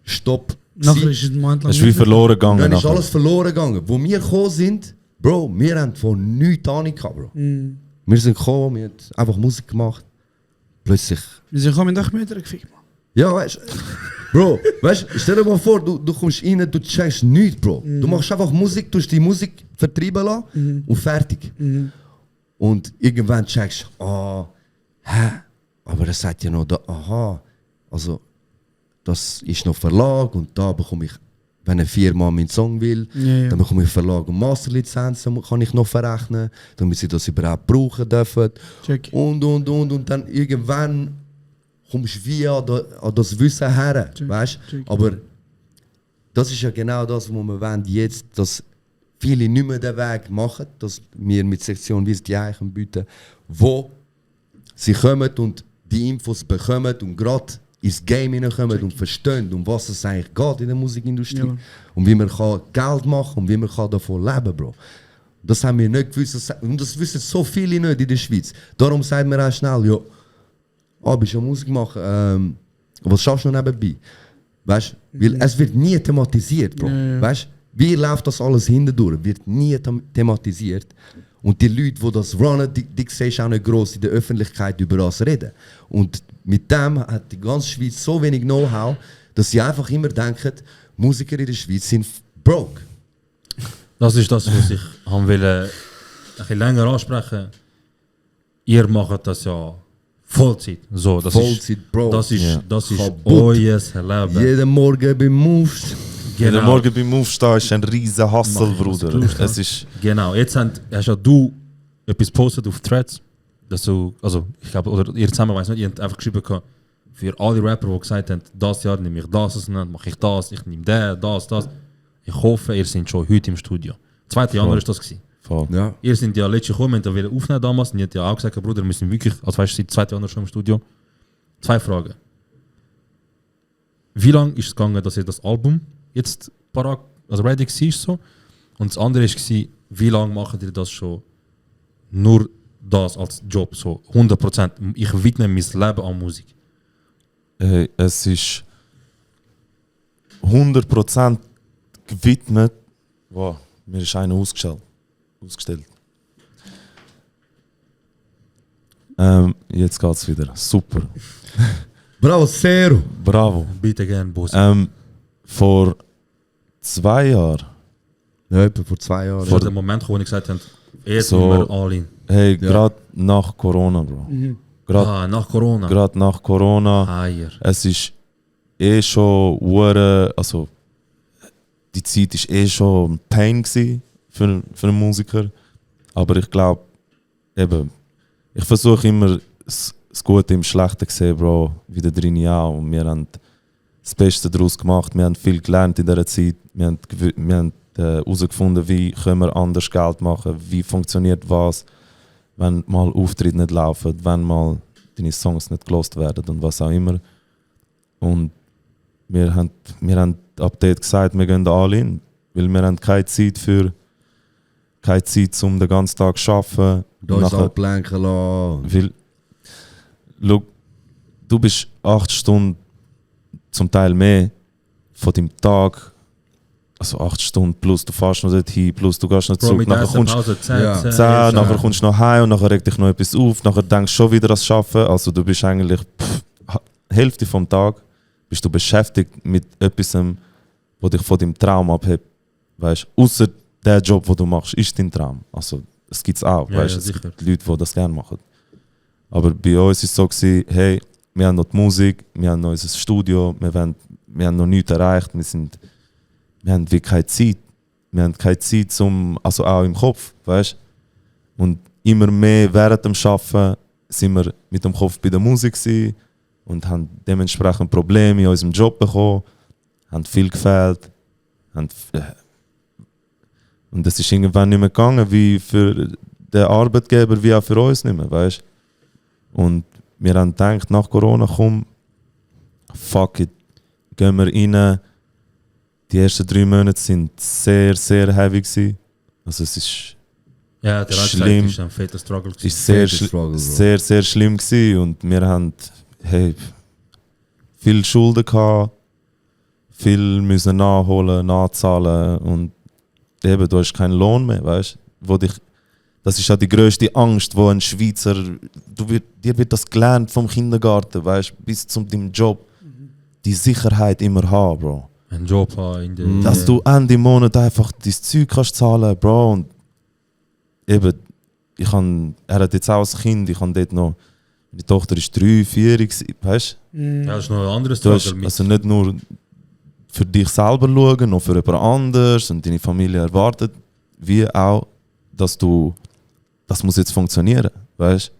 Stopp. Nachher gewesen. ist es ein Moment lang Es ist wie nicht mehr. verloren gegangen. Dann ist nachher. alles verloren gegangen. Wo wir gekommen sind, Bro, wir haben von nichts Ahnung gehabt, Bro. Wir sind gekommen, wir haben einfach Musik gemacht. Plötzlich, Wir sind gekommen mit 8 Meter gefickt, man. ja, weißt du, Bro, weißt du, stell dir mal vor, du kommst rein, du checkst nichts, Bro. Du machst einfach Musik, tust die Musik vertreiben lassen und fertig. Und irgendwann checkst du, aber er sagt ja noch, also das ist noch Verlag und da bekomme ich, wenn eine Firma meinen Song will, Ja. dann bekomme ich Verlag und Masterlizenzen, kann ich noch verrechnen, damit sie das überhaupt brauchen dürfen. Check. Und dann irgendwann kommst du wie an das Wissen her, weißt? check. Aber das ist ja genau das, was wir wollen jetzt, dass viele nicht mehr den Weg machen, dass wir mit Sektion Wies die Eichen bieten, wo sie kommen und die Infos bekommen und gerade ins Game hineinkommen und verstehen, um was es eigentlich geht in der Musikindustrie. Ja. Und wie man kann Geld machen und wie man kann davon leben, Bro. Das haben wir nicht gewusst. Und das wissen so viele nicht in der Schweiz. Darum sagt man auch schnell, ja, bist du Musik machen, was schaffst du noch nebenbei? Weißt du? Weil es wird nie thematisiert, Bro. Weißt du? Wie läuft das alles hindurch? Wird nie thematisiert. Und die Leute, die das runnen, die siehst du auch nicht gross in der Öffentlichkeit über das reden. Und mit dem hat die ganze Schweiz so wenig Know-how, dass sie einfach immer denken, Musiker in der Schweiz sind broke. Das ist das, was ich haben will, ein bisschen länger ansprechen. Ihr macht das ja Vollzeit. So, das Vollzeit, ist, Bro. Das ist, Ja. das ist Kaputt. euer Leben. Jeden Morgen beim Move. Jeden Morgen beim Aufstehen ist ein riesen Hustle, Mach ich, was Bruder. du tust, Es ist... Genau, jetzt hast ja du etwas postet auf Threads, dass du, also ich glaube, oder ihr zusammen, weiß nicht, ihr habt einfach geschrieben, für alle Rapper, die gesagt haben, das Jahr nehme ich das, mache ich das, ich nehme das. Ich hoffe, ihr seid schon heute im Studio. 2. Januar ist das gewesen. Voll. Ja. Ihr seid ja letztes Jahr gekommen, wir aufnehmen damals, und ihr habt ja auch gesagt, Bruder, wir sind wirklich, also weißt du, seit 2. Januar schon im Studio. 2 Fragen. Wie lange ist es gegangen, dass ihr das Album jetzt parat, also ready war so? Und das andere war, wie lange macht ihr das schon nur das als Job, so 100%? Ich widme mein Leben an Musik. Es ist 100% gewidmet. Wow, mir ist einer ausgestellt. Jetzt geht's wieder. Super. Bravo, Zero. Bravo. Bitte gerne, Boss. Vor 2 Jahren. Ja, etwa vor 2 Jahren. Vor dem Moment, wo ich gesagt habe, jetzt So- sind wir all in. Hey, gerade nach Corona, Bro. Nach Corona. Gerade nach Corona. Eier. Es ist schon also die Zeit ist schon ein Pain gsi für einen Musiker. Aber ich glaube, eben, ich versuche immer das Gute im Schlechten zu sehen, Bro, wie der drin auch. Und wir haben das Beste daraus gemacht. Wir haben viel gelernt in dieser Zeit. Wir haben herausgefunden, wie können wir anders Geld machen, wie funktioniert was, wenn mal Auftritte nicht laufen, wenn mal deine Songs nicht gelost werden und was auch immer. Und wir haben ab dort gesagt, wir gehen all in, weil wir haben keine Zeit, um den ganzen Tag zu arbeiten. Da ist ablenken lassen. Weil, schau, du bist 8 Stunden, zum Teil mehr, von deinem Tag, also 8 Stunden plus, du fährst noch dorthin, plus du gehst noch Bro, zurück, mit nachher Essen, kommst Pause, 10, nachher kommst du noch heim und nachher regt dich noch etwas auf, nachher denkst du schon wieder ans Arbeiten, also du bist eigentlich Hälfte vom Tag bist du beschäftigt mit etwas, was dich von deinem Traum abhebt, weißt, außer der Job, den du machst, ist dein Traum, also es gibt es auch, Ja, weißt, ja, es sicher. gibt Leute, die das gerne machen, aber bei uns war es so gewesen, hey, wir haben noch die Musik, wir haben noch unser Studio, wir haben noch nichts erreicht, wir haben wie keine Zeit. Wir haben keine Zeit, also auch im Kopf, weißt. Und immer mehr während dem Arbeiten sind wir mit dem Kopf bei der Musik gewesen und haben dementsprechend Probleme in unserem Job bekommen, haben viel gefehlt. Und das ist irgendwann nicht mehr gegangen, wie für den Arbeitgeber, wie auch für uns nicht mehr, weißt. Und wir haben gedacht, nach Corona, komm, fuck it, gehen wir rein. Die ersten 3 Monate sind sehr, sehr heavy gewesen. Also es ist Ja, der schlimm. ist ein fetter Struggle. Es ist sehr, Fetter Struggle, Bro. sehr, sehr schlimm gewesen. Und wir haben viel Schulden gehabt, viel müssen nachholen, nachzahlen und eben, du hast keinen Lohn mehr, weißt du? Das ist ja die grösste Angst, wo ein Schweizer, dir wird das gelernt vom Kindergarten, weißt, bis zu deinem Job, die Sicherheit immer haben, Bro. Ein Job haben in der... Dass du Ende Monat einfach dein Zeug kannst zahlen, Bro. Und eben, er hat jetzt auch ein Kind, ich habe dort noch, meine Tochter ist 3, 4, weißt Ja, das ist noch ein anderes du? Struggle. Also nicht nur für dich selber schauen, noch für jemand anderes und deine Familie erwartet, wie auch, das muss jetzt funktionieren, weißt.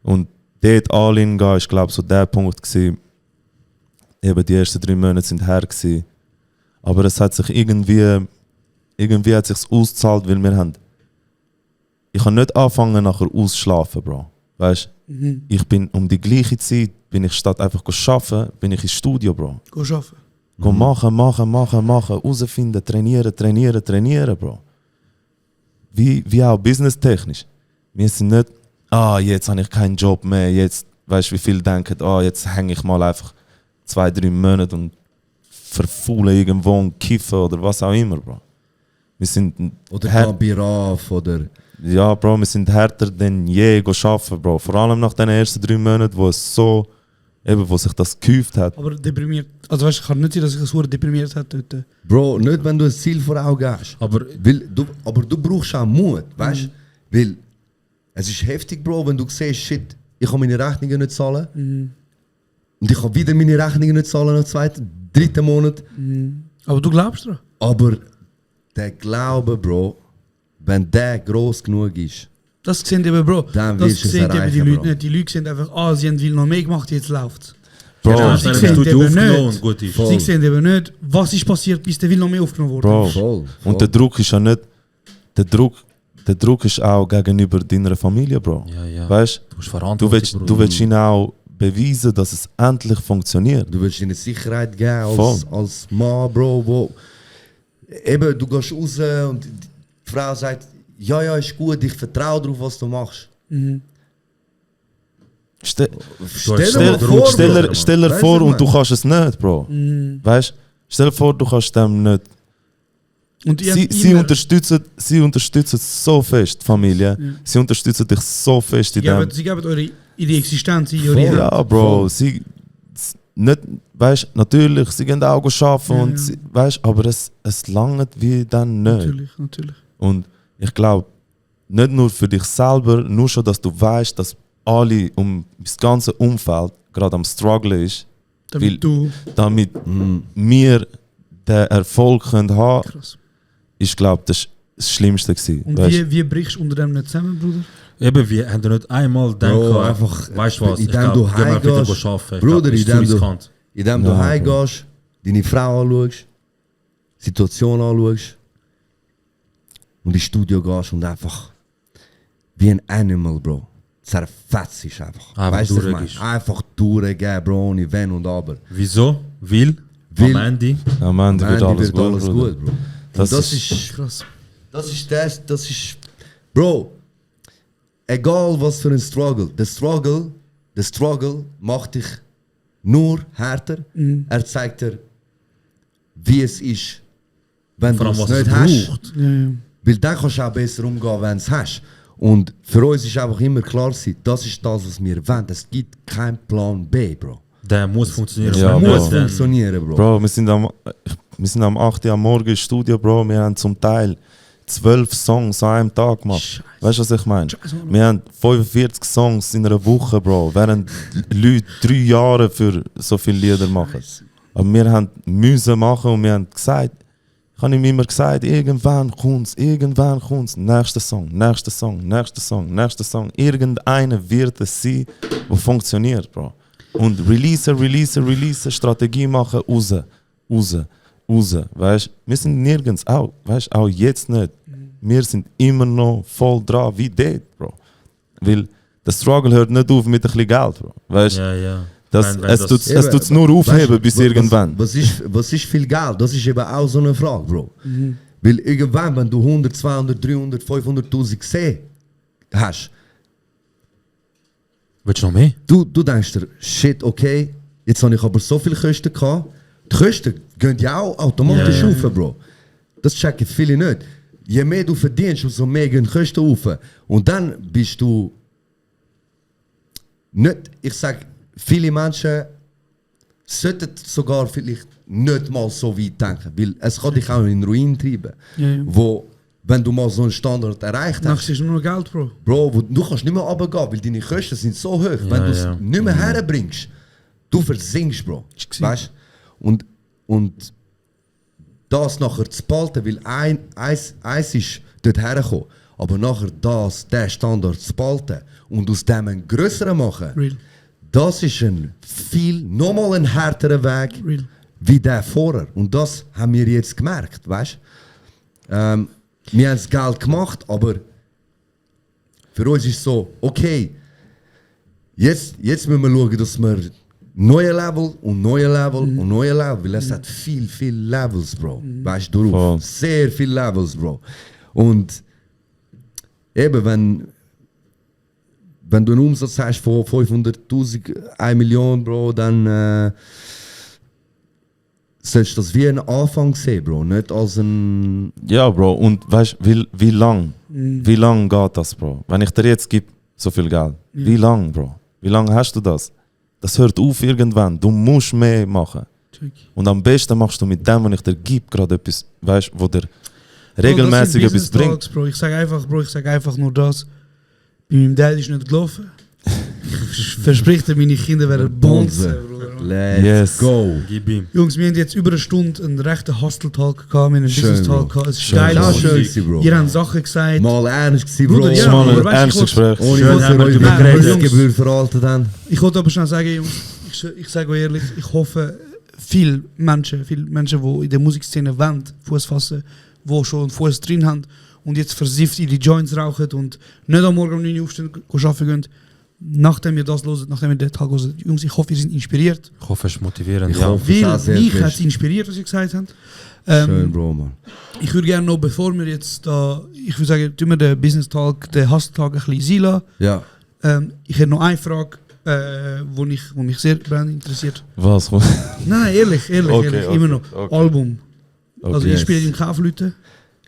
Und dort all in gehen, ist glaube ich so der Punkt gewesen, eben die ersten 3 Monate sind her gewesen. Aber es hat sich irgendwie hat sich's ausgezahlt, weil ich habe nicht angefangen nachher auszuschlafen, Bro. Weißt, ich bin um die gleiche Zeit, bin ich statt einfach arbeiten, bin ich ins Studio, Bro. Go arbeiten. Go machen, herausfinden, trainieren, Bro. Wie auch businesstechnisch. Wir sind nicht, jetzt habe ich keinen Job mehr, jetzt, weißt du, wie viele denken, jetzt hänge ich mal einfach 2, 3 Monate und verfaule irgendwo und kiffen oder was auch immer, Bro. Wir sind Oder Kabiraf oder... Ja, Bro, wir sind härter denn je arbeiten, Bro. Vor allem nach den ersten 3 Monaten, wo sich das gehäuft hat. Aber deprimiert. Also weißt du, kann nicht sein, dass ich es so deprimiert hat dort. Bro, nicht wenn du ein Ziel vor Augen hast. Aber du brauchst auch Mut, weißt du? Weil es ist heftig, Bro, wenn du siehst, shit, ich kann meine Rechnungen nicht zahlen. Und ich kann wieder meine Rechnungen nicht zahlen am 2., 3. Monat. Aber du glaubst dran? Aber der Glaube, Bro, wenn der groß genug ist, Das sehen die, Bro. dann Das willst du es sehen eben die erreichen, Leute Bro. nicht. Die Leute sehen einfach, sie haben viel noch mehr gemacht, jetzt läuft's. Bro, Ja, sie das sehen Studio eben aufgenommen nicht. und gut ist. Voll. Sie sehen eben nicht, was ist passiert, bis der Will noch mehr aufgenommen wurde. Bro. Voll. und der Druck ist ja nicht. Der Druck ist auch gegenüber deiner Familie, Bro. Ja, ja. Weißt Du hast du, Verantwortung, du willst ihnen auch beweisen, dass es endlich funktioniert. Du willst ihnen Sicherheit geben Voll. als Mann, Bro, wo eben, du gehst raus und die Frau sagt, ja, ist gut, ich vertraue darauf, was du machst. Stell Stell dir vor, Bro. stell dir Weißt vor du, und du man? kannst es nicht, Bro. Weißt du, stell dir vor, du kannst dem nicht. Und ihr habt Sie immer- unterstützen so fest die Familie. Sie unterstützen dich so fest in dem. Sie geben eure in die Existenz, in eure Ja, Hand. Bro, nicht, weißt, natürlich, sie gehen auch arbeiten Ja, und ja. sie, weißt, aber es langt wie dann nicht. Natürlich. Und ich glaube, nicht nur für dich selber, nur schon, dass du weißt, dass alle das ganze Umfeld gerade am Struggle ist, Damit weil- du... damit wir den Erfolg können haben. Krass. Ich glaube, das war das Schlimmste gewesen. Und Weißt? wie brichst du unter dem nicht zusammen, Bruder? Eben, wir haben nicht einmal gedacht, einfach, weißt du was, ich indem glaube, du gehen wir wieder heimgehst, arbeiten. Bruder, ich glaub, indem ist zu du- riskant. Indem du Ja, heimgehst, deine Frau anschaust, Situation anschaust und ins Studio gehst und einfach wie ein Animal, Bro, zerfetzt ist einfach. Einfach Weißt du, was ich meine? durchgehst. Einfach durchgehen, Bro, ohne Wenn und Aber. Wieso? Weil Weil- am Ende Am Ende wird Am Ende alles wird alles gut, Bruder. gut, Bro. Das Und das ist- ist, Krass. das ist, Bro, egal was für ein Struggle, der Struggle macht dich nur härter. Er zeigt dir, wie es ist, wenn vor du allem, es was es nicht hast. braucht. Ja. Weil dann kannst du auch besser umgehen, wenn du es hast. Und für uns ist einfach immer klar sein, das ist das, was wir wollen. Es gibt keinen Plan B, Bro. Der muss funktionieren. Ja, Wenn Bro. Muss nicht, dann- funktionieren, Bro. Bro, wir sind am 8 Uhr am Morgen im Studio, Bro. Wir haben zum Teil 12 Songs an einem Tag gemacht. Weißt du, was ich meine? Wir haben 45 Songs in einer Woche, Bro. Während Leute 3 Jahre für so viele Lieder machen. Aber wir müssen machen und wir haben gesagt, ich habe ihm immer gesagt, irgendwann kommt's. Nächster Song. Irgendeiner wird es sein, der funktioniert, Bro. Und release, Strategie machen, raus. Weißt, wir sind nirgends, auch jetzt nicht. Wir sind immer noch voll dran wie dort, Bro. Weil der Struggle hört nicht auf mit ein bisschen Geld, Bro. Weißt, Ja, ja. es das- tut's nur aufheben bis irgendwann. Was ist viel Geld? Das ist eben auch so eine Frage, Bro. Weil irgendwann, wenn du 100, 200, 300, 500'000 gesehen hast, Willst du noch mehr? du denkst dir, shit, okay, jetzt habe ich aber so viele Kosten gehabt. Die Kosten gehen ja auch automatisch Ja, auf, Bro. Das checken viele nicht. Je mehr du verdienst, umso mehr gehen die Kosten auf. Und dann bist du nicht, ich sag, viele Menschen sollten sogar vielleicht nicht mal so weit denken, weil es kann dich auch in den Ruin treiben. Ja, ja. Wo, wenn du mal so einen Standard erreicht hast, Nachher ist nur noch Geld, Bro. Bro, du kannst nicht mehr runtergehen, weil deine Kosten sind so hoch. Wenn du es ja. nicht mehr herbringst, du versinkst, Bro. Weißt du? Und das nachher zu behalten, weil eins ist dort hergekommen, aber nachher den Standard zu behalten und aus dem einen grösseren machen, Real. das ist nochmal ein härterer Weg Real. wie der vorher. Und das haben wir jetzt gemerkt, weißt du? Wir haben das Geld gemacht, aber für uns ist so, okay, jetzt müssen wir schauen, dass wir neue Level und neue Level und neue Level, weil es hat viel Levels, Bro. Weißt du, Voll. sehr viel Levels, Bro. Und eben, wenn du einen Umsatz hast von 500'000, 1 Million, Bro, dann sollst du das wie ein Anfang sehen, Bro, nicht als ein... Ja, Bro, und weißt du, wie lang geht das, Bro? Wenn ich dir jetzt gebe, so viel Geld, wie lang, Bro? Wie lange hast du das? Das hört auf irgendwann, du musst mehr machen. Check. Und am besten machst du mit dem, was ich dir gebe, gerade etwas, weißt du, wo dir Bro, regelmäßig das sind etwas bringt. Business Talks, Bro. Ich sag einfach nur das. Bei meinem Dad ist nicht gelaufen. verspricht meine Kinder werden bonzen, Bruder. Let's Yes. go. Gib ihm. Jungs, wir haben jetzt über eine Stunde einen rechten Hustle-Talk gehabt, wir haben einen Schön, Business-Talk Bro. gehabt. Es ist Schön, geil. Das Bro. war schön, gewesen, Bro. Ihr habt Sachen gesagt. Mal ernst gewesen, Bruder, Bro. ja, Das ist mal aber ein weißt du, ernstes ich Gespräch. Ohne Schön, was haben wir ihr euch drüber geredet. Preisgebühr veraltet haben. Ich wollte aber schnell sagen, Jungs, ich sage euch ehrlich, ich hoffe, viele Menschen, die in der Musikszene wollen, Fuß fassen, die schon Fuß drin haben und jetzt versifft in die Joints rauchen und nicht am Morgen um 9 Uhr aufstehen und arbeiten gehen, nachdem ihr das hört, nachdem ihr den Tag hört, Jungs, ich hoffe, ihr seid inspiriert. Ich hoffe, es ist motivierend. Ich Ja. hoffe, es Weil ist sehr mich frisch. hat es inspiriert, was ihr gesagt habt. Schön, Bro, man. Ich würde gerne noch, bevor wir jetzt da, ich würde sagen, tun wir den Business Talk, den Hustle Talk ein bisschen sein lassen. Ja. Ich hätte noch eine Frage, wo mich sehr brennend interessiert. Was? Nein, ehrlich, Okay, immer noch. okay. Album. Also Yes. ich spiele im Kaufleute.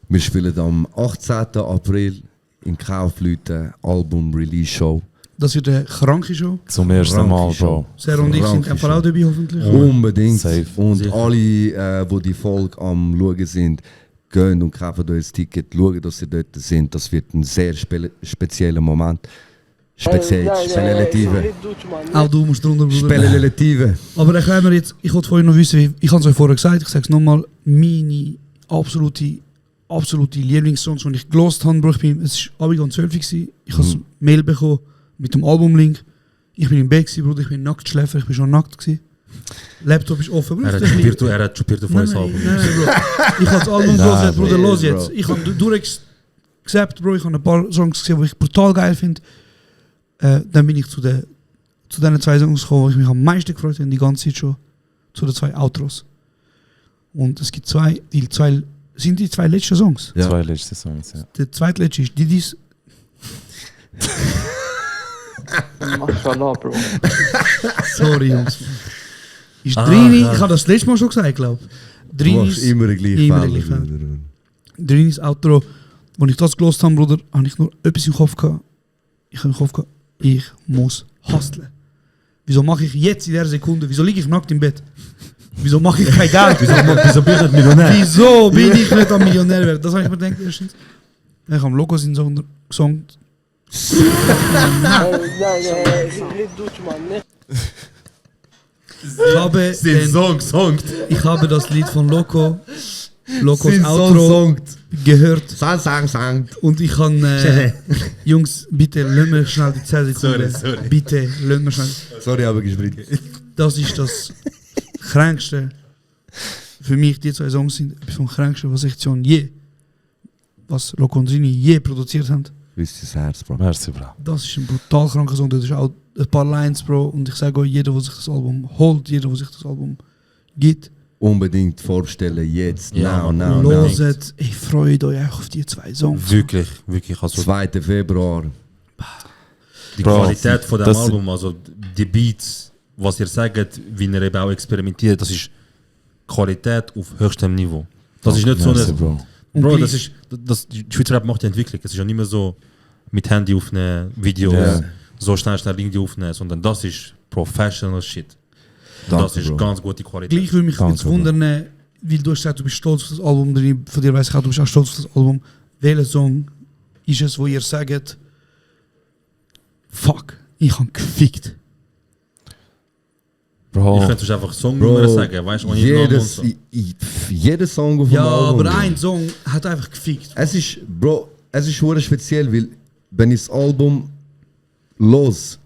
Wir spielen am 18. April in Kaufleuten Album Release Show. Das wird eine kranke Show. Zum ersten Kranke Mal, Show. Bro. Sarah und ich sind Kranke einfach auch Show. dabei, hoffentlich. Unbedingt. Safe. Und Sicher. alle, die die Folge am Schauen sind, gehen und kaufen euch ein Ticket, schauen, dass sie dort sind. Das wird ein sehr spezieller Moment. Spelelative. Auch du musst drunter, Bruder. Spelelative. Aber erklär mir jetzt, ich wollte vorhin noch wissen, ich habe es euch vorher gesagt, ich sage es nochmal, meine absolute Lieblingssongs, die ich gelost habe, Bro, es war Abend um 12 Uhr, ich habe ein Mail bekommen mit dem Albumlink, ich bin im Bett gewesen, Bruder, ich bin nackt schläfer, ich bin schon nackt gewesen. Laptop ist offen, Bruder. Er hat chopiert auf Nein, uns nein, Album. nein, Bro. Ich habe das Album Nein, gelesen, Bruder, Bro. los jetzt. Ich habe durchgesappt, Bro, ich habe ein paar Songs gesehen, die ich brutal geil finde. Dann bin ich zu diesen 2 Songs gekommen, die ich mich am meisten gefreut habe, die ganze Zeit schon, zu den 2 Outros. Und es gibt die 2 letzten Songs. Ja. 2 letzte Songs, ja. Der zweitletzte ist Didis. Mashallah, Bro. Sorry, Jungs. Ist Ah, Drini, ja. ich habe das letzte Mal schon gesagt, glaube ich. Du machst Drinis, immer gleich immer Fehler, gleich Fehler. Bruder. Drinis Outro. Als ich das gelost habe, Bruder, habe ich nur etwas im Kopf gehabt. Ich habe im Kopf gehabt, ich muss hustlen. Wieso mache ich jetzt in der Sekunde, wieso liege ich nackt im Bett? Wieso mache ich kein Geld? Wieso bist du nicht Millionär? Wieso bin ich nicht am Millionär werden? Das habe ich mir gedacht erstens. Ich habe Loco seinen Song gesungen. Ich habe das Lied von Lokos Outro gehört Sang. und ich kann Jungs, bitte lass mir schnell die 10 Sekunden. Sorry. Bitte lass mir schnell. Sorry, aber gespringt. Das ist das Kränkste. Für mich, die 2 Songs sind etwas vom Kränksten, was Sektion was Loco und Drini je produziert haben. Wisst das Herz, Bro. Merci, Bro. Das ist ein brutal kranker Song. Das ist auch ein paar Lines, Bro. Und ich sage euch, jeder, der sich das Album holt, jeder, der sich das Album gibt, Unbedingt vorbestellen, jetzt, Ja, now. loset. Ich freue euch auch auf die 2 Songs. Wirklich. Also 2. Februar. die Bro, Qualität von dem das- Album, also die Beats, was ihr sagt, wie ihr eben auch experimentiert, das ist Qualität auf höchstem Niveau. Das ist nicht so Merci, eine... Bro. Und Bro, gleich- die Schweizer Rap macht die Entwicklung. Es ist ja nicht mehr so mit Handy aufnehmen, Videos, Ja. so schnell Video aufnehmen, sondern das ist professional shit. Danke, Das ist Bro. ganz gute Qualität. Gleich würde mich Danke, jetzt wundern, weil du hast gesagt, du bist stolz auf das Album. Von dir weiss ich auch, du bist auch stolz auf das Album. Welcher Song ist es, wo ihr sagt, fuck, ich habe gefickt? Bro. Ich könnte euch einfach Songnummer Bro, sagen, weißt du, ohne Namen und jedes, so. jeder Song auf dem Ja, Album. aber Bro. ein Song hat einfach gefickt. Es ist, Bro, es ist hure speziell, weil wenn ich das Album los,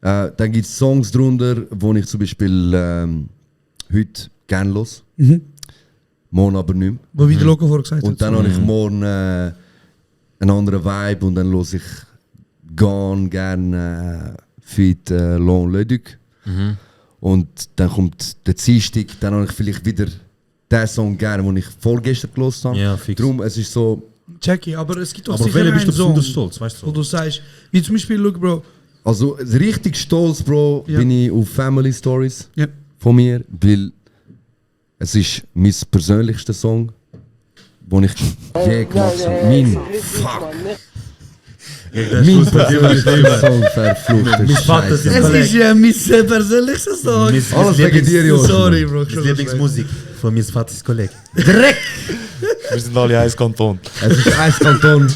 dann gibt es Songs drunter, wo ich zum Beispiel heute gerne los, morgen aber nicht mehr. Wo wie der Loco vorher gesagt Und hat. dann habe ich morgen einen anderen Vibe und dann los ich gerne Feat Lon Leduc. Und dann kommt der Dienstag, dann habe ich vielleicht wieder den Song gerne, den ich vorgestern gelost habe. Ja, fix. Darum, es ist so, Checky, aber es gibt doch Aber sicher welcher bist einen du Song, besonders stolz, weißt wo du? du sagst, wie zum Beispiel, look, Bro, also richtig stolz, Bro, Ja. bin ich auf Family Stories Ja. von mir, weil es ist mein persönlichster Song, den ich je gemacht habe. Mein persönlichster Song, verfluchte Scheiße. es ist ja mein persönlichster Song. Alles wegen dir, Josh. Sorry, Bro. Das Lieblingsmusik von meinem Vaters Kollegen. Wir sind alle eins Kanton. Es ist ein Kanton.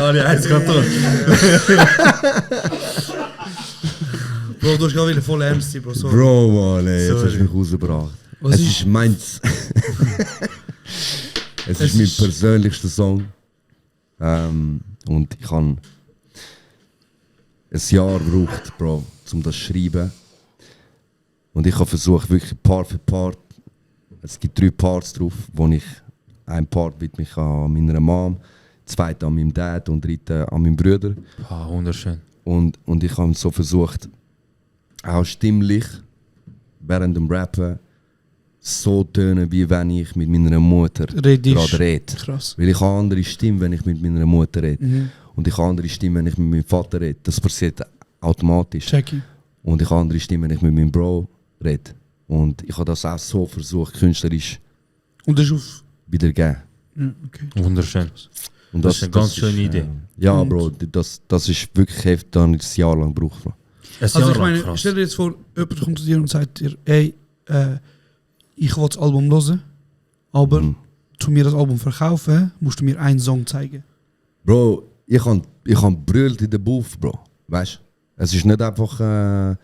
Ari Eis Kanton. Bro, du hast gerade wieder voll ernst sein, Bro. Sorry. Bro, Mann, ey, jetzt Sorry. hast du mich rausgebracht. Was Es ist- ist meins. Es ist mein persönlichster Song. Und ich habe ein Jahr gebraucht, Bro, um das zu schreiben. Und ich habe versucht, wirklich Part für Part. Es gibt 3 Parts drauf, wo ich ein Part widme ich an meiner Mom, zweiten an meinem Dad und dritten an meinem Bruder. Ah, wunderschön. Und ich habe so versucht, auch stimmlich während dem Rappen so tönen, wie wenn ich mit meiner Mutter Redest. gerade rede. Krass. Weil ich habe eine andere Stimme, wenn ich mit meiner Mutter rede. Und ich habe eine andere Stimme, wenn ich mit meinem Vater rede. Das passiert automatisch. Checky. Und ich habe eine andere Stimme, wenn ich mit meinem Bro rede. Und ich habe das auch so versucht, künstlerisch Und das ist auf... wiedergeben. Ja, okay. Wunderschön. Und Das ist eine ganz schöne Idee. Ja, Bro, das ist wirklich heftig, da habe ich ein Jahr lang gebraucht. Bro. Ein Also Jahr ich lang, meine, krass. stell dir jetzt vor, jemand kommt zu dir und sagt dir, ey, ich will das Album hören, aber zu mir das Album verkaufen, musst du mir einen Song zeigen. Bro, ich han brüllt in der Booth, Bro. Weißt du? Es ist nicht einfach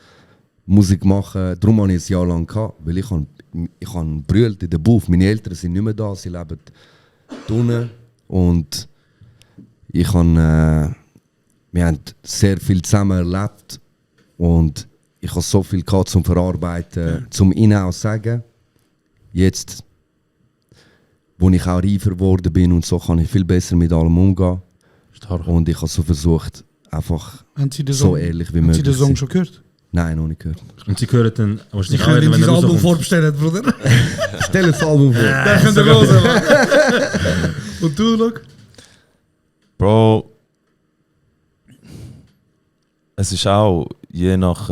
Musik machen, darum habe ich ein Jahr lang gehabt, weil ich han brüllt in der Booth. Meine Eltern sind nicht mehr da, sie leben drinnen und wir haben sehr viel zusammen erlebt und ich habe so viel gehabt zum Verarbeiten, zum ihnen auch sagen, jetzt, wo ich auch reifer geworden bin und so, kann ich viel besser mit allem umgehen. Stark. Und ich habe so versucht, einfach Haben Sie den so Song, ehrlich wie haben möglich Sie den Song sein. schon gehört? Nein, noch nicht gehört. Und sie hören dann Sie wahrscheinlich auch, können wenn dieses er Album rauskommt. vorbestellen, Bruder. Stell das Album vor. Da könnt ihr hören, Mann. Und du, Luke? Bro, es ist auch je nach.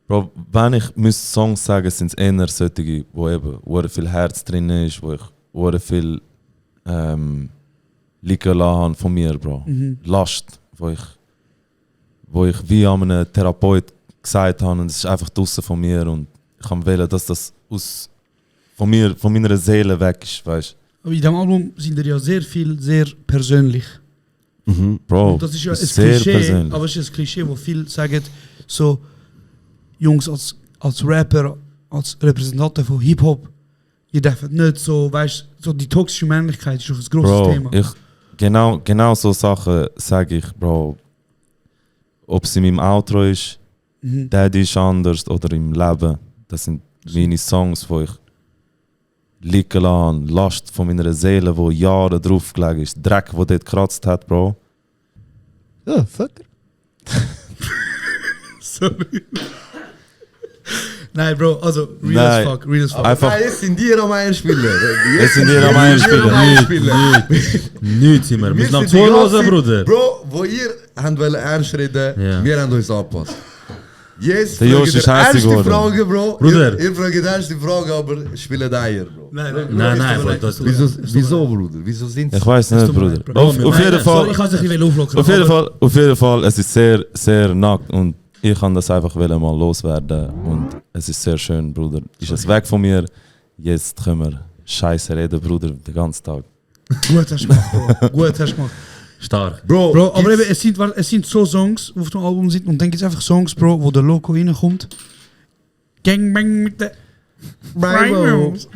Bro, wenn ich müsste Songs sagen, sind es eher solche, wo eben sehr viel Herz drin ist, wo ich sehr viel liegen lassen habe von mir, Bro. Last, wo ich wie an einem Therapeut gesagt habe, und es ist einfach draussen von mir und ich kann wählen, dass das von meiner Seele weg ist, weißt Aber in diesem Album sind ja sehr viel, sehr persönlich. Bro, Und das ist ja ein sehr Klischee, persönlich. aber es ist ein Klischee, wo viele sagen, so Jungs als Rapper, als Repräsentanten von Hip-Hop, ihr dürft nicht so, weißt so die toxische Männlichkeit ist doch ein grosses Bro, Thema. genau so Sachen sage ich, Bro. Ob es in meinem Outro ist, Daddy ist anders oder im Leben. Das sind meine Songs, wo ich liegen lasse, Last von meiner Seele, wo Jahre drauf gelegen ist, Dreck, wo dort gekratzt hat, Bro. Ja, Vater. Sorry. Nein, Bro, also real Nein. as fuck, real as fuck. Einfach, Nein, jetzt sind die am Einspielen. jetzt sind wir am Einspielen. Nichts immer. Wir sind am sind die Zuhören, ganze- Bruder. Bro, wo ihr habt wollt ernst reden, Ja. wir haben uns angepasst. Jetzt Der Josh ist fragt ihr hässlich ernste geworden. Frage, Bro. Bruder. Ihr fragt ernste Frage, aber spielt Eier, Bro. Nein, Nein, Bro, das Wieso, Bruder? Wieso sind Ich weiß nicht, tut mir Bruder. leid, Bro. Auf jeden Sorry, Fall. ich kann es ein bisschen auflockern. Auf jeden Fall, es ist sehr, sehr nackt und ich kann das einfach mal loswerden und es ist sehr schön, Bruder. Ist es weg von mir, jetzt können wir Scheiße reden, Bruder, den ganzen Tag. Gut hast du gemacht, Bro. Gut hast du gemacht. Stark. Bro, Bro, aber eben, es sind so Songs, die auf dem Album sind, und dann gibt es einfach Songs, Bro, wo der Loco reinkommt. Gangbang mit der...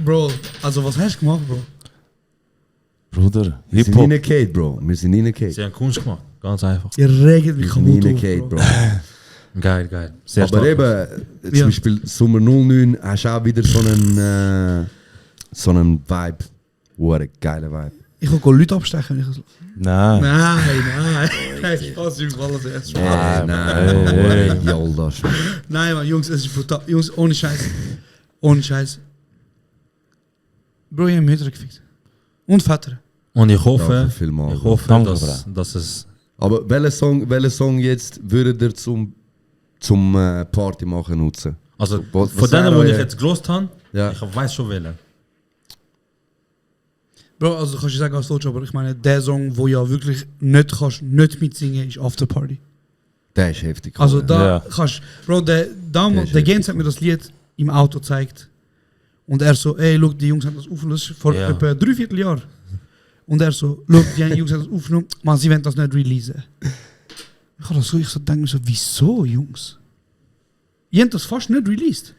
Bro, also was hast du gemacht, Bro? Bruder, wir sind Hip-Hop. reingekehrt, Bro. Wir sind reingekehrt. Sie haben Kunst gemacht. Ganz einfach. Ihr regelt mich Wir sind kaputt auf, reingekehrt, Bro. Bro. Geil, geil. Sehr Aber stark. eben, zum Ja. Beispiel Sommer 09 hast du auch wieder so einen Vibe. What a geiler Vibe. Ich will Leute abstechen. wenn ich das... Nein. Nein, Spaß, Jungs, alles erst. Nein, Joldas. Nein, Mann, Jungs, es ist brutal. Jungs, ohne Scheiß. Ohne Scheiß. Bro, ich habe Mütter gefickt. Und Väter. Und ich hoffe, Danke vielmals. ich hoffe Danke, dass es... Aber welchen Song jetzt würdet ihr zum Party machen nutzen? Also Was von denen, wäre die ich euer- jetzt gelost habe, Ja. ich weiß schon welchen. Bro, also kannst du sagen als Deutsch, aber ich meine, der Song, wo ja wirklich nicht mitsingen, ist After Party. Der ist heftig. Also da Ja. kannst Bro, der ist Gens hat mir das Lied im Auto gezeigt. Und er so, ey, look, die Jungs haben das aufgelöst vor Ja. etwa 3/4 Jahr. Und er so, schau, die Jungs haben das aufgenommen, man, sie wollen das nicht releasen. Ich habe das so, denke mir so, wieso, Jungs? Ihr habt das fast nicht released.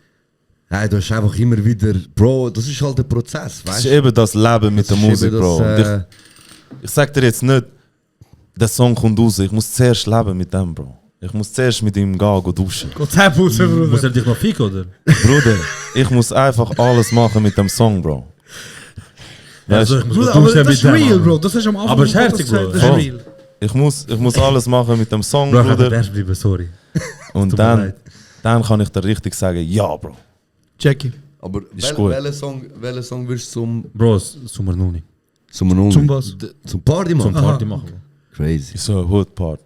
Hey, du hast einfach immer wieder, Bro, das ist halt der Prozess, Das weißt ist du? eben das Leben mit der Das ist Musik, eben Bro. das, Und ich sag dir jetzt nicht, der Song kommt raus, ich muss zuerst leben mit dem, Bro. Ich muss zuerst mit ihm gehen duschen. Gott sei Dank, Muss er dich noch ficken, oder? Bruder, ich muss einfach alles machen mit dem Song, Bro. Weißt, Also, ich muss Bruder, noch aber duschen das ist mit dem, real, Mann. Bro. Das ist am Anfang. Aber es ist herzig, Bro. Das ist Voll. real. ich muss alles machen mit dem Song, Bro, ich kann Bruder. nicht bleiben, sorry. Und Tut mir leid. dann kann ich dir richtig sagen, ja, Bro. Jackie. Aber Ist gut. welchen Song willst du Bro, Summer Nuni. Zum was? Zum Party machen? Zum Party machen. Bro. Crazy. So ein Hood-Part.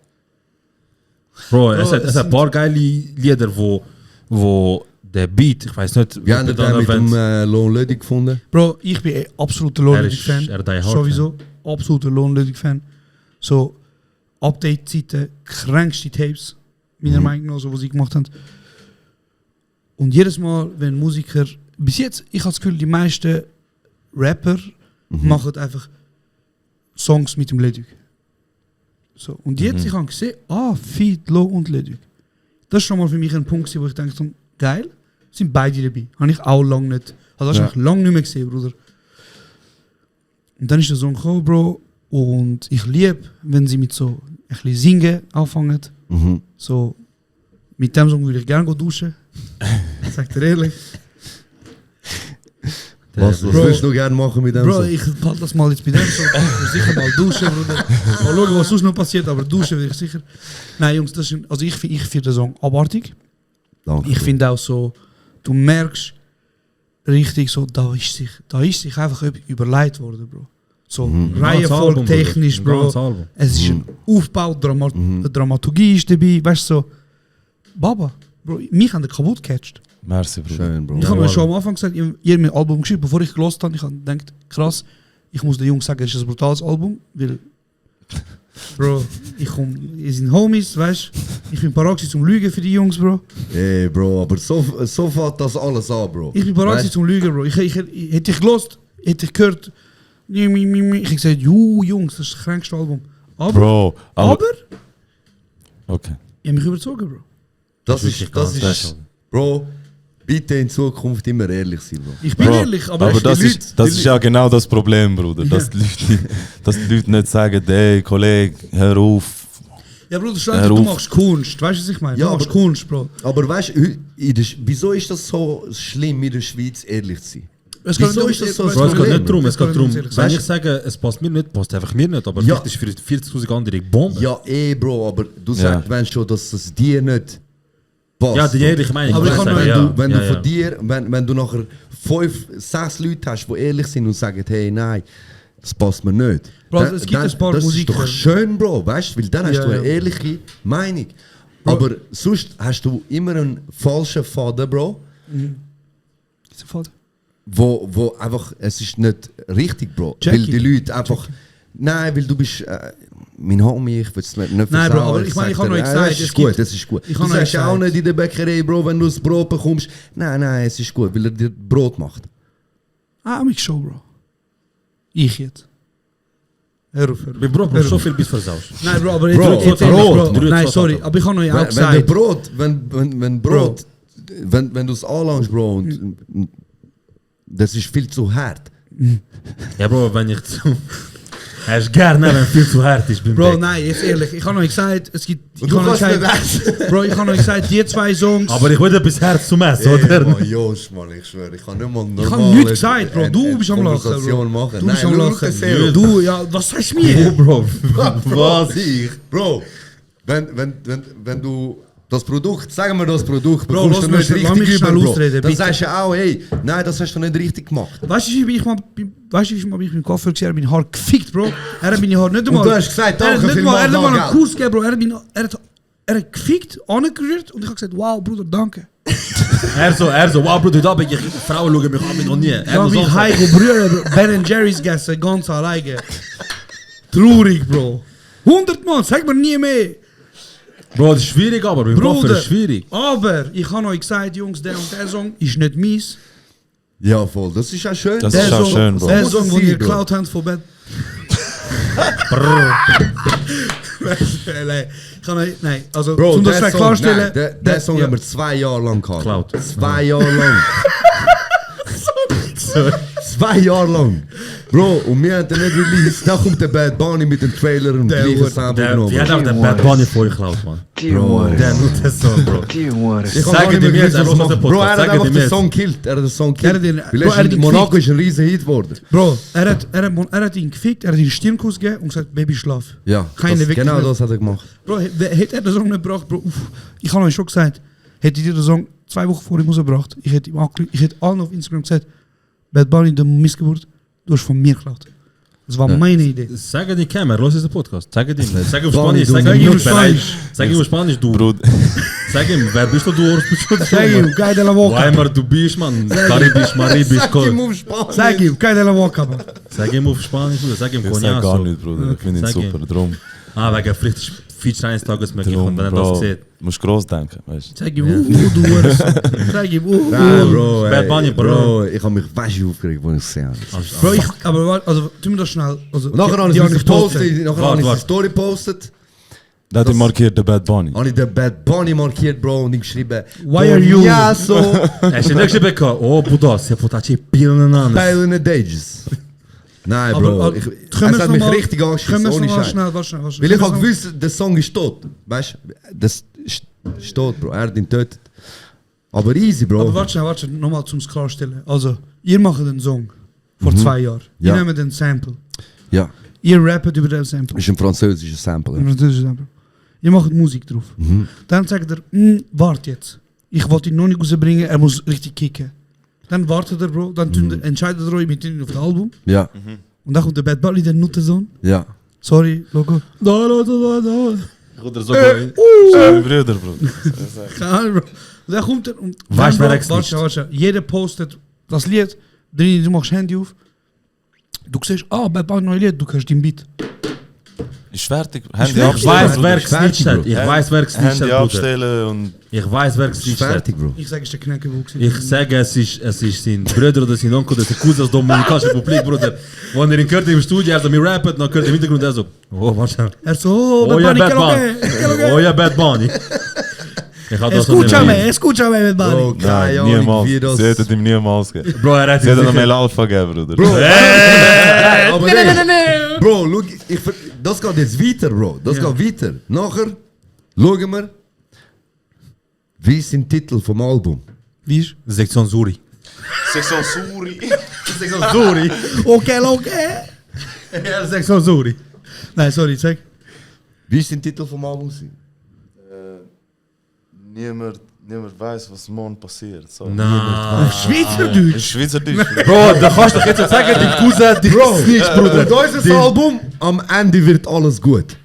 Bro, es hat ein paar geile Lieder, wo der Beat, ich weiß nicht, Wir haben den mit dem Lone Ludwig gefunden. Bro, ich bin absoluter Er Lone-Ludwig-Fan. ist die Hard Sowieso. Absoluter Lone-Ludwig-Fan. So, Update-Zeiten, kränkste Tapes, meiner Meinung nach, so, was sie gemacht haben. Und jedes Mal, wenn Musiker, bis jetzt, ich habe das Gefühl, die meisten Rapper machen einfach Songs mit dem Ludwig. So, und jetzt, ich habe gesehen, Feed, Low und Ludwig. Das ist schon mal für mich ein Punkt, wo ich denke, geil, sind beide dabei. Habe ich auch lange nicht, also das habe ich lange nicht mehr gesehen, Bruder. Und dann ist der Song gekommen, Bro, und ich liebe, wenn sie mit so ein bisschen singen anfangen. So, mit dem Song würde ich gerne duschen. Sag dir ehrlich. Was Bro, würdest du gerne machen mit dem Bro, Song? ich halte das mal jetzt bei dem Song. Ich will sicher mal duschen, Bruder. Mal schauen, was sonst noch passiert, aber duschen will ich sicher. Nein, Jungs, das ist, also ich finde den Song abartig. Danke. Ich finde auch so, du merkst richtig so, da ist sich einfach überlegt worden, Bro. So Reihenfolge technisch, Bro. Es ist ein Aufbau, Dramaturgie ist dabei, weißt du so. Baba, Bro, mich haben die kaputt gecatcht. Merci, Bruder. Schön, Bro. Ich habe mir schon am Anfang gesagt, ihr habt mir ein Album geschickt, bevor ich gelost habe, ich habe gedacht, krass, ich muss den Jungs sagen, es ist ein brutales Album, weil, Bro, ihr sind Homies, weißt du, ich bin parat zum Lügen für die Jungs, Bro. Ey, Bro, aber so fährt das alles an, Bro. Ich bin parat zum Lügen, Bro. Hätte ich gelost, hätte ich gehört, ich hätte gesagt, Jungs, das ist das kränkste Album. Bro, aber okay. ich habe mich überzogen, Bro. Das ist, Bro, bitte in Zukunft immer ehrlich sein, Bro. Ich bin ehrlich, aber das die ist ja genau das Problem, Bruder. Dass die Leute nicht sagen, ey, Kollege, hör auf. Ja, Bruder, du machst Kunst, weißt du, was ich meine? Ja, du machst Kunst, Bro. Aber weißt du, wieso ist das so schlimm, in der Schweiz ehrlich zu sein? Wieso ist das so Bro, es geht nicht darum, es geht darum. Weißt Wenn ich sage, es passt mir nicht, passt einfach mir nicht, aber Ja. vielleicht ist für 40'000 andere Bombe. Ja, Bro, aber du sagst, wenn schon, dass es dir nicht passt. Ja, die ehrliche Meinung. Aber ich kann wenn, sagen, du, wenn ja, du ja. von dir, wenn du nachher 5, 6 Leute hast, die ehrlich sind und sagen, hey, nein, das passt mir nicht. Bro, es gibt ein paar das Musiker. ist doch schön, Bro, weißt du, weil dann hast Ja, du eine ja. ehrliche Meinung. Bro. Aber sonst hast du immer einen falschen Faden, Bro, wo einfach, es ist nicht richtig, Bro. Jackie. Weil die Leute einfach, nein, weil du bist mein Homie, ich will es nicht Nein, Bro, versauen. aber ich meine, ich habe noch gesagt, das es ist gut, gibt- das ist gut. ich Du habe noch sagst ja auch gesagt. nicht in der Bäckerei, Bro, wenn du das Brot bekommst, nein, es ist gut, weil er dir Brot macht. mich schon, Bro. Ich jetzt. Hör auf. Bei Bro, Bro, so viel bis versaust. Nein, Bro, aber Bro, jetzt Brot. Bro. Nein, sorry, aber ich habe euch auch Wenn gesagt. der Brot, wenn Brot, wenn du es anlangst, Bro, und das ist viel zu hart. Ja, Bro, wenn ich zu... Er ist gerne, wenn viel zu hart ist beim Bro, Back. nein, jetzt ehrlich, ich habe euch gesagt, es gibt... Und du kannst nicht Bro, ich habe euch gesagt, die 2 Songs... Aber ich will etwas Herz zum Essen, oder? Mann, Josh, Mann, ich schwöre, ich kann nicht mal normal Ich habe nichts gesagt, Bro. Du bist am Lachen, Bro. Konversation machen. Du bist am Nein, schau, Lachen. schau, Du, ja, was sagst du mir? Oh, Bro. Was ich? Bro, wenn du das Produkt, sagen wir das Produkt, Bro, bekommst du lass nicht mich richtig schnell über, Bro. ausreden, Dann bitte. sagst du auch, hey, nein, das hast du nicht richtig gemacht. Weißt du, wie ich mal beim Coiffeur gesehen habe, meine Haare gefickt, Bro. Er hat meine Haare nicht einmal... du hast gesagt, er hat danke nicht mal, er hat nicht mal vielmals, einen Kuss gegeben, Bro. Er hat gefickt, angerührt und ich habe gesagt, wow, Bruder, danke. Er so, wow, Bro, da bin ich... Frauen schauen mich an, mich noch nie. Ich habe mich heim Brüder Ben Jerry's gegessen, ganz alleine. Traurig, Bro. 100 Mal, sag mir nie mehr. Bro, das ist schwierig, aber beim Koffer Bruder, ist schwierig. aber ich habe euch gesagt, Jungs, der und der Song ist nicht mies. Ja, voll, das ist ja schön. Das Der ist auch Song, schön, Bro. Der muss Song, es den ihr sein, Bro. geklaut habt von Bad... Nein, also Bro, um das der Song, klarstellen. der Song haben wir 2 Jahre lang gehabt. Cloud. 2 Jahre lang. 2 Jahre lang. Bro, und wir haben den nicht released. Dann kommt der Bad Bunny mit dem Trailer und gleichen Sample genommen. Wie hat auch der Bad Bunny vor euch geklaut, man? Bro, Der nur der Song, Bro. ich Sag kann dir mir jetzt, was er machen. den Bro, er hat Podcast, sag einfach dir mir den jetzt. Song killt. Er hat den Song Er hat killt. den- Weil Bro, er hat ihn Monaco gefickt. ist ein riesen Hit geworden. Bro, er hat ihn gefickt, er hat ihn Stirnkuss gegeben und gesagt, Baby, schlaf. Ja, Keine das, wirklich genau nicht. das hat er gemacht. Bro, hätte er den Song nicht gebracht, Bro, ich habe euch schon gesagt, hätte ich dir den Song 2 Wochen vor ihm rausgebracht, ich hätte allen auf Instagram gesagt, Bad Bunny, der Missgeburt, du hast von mir geklaut. Das war meine Idee. Sag die Kamera, los ist der Podcast. Sag ihm. Sag ihm auf Bunny, Spanisch, du sag ihm Mute, auf Spanisch. Sag ihm auf Spanisch, du. Bruder. Sag ihm, wer bist du, du? Sag ihm, geil de la Boca. Weimer, du bist, man. Karibisch, Maribisch, Sag ihm, geil de la Boca, man. Sag ihm auf Spanisch, Bruder. Sag ihm Ich sag gar Cognazo. nicht, Bruder. Ich finde ihn Sag super. Drum, Wegen vielleicht Feature eines Tages möglich. Und wenn er das Bro. sieht. Musst gross denken, weißt du. Sag ihm, du Wurst. Sag ihm, Nein, Bro, Bad ey, Bunny, Bro. Bro, ich habe mich weißt du aufgeregt, als ich es gesehen habe. Bro, aber warte, also, tun wir das schnell. Also, Und nachher habe die ich habe es ich gepostet. gepostet, nachher habe ich die Story gepostet. Da hat ihn markiert, der Bad Bunny. Habe ich den Bad Bunny markiert, Bro, und ich geschrieben, Why are you? Ja, so, Hast du nicht geschrieben, oh, Bruder, sie hat die Pillen an. Beilen Dages. Nein, Bro, Aber, es können wir hat noch mich mal- richtig Können angeschissen, wir ohne noch mal Scheiß. schnell, warte schnell. Weil ich habe gewusst, der Song ist tot. Weißt du, das ist tot, Bro, er hat ihn getötet. Aber easy, Bro. Aber warte schnell, nochmal zum Klarstellen. Also, ihr macht einen Song vor 2 Jahren. Ihr Ja. nehmt den Sample. Ja, Ihr rappt über den Sample. ist ein französisches Sample. Ein französisches Sample. Ihr macht Musik drauf. Dann sagt er, warte jetzt. Ich wollte ihn noch nicht rausbringen, er muss richtig kicken. Dann wartet er, Bro. Dann entscheidet er euch mit ihm auf das Album. Ja, Und dann kommt der Bad Bunny, der Nuttensohn. ja. Sorry, Logo. Bruder, so Schöne Brüder, Bruder. Keine Ahnung, Bro. Und dann kommt er und... Weißt du, dann, wer Bro, extra warte. Jeder postet das Lied. Drin, du machst Handy auf. Du siehst, Bad Bunny neues Lied, du kannst den Beat. Ist fertig. Handy Ich weiß, wer Fertig, gesnitcht hat. Bro. Ich weiß, wer gesnitcht Handy hat, Bruder. abstellen und... Ich weiß, wer Ist gesnitcht hat. fertig, Bro. Ich sage, es ist der Knäcke, wo Ich sage, es ist sein Bruder oder sein Onkel, das ist Cousin aus der Dominikanische Republik, Bruder. Wenn er ihn hört im Studio, er so, wir rappen, dann hört er im Hintergrund, er so, oh, warte. Er so, Oh ja, Bad Bad Bunny, Bunny. Oh ja, Bad Bunny. Ich hab das noch nicht erlebt. Escúchame, Bad Bro, Bunny. keine Nein, Ahnung, wie niemals. das... Sie hätten ihm niemals gegeben. Bro, er hat Sie hätten sich ihm sicher... El Alpha gegeben, Bruder. Bro, aber nee. Bro, schau, das geht jetzt weiter, Bro. Das geht weiter. Nachher schauen wir, wie ist der Titel vom Album? Wie ist? Sektion Suri. Sektion Suri. Sektion Suri. Okay. Ja, Sektion Suri. Nein, sorry, sag. Wie ist der Titel vom Album? Niemand weiß, was morgen passiert. So. Nein. Schweizerdeutsch. Schweizerdeutsch. Bro, da kannst du doch jetzt so sagen, die Cousin, die Snitch, Bruder. Und unser Album, am Ende wird alles gut.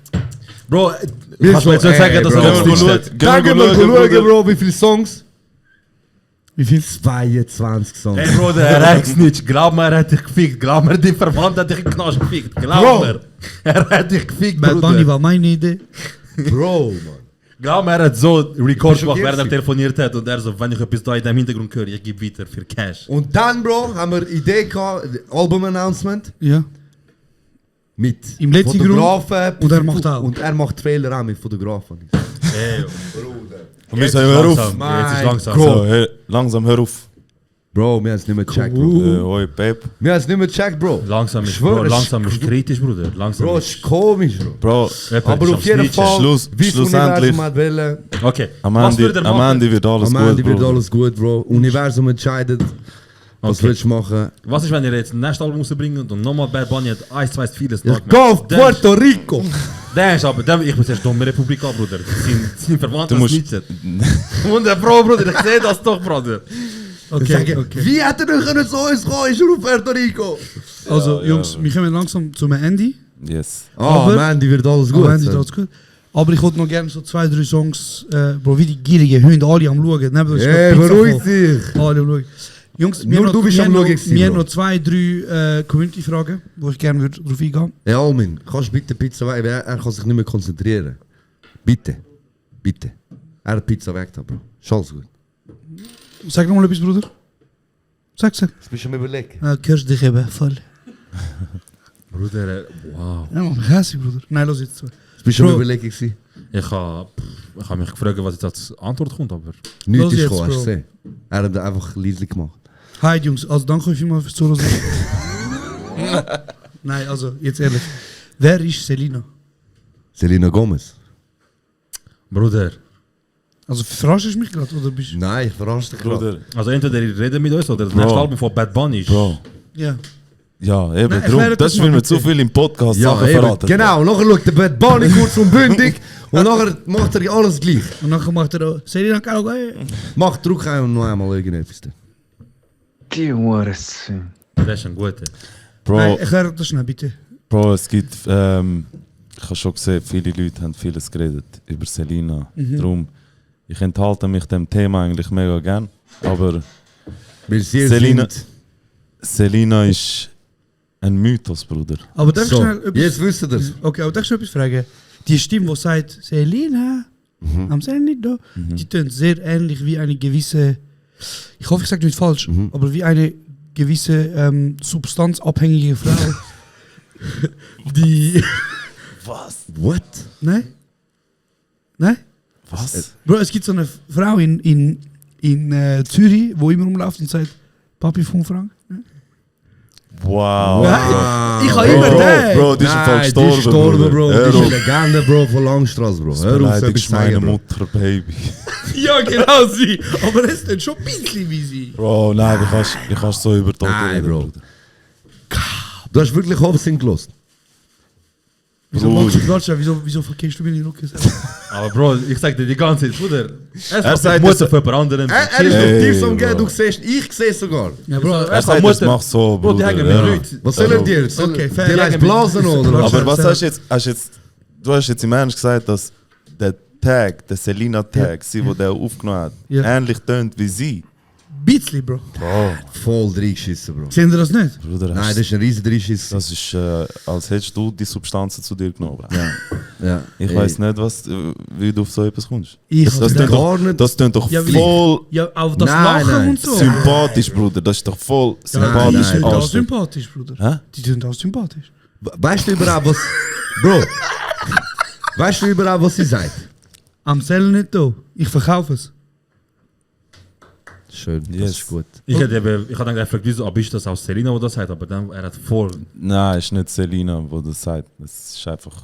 Bro, kannst du mir jetzt nicht sagen, dass er Bro. nicht snitcht hat? Danke mal schauen, Bro, wie viele Songs? Wie viel? 22 Songs. Hey Bruder, er hat gesnitcht. Glaub mir, er hat dich gefickt. Glaub mir, die Verwandte hat dich in den Knast gefickt. Glaub Bro. mir. Er hat dich gefickt, Bad Bunny Bruder. war meine Idee. Bro, man. Glaub mir, er hat so Record Ich bin gemacht, während er schockiert. telefoniert hat. Und er so, wenn ich etwas da in deinem Hintergrund höre, ich gebe weiter für Cash. Und dann, Bro, haben wir eine Idee gehabt, Album-Announcement Ja. mit Im letzten Fotografen. und er macht auch. Und er macht Trailer auch mit Fotografen. Hey, Und wir sagen, hör auf. Jetzt ist langsam. Bro. So, hey, langsam hör auf. Bro, wir haben es nicht mehr gecheckt, Bro. Oi, Babe. Wir haben es nicht mehr gecheckt, Bro. Langsam ist, Schwör, Bro, es- langsam ist kritisch, Bruder. Langsam Bro, es ist komisch, Bro. Bro, Aber auf jeden Fall, wie das schlussendlich, Universum hat wollen, Okay, am was würde Ende, er am machen? Ende wird alles am gut, Ende wird Bro. alles gut, Bro. Universum entscheidet, was Okay. willst du machen. Was ist, wenn ihr jetzt ein nächstes Album rausbringt und nochmal Bad Bunny hat 1, 2 vieles Ich geh auf Puerto Rico. Der ist aber, ich bin zuerst Domme Republik an, Bruder. Sein Verwandter Du musst- snitchen. Und der Bro, Bruder, ich sehe das doch, Bruder. Okay. Wie hat er denn können zu uns kommen? Ist er auf Puerto Rico? Also, Jungs, wir kommen langsam zum Ende. Yes. Am Ende wird alles gut. Am Ende ist alles gut. Aber ich wollte noch gerne so 2, 3 Songs, Bro, wie die gierigen Hunde, alle am Schauen. Neben uns ist Hey, gerade Pizza beruhig voll. dich. Alle am Schauen. Jungs, Nur du bist am Schauen gewesen, wir haben Bro. noch 2, 3 Community-Fragen, wo ich gerne drauf eingehen. Hey Almin, kannst du bitte Pizza weg? Er kann sich nicht mehr konzentrieren. Bitte. Bitte. Er hat Pizza weg, Bro. Ist alles gut. Sag noch mal etwas, Bruder. Sag. Das bist du am überlegen. Kannst dich eben voll. Bruder, wow. Ja, man, vergiss ich, Bruder. Nein, los jetzt zu. Bist du schon Bro. überlegen gewesen? Ich habe mich gefragt, was jetzt als Antwort kommt, aber... Nichts Los ist jetzt, gekommen, hast du Bro. gesehen? Er hat einfach leise gemacht. Hi Jungs, also danke euch vielmals fürs Zuhören. Nein, also jetzt ehrlich. Wer ist Selina? Selena Gomez? Bruder, Also verarschst du mich gerade oder bist du... Nein, ich verarsche dich gerade. Bruder, also entweder ihr redet mit uns oder das Bro. nächste Album von Bad Bunny ist... Bro. Ja. Ja, eben, Nein, drum, erklär das das ist, mal weil wir bitte. zu viel im Podcast Ja, Sachen eben, verraten. genau. Nachher schaut der Bad Bunny kurz und bündig und nachher macht er alles gleich. Und dann macht er auch Selina Kalogai. Macht Druck ein und noch einmal irgendetwas. Die Hurensohn. Das ist ein guter. Bro, Nein, erklär das schnell, bitte. Bro, es gibt, ich habe schon gesehen, viele Leute haben vieles geredet über Selina. Darum, ich enthalte mich dem Thema eigentlich mega gern. Aber Weil sie Selina- sind... Selina ist ein Mythos, Bruder. Aber darf ich So, schnell etwas... jetzt wisst ihr das. Okay, aber darf ich schnell etwas fragen? Die Stimme, die sagt, Selina, am Selina nicht da, die tönt sehr ähnlich wie eine gewisse... Ich hoffe, ich sage nicht falsch, aber wie eine gewisse substanzabhängige Frau. Die... Was? What? Nein? Nein? Was? Bro, es gibt so eine Frau in Zürich, die immer rumläuft und sagt, Papi 5 Franken. Wow. Nein, ich habe Bro, immer den. Bro, die ist im Fall Nein, die gestorben, ist gestorben, Bruder. Bro. Hör Die ist auf. eine Legende, Bro, von Langstrasse, Bro. Hör auf, so etwas Beleidigst meine sagen, Bro. Mutter, Baby. Ja, genau sie. Aber es ist schon ein bisschen wie sie. Bro, nein, wie kannst du so über Tote Nein, reden, Bro. Bruder? Du hast wirklich Hobson gelost. Wieso magst du klatschen? Wieso verkehrst du mir in den Rücken? Aber Bro, ich sag dir die ganze Zeit, Bruder. Er sagt, sagt Mutter für jemand anderen. Er ist Ey, auf dir so umgehen, Bro. du siehst, ich sehe es sogar. Ja, Bro, Er sagt, das mach so, Bro, die Bruder. haben ja. mit Leuten. Was soll er dir? Soll Okay, fair. dir heißt Blasen oder was? Aber was hast du jetzt... Du hast jetzt im Ernst gesagt, dass der Tag, der Selina-Tag, sie, wo der aufgenommen hat, Ja. ähnlich tönt wie sie. Bitzli, Bro. Bro, Voll reingeschissen, Bro. Sehen Sie das nicht? Bruder, Nein, hast das ist ein riesen Reinschiss. das ist, als hättest du die Substanzen zu dir genommen. Ja. Ich weiß nicht, wie du auf so etwas kommst. Ich Das hab tönt gedacht- gar doch, nicht. das tönt doch Ja, wie- voll Ja, auch das Nein, Lachen nein. und so. sympathisch, Bruder. Das ist doch voll Ja, sympathisch. die sind auch Arschloch. sympathisch, Bruder. Hä? Die sind auch sympathisch. Weißt du überhaupt, was... Bro. Weißt du überhaupt, was sie sagt? Am Sell nicht da. Ich verkaufe es. Schön, das Yes. ist gut. Ich hätte dann gefragt, wieso, ob ich das aus Selina, wo das sagt, aber dann, er hat voll... Nein, ist nicht Selina, wo das sagt. Es ist einfach.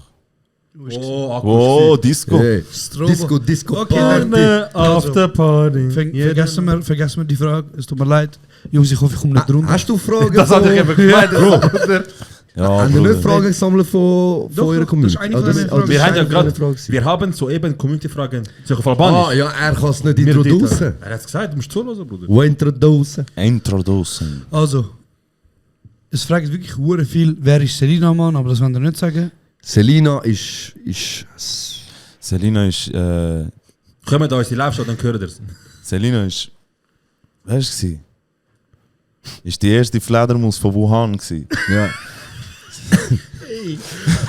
Oh, Oh, Disco. Hey. Strobo. Disco, Okay, Party. Also, After Party. Vergessen wir die Frage. Es tut mir leid. Jungs, ich hoffe, ich komme nicht drunter. Hast du Fragen? Das hat ich eben gemeint. Ja, Haben wir nicht Bruder. Fragen gesammelt von Doch, eurer das Community? ist eine von den Fragen. Wir haben ja eine gerade, Frage gewesen. wir haben soeben Community-Fragen zu Ah, Albanisch. ja, er kann es nicht Wir introducen. dort- Er hat gesagt, du musst zuhören, Bruder. Wo introducen? Introducen. Also, es fragt wirklich hure viel, wer ist Selina, Mann, aber das wollen wir nicht sagen. Selina ist Selina ist. Kommt da uns die Live-Show, dann hören wir es. Selina ist. Wer war sie? Ist die erste Fledermaus von Wuhan gewesen. ja.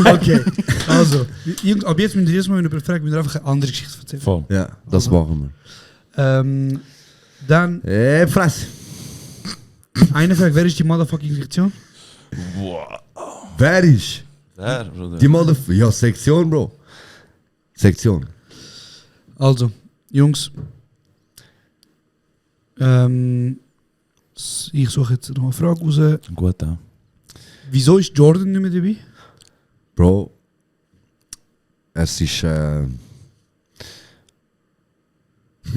Okay, also, Jungs, ab jetzt müsst ihr erstmal, wenn ihr befragt, müsst ihr einfach eine andere Geschichte erzählen. Voll. Ja, das machen Dann, wir. Fress. eine Frage, wer ist die motherfucking Sektion? Wer ist? Wer, Bruder? Die Motherfucker. Ja, Sektion, Bro. Sektion. Also, Jungs, ich suche jetzt noch eine Frage raus. Gut, ja. Wieso ist Jordan nicht mehr dabei? Bro. Es ist. Wir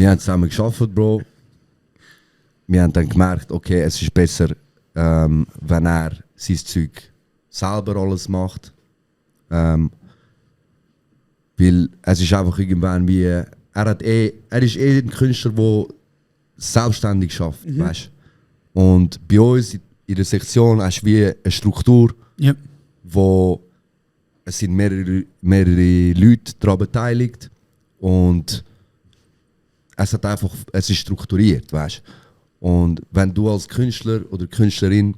haben zusammen gearbeitet, Bro. Wir haben dann gemerkt, okay, es ist besser, wenn er sein Zeug selber alles macht. Weil es ist einfach irgendwann wie. Er ist ein Künstler, der selbstständig schafft, weißt du? Und bei uns in der Sektion hast du wie eine Struktur, Ja. wo es sind mehrere Leute daran beteiligt und es ist strukturiert, weißt? Und wenn du als Künstler oder Künstlerin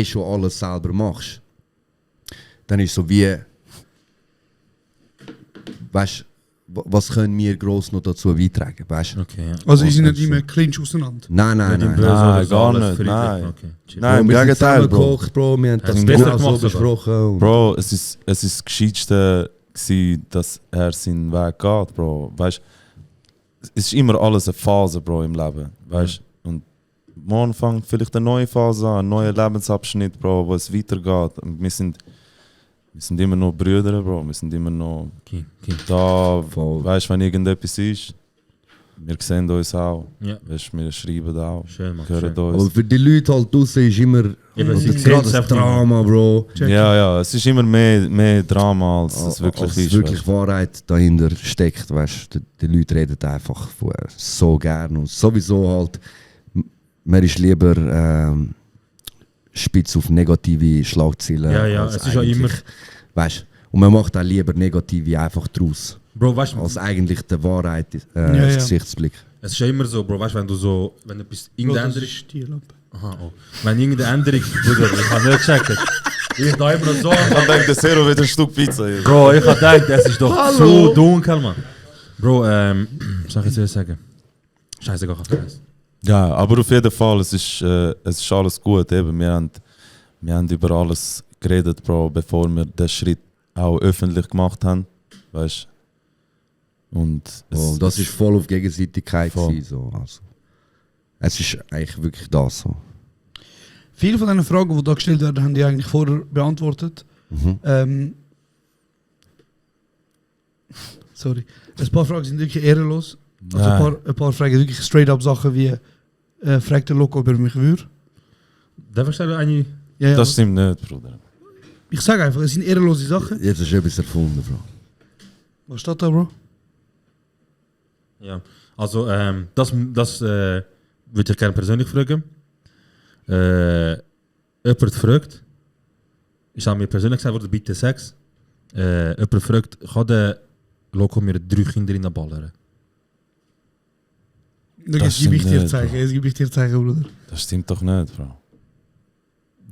schon alles selber machst, dann ist so wie, weißt, was können wir gross noch dazu beitragen, weißt du? Okay, ja. Also, ich sind nicht immer clinch auseinander. Nein, nein, nein. Nein, gar nicht, nein. Okay, chill. Nein, im wir sind Gegenteil, Bro. zusammengekocht, Bro. Wir haben das Hast du genau besser so gemacht besprochen. und- Bro, es ist das Gescheitste gewesen, dass er seinen Weg geht, Bro. Weißt, es ist immer alles eine Phase, Bro, im Leben, weißt. Und morgen fängt vielleicht eine neue Phase an, ein neuer Lebensabschnitt, Bro, wo es weitergeht. Und wir sind immer noch Brüder, Bro. Wir sind immer noch Okay. da, Voll. weißt, wenn irgendetwas ist. Wir sehen uns auch, Ja. weißt, wir schreiben auch, Schön, Mann, hören schön. Aber uns. für die Leute halt draussen ist immer Eben, sie gerade sehen's das einfach Drama, Bro. Ja, es ist immer mehr Drama, als es wirklich Als ist. wirklich weißt. Wahrheit dahinter steckt, weißt du. Die Leute reden einfach so gern und sowieso halt, man ist lieber spitz auf negative Schlagzeilen. Ja, ja, als es ist ja eigentlich, immer- Weißt du, und man macht auch lieber negative einfach draus, Bro, weißt du, als eigentlich der Wahrheit ja. ins Gesichtsblick. es ist ja immer so, Bro, weißt du, wenn etwas Bro, irgendeine das Änderung. ist Stierlampe. Aha, oh. Wenn irgendeine Änderung. Bruder, ich habe nicht gecheckt. Ich da immer noch so. Ich denke, der Zero wird ein Stück Pizza. Hier. Bro, ich habe gedacht, es ist doch zu dunkel, Mann. Bro, soll ich jetzt sagen? Scheiße, gar kein Vergessen. Ja, aber auf jeden Fall, es ist alles gut. Eben, wir haben über alles geredet, Bro, bevor wir den Schritt auch öffentlich gemacht haben. Weißt du? Und Und das ist voll auf Gegenseitigkeit Voll. gewesen, so. Also, es ist eigentlich wirklich das so. Viele von den Fragen, die da gestellt werden, haben die eigentlich vorher beantwortet. Sorry. Ein paar Fragen sind wirklich ehrenlos. Also ein paar Fragen wirklich straight up Sachen wie fragt der Loco, ob er mich würde. Darf ich sagen, eine. Ja, ja. das stimmt nicht, Bruder. Ich sage einfach, es sind ehrenlose Sachen. Jetzt hast du etwas erfunden, Bro. Was steht da, Bro? Ja, also das würde ich gerne persönlich fragen. Jemand fragt, ich habe mir persönlich gesagt, wurde bitte Sex. Jemand fragt, kann der Loco mir 3 Kinder in den Ballern? Das gebe ich dir Zeichen, das gebe ich dir Zeichen, Bruder. Das stimmt doch nicht, Bro.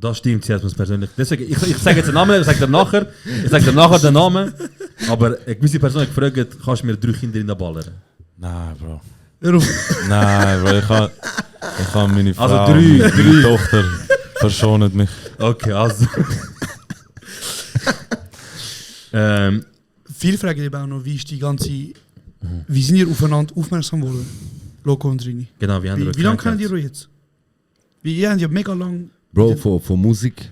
Das stimmt, sie hat mir persönlich. Deswegen, ich sage jetzt den Namen, ich sage dir nachher den Namen. Aber eine gewisse Person hat gefragt, kannst du mir 3 Kinder in den Ballern? Nein, Bro. Hör auf. Nein, Bro, ich habe meine Frau, Also meine drei. Tochter verschont mich. Okay, also. Viele fragen eben auch noch, wie ist die ganze... Wie sind ihr aufeinander aufmerksam geworden? Loco und Rini. Genau, wir haben Wie lange kennt ihr euch jetzt? Ihr habt ja mega lang... Bro, von Musik.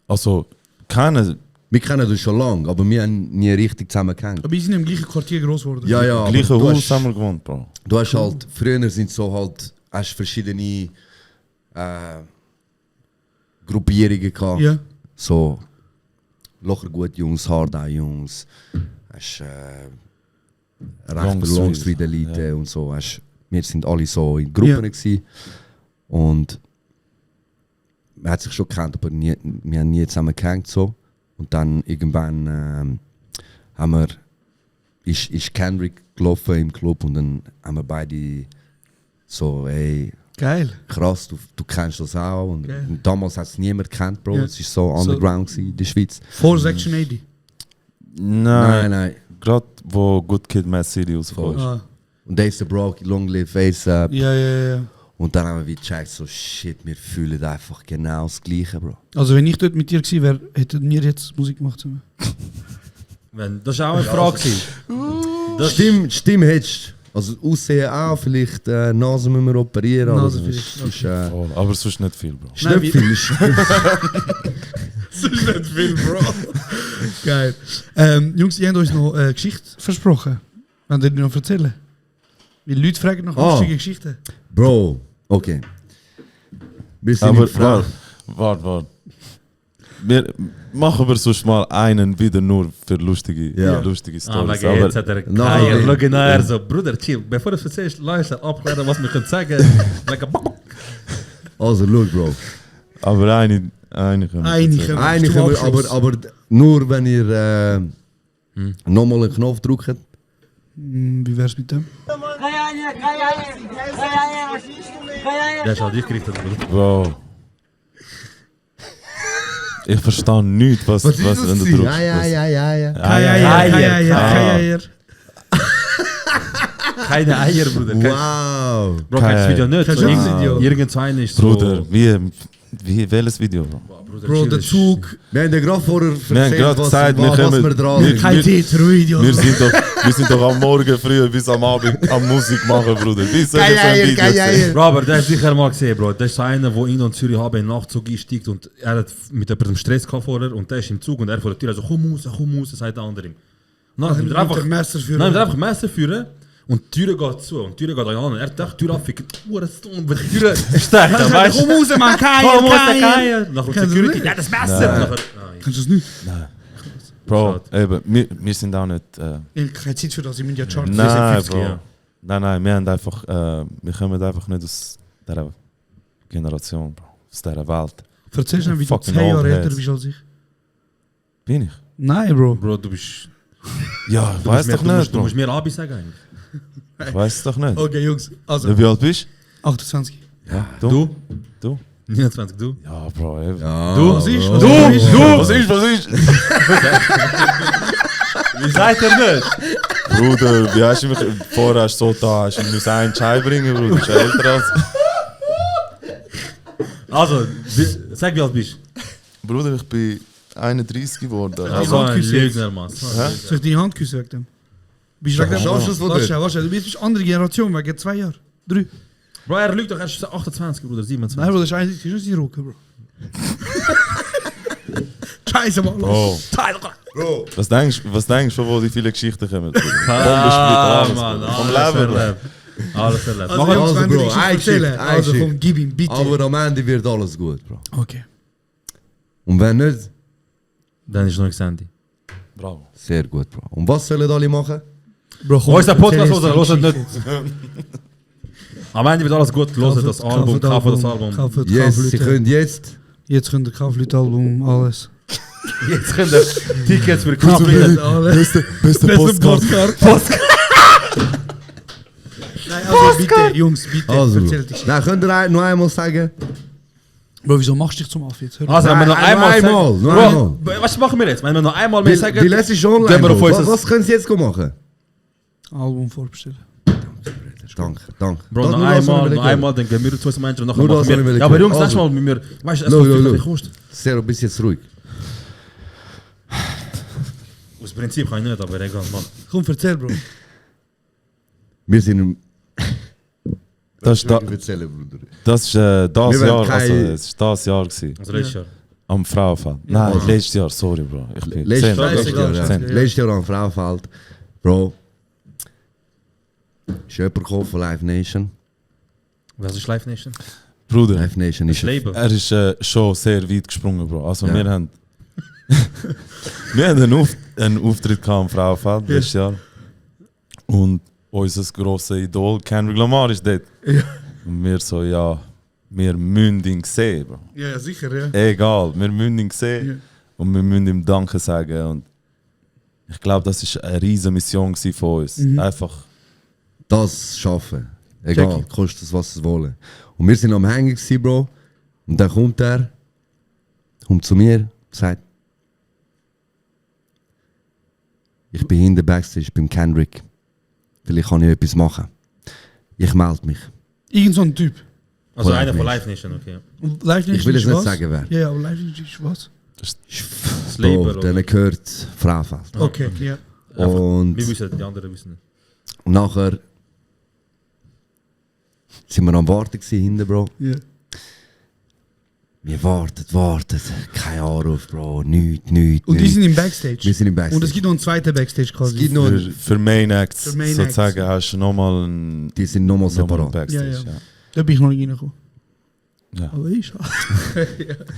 Also, keine Wir kennen uns schon lange, aber wir haben nie richtig zusammen kennengelernt. Aber wir sind im gleichen Quartier groß geworden. Ja, ja, aber gleiche du Haus hast, haben wir gewohnt, Bro. du hast halt, früher sind so halt, hast verschiedene Gruppierungen gehabt. Ja. So Lochergut Jungs, Hardeye Jungs, hast rechter Longstreet Elite ja. und so. Wir sind alle so in Gruppen gewesen. Und man hat sich schon gekannt, aber wir haben nie zusammen gehängt so. Und dann irgendwann ist Kendrick gelaufen im Club und dann haben wir beide so, ey, Geil. krass, du kennst das auch. Und Geil. damals hat es niemand gekannt, Bro. Ja. Es war so underground gewesen in der Schweiz. Vor Section 80. Nein, gerade wo Good Kid, Mad City rausgekommen ist. Ah. Und der ist der Bro, Long Live ASAP. Ja. Und dann haben wir wieder gecheckt, so shit, wir fühlen einfach genau das Gleiche, Bro. Also wenn ich dort mit dir gewesen wäre, hätten wir jetzt Musik gemacht zusammen. Das war auch eine Frage. Stimme hättest also Aussehen auch, vielleicht Nase müssen wir operieren. Nase aber vielleicht, es ist, Voll, aber sonst nicht viel, Bro. ist nicht viel. Das ist nicht viel, Bro. Geil. Jungs, ihr habt uns noch eine Geschichte versprochen. Wollt ihr die noch erzählen? Weil Leute fragen nach lustigen Geschichten. Bro, okay. Wir sind Aber in Frage. warte. Wir machen wir sonst mal einen wieder nur für lustige Stories. Aber jetzt hat er Nein. schau nachher so, Bruder, chill, bevor du es erzählst, lass es abklären, was wir können sagen. Also, schau, Bro. Aber eine können wir Eine erzählen. Eigentlich, Zum Abschluss. aber nur wenn ihr nochmal einen Knopf drückt. Wie wär's mit dem? Der ist halt dich gerichtet, Bruder. Bro. Ich verstehe nicht, was wenn du drückst. Ja. Kajaier. Keine Eier, Bruder. Wow. Bro, kennst du das Video nicht? Kennst So, du das Video? Irgendein ist so... Bruder, wie welches Video, Bro? Bro, der Zug. Wir haben ja gerade vorher Wir haben gerade gesagt, wir was kommen- wir dran wir- sind. Kein Hetero-Video. Wir sind doch am Morgen früh bis am Abend am Musik machen, Bruder. Wie soll ich so ein Video sehen? Bro, aber der ist sicher mal gesehen, Bro. Das ist so einer, der in Zürich habe in den Nachtzug einsteigt und er hat mit jemandem Stress gehabt vorher und der ist im Zug und er vor der Tür so, komm raus, sagt der andere ihm. Nein, Mit dem Messer führen. Nein, wir einfach Messer führen und die Tür geht zu und die Tür geht an. Er dachte, die Tür abfickt, Stunde, weil die Tür steckt, weißt du? Komm raus, man, Komm raus, kein. Dann kommt Kennst du Security, nicht? ja, das Messer! Kannst du das nicht? Bro, eben, wir sind auch nicht... Ich habe keine Zeit für das, ich bin ja Chart. Nein, 50, Bro. ja. Nein, wir haben einfach... wir kommen einfach nicht aus dieser Generation, Bro. Aus dieser Welt. Erzählst du mir, wie du Fucking 10 Jahre old älter heads. bist als ich? Bin ich? Nein, Bro. Bro, du bist... Ja, ich Du weiß musst doch mir- nicht, Du Bro. musst mir Abi sagen eigentlich. Ich weiß es doch nicht. Okay, Jungs. Also, Wie alt bist 28. du? Ja, Du? Du? 29, du? Ja, Bro, eben. Ja, Du? Was ist? Du? Was ist? Was ist? Wie seid ihr nicht? Bruder, wie hast du mich vorher hast du so da, hast du mir einen Chai bringen, Bruder, du bist älter als... Also, sag wie alt bist Bruder, ich bin 31 geworden. du? Also, So ein Handküsse jetzt. Lügner, Mann. Soll ich deine Hand küssen wegen dem? Bist du wegen dem? Schaffst du es von Warte, dir? warte, du bist eine andere Generation, wegen 2 Jahren. 3. Bro, er lügt doch, er ist 28, Bruder, 27. Nein, Bro, das ist eigentlich nicht die Rucke, Bro. Scheiße, Mann. Bro, Bro, was denkst du, von wo die vielen Geschichten kommen? Bruder? Ah, Alles, Mann, Bruder. Vom alles Leben, Bro. erlebt. Alles erlebt. Also, Mach Jungs, also, wenn du Bro, die Geschichte Geschichte, erzählen, also Geschichte. komm, gib ihm, bitte. aber am Ende wird alles gut, Bro. Okay. Und wenn nicht, Dann ist noch ein Sandy. Bravo. sehr gut, Bro. Und was sollen alle machen? Bro, Wo ist der Podcast, erzähl oder? jetzt die Hört nicht. Geschichte. Am Ende wird alles gut, hört das Album, kauft das Album. Kauft das Yes, sie Kaufleute. können jetzt. Jetzt könnt ihr Kaufleute-Album, alles. Jetzt könnt ihr Tickets für Kaffee. Alles. Beste Postkarte. Nein, also bitte, Jungs, bitte, Also, erzähl die Geschichte. Nein, könnt ihr noch einmal sagen? Bro, wieso machst du dich zum Affe jetzt? Hör Also, wenn wir noch Nein, einmal noch sagen- einmal. Bro, was machen wir jetzt? Wenn wir noch einmal mehr Die sagen, letzte ist online. gehen wir auf Bro. unser- Was können sie jetzt machen? Album vorbestellen. Danke, danke. Bro, Das noch nur das, was ich einmal, will noch einmal, dann gehen wir zu unserem Menschen und nachher Nur das, machen was ich will wir... Ja, aber hören. Jungs, Also. nächstes Mal müssen wir... Weißt du, es Schau, kommt schau, viel schau. kostet. Zero, bist jetzt ruhig. Aus Prinzip kann ich nicht, aber egal, Mann. Komm, erzähl, Bro. Wir sind im. Das ist, erzählen, Bruder. das ist Wir das werden Jahr, also kein- es ist das Jahr gewesen. Also letztes Jahr. Am Frauenfeld. Nein, letztes Jahr, sorry, Bro. Ich bin Letztes 10. Jahr, Scheißegal, ja. scheißegal. Letztes Jahr am Frauenfeld. Bro. Ist jemand gekommen von Live Nation? Was ist Live Nation? Bruder, Live Nation Das ist Label. er ist schon sehr weit gesprungen, Bro. Also Ja. wir haben... wir haben einen Auftritt gehabt am Frauenfeld letztes Jahr. Und unser grosses Idol, Kendrick Lamar, ist dort. Und wir so, ja, wir müssen ihn sehen, Bro. Ja, sicher, ja. Egal, wir müssen ihn sehen. Ja. Und wir müssen ihm Danke sagen. Und ich glaube, das war eine riesige Mission gewesen von uns. Einfach... das schaffen. Egal, Check. kostet es, was es wollen. Und wir sind am Hängen gewesen, Bro. Und dann kommt er, kommt zu mir, sagt, ich bin hinter Backstage beim Kendrick. Vielleicht kann ich etwas machen. Ich melde mich. Irgend so ein Typ. Also Von einer von Live Live Nation, okay. Und Live Nation Ich will ist jetzt nicht was? sagen, wer. Ja, ja, aber Live Nation ist was? Das Bro, Label, oder? denen gehört Frauenfeld. Okay, ja. Und Wir wissen, die anderen wissen nicht. nachher sind wir am Warten gewesen, hinten, Bro. Ja. Wir warten. Kein Anruf, Bro. Nichts. Und die sind im Backstage. Wir sind im Backstage. Und es gibt noch einen zweiten Backstage Es quasi. gibt noch, Für Main Acts, Für Main sozusagen, hast du nochmal ein... die sind nochmal nochmal separat. Backstage, Ja, ja. Da bin ich noch nicht reingekommen. Ja. Aber ich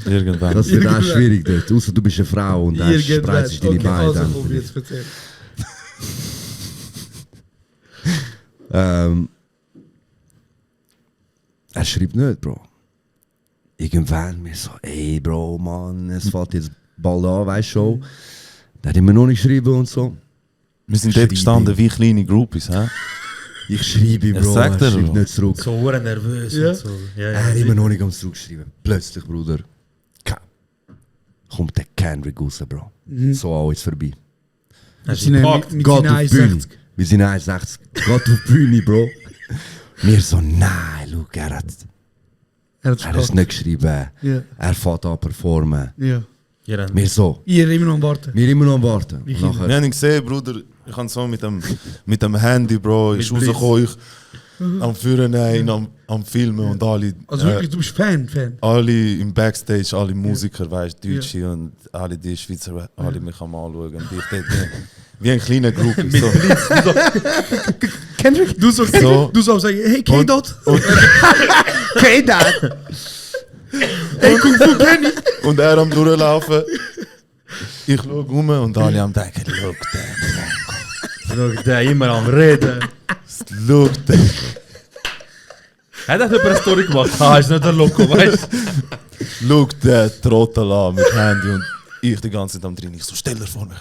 Irgendwann. Das wird auch Irgendwann. schwierig dort. Außer du bist eine Frau und hast spreizst deine Beine. Also dann komm, vielleicht. jetzt erzähl. Er schreibt nicht, Bro. Irgendwann mir so, ey Bro, Mann, es fällt jetzt bald an, weißt du schon. Der hat immer noch nicht geschrieben und so. Wir sind Schreibe dort gestanden wie kleine Groupies, hä? Ich schreibe, Ich Bro, sag er dir, schreibt Bro. nicht zurück. So nervös Ja. und so. Ja, Er hat immer noch nicht am zurückgeschrieben. Plötzlich, Bruder, kommt der Kendrick raus, Bro. So, alles vorbei. Hast du Seine- gepackt? mit Geht seinen auf die Bühne. 1,60. Wir sind 1,60, gerade auf die Bühne, Bro. Wir so, nein, schau, er hat es nicht geschrieben. Ja. Er fährt an performen. Ja. Wir so, Ihr immer noch am Warten. wir immer noch am Warten. Und Wir nachher, haben ihn gesehen, Bruder. Ich habe so mit dem Handy, Bro. Ich Mit rausgekommen, ich am Führen, am Filmen und alle. Also wirklich, du bist Fan. Alle im Backstage, alle Musiker, weißt du, Deutsche und alle die Schweizer, alle mich am anschauen. Und ich dort wie ein kleiner Gruppe. So. Kendrick, du so sagen, hey K-Dot. K-Dot. Hey Kung Fu Kenny. Und er am durchlaufen. Ich schaue um und alle am denken, look der. Schau, der immer am Reden. Look der. Hat er über eine Story gemacht? Ist nicht der Loco, weißt du? Look der Trottel an mit Handy und ich die ganze Zeit am drin. Ich so, stell dir vor mir.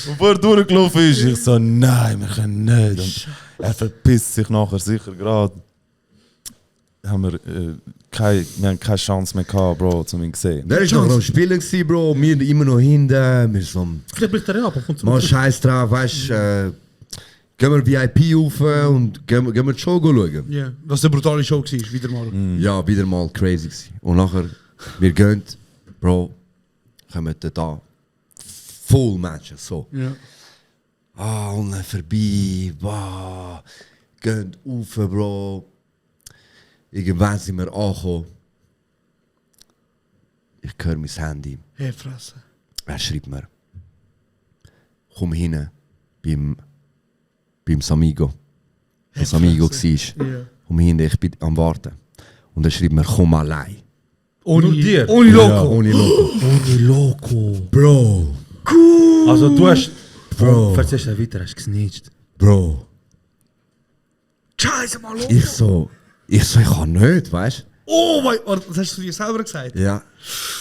Und wo er durchgelaufen ist, ich so, nein, wir können nicht. Und er verpisst sich nachher sicher gerade. Wir haben keine Chance mehr gehabt, Bro, um ihn zu sehen. der ist noch am Spielen gewesen, Bro. Wir immer noch hinten. Wir so, Vielleicht bricht er ja ab und kommt mal zurück. scheiß drauf, weißt du. Gehen wir VIP rauf und gehen wir die Show schauen. Ja, was eine brutale Show war, wieder mal. Ja, wieder mal crazy gewesen. Und nachher, wir gehen, Bro, kommen da Full Matches, so. Ja. Und dann vorbei, bah, gehen rauf, Bro. Irgendwann sind wir angekommen. Ich höre mein Handy. Hey, Fresse. Er schreibt mir, komm hin beim Samigo. Wo Samigo war. Ja. Komm hin, ich bin am Warten. Und er schreibt mir, komm allein. Ohne dir? Ohne Loco. Ja, ohne Loco. Ohne Loco. Bro, Also du hast... Bro. Verzeihst du weiter, hast gesnitcht. Bro. Scheiße, mal Loco. Ich kann nicht, weißt du? Oh mein Gott, das hast du dir selber gesagt? Ja.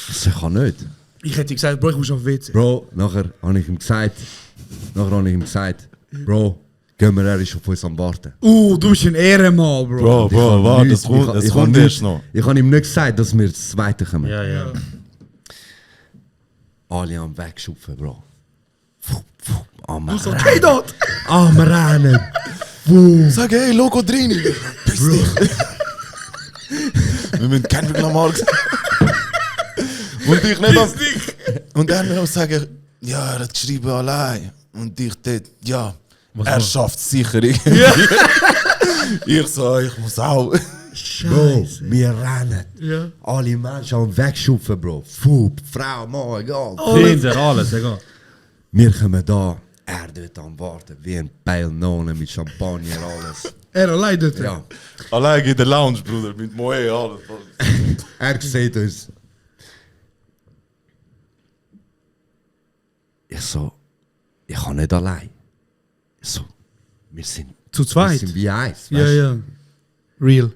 Ich kann nicht. Ich hätte gesagt, Bro, ich muss auf WC. Bro, nachher habe ich ihm gesagt, Bro, gehen wir, er ist auf uns am Warten. Du bist ein Ehrenmann, Bro. Bro, warte, das kommt erst noch. Ich habe ihm nicht gesagt, dass wir das Zweite kommen. Ja. Alle am Wegschupfen, Bro. Am Du so, Rennen. K-Dot. Am Rennen. Sag, hey, Loco Drini. Piss dich. Wir müssen Kendrick Lamar sehen. Und ich nicht am... Und er mir auch sagen, ja, er hat geschrieben allein. Und ich dort, ja, er schafft es sicher irgendwie. Ich so, ich muss auch. Bro, wir rennen. Ja. Alle Menschen am Wegschupfen, Bro. Fub, Frau, Mann, egal. Kinder, alles, egal. Wir kommen da, er dort am Warten, wie ein Peilnone mit Champagner, alles. Er allein dort. Ja. Allein in der Lounge, Bruder, mit Moe, alles. Er sieht uns. Ich so, ich kann nicht allein. Ich so, wir sind Zu zweit. Wir sind wie eins, Ja, weißt? ja. Real.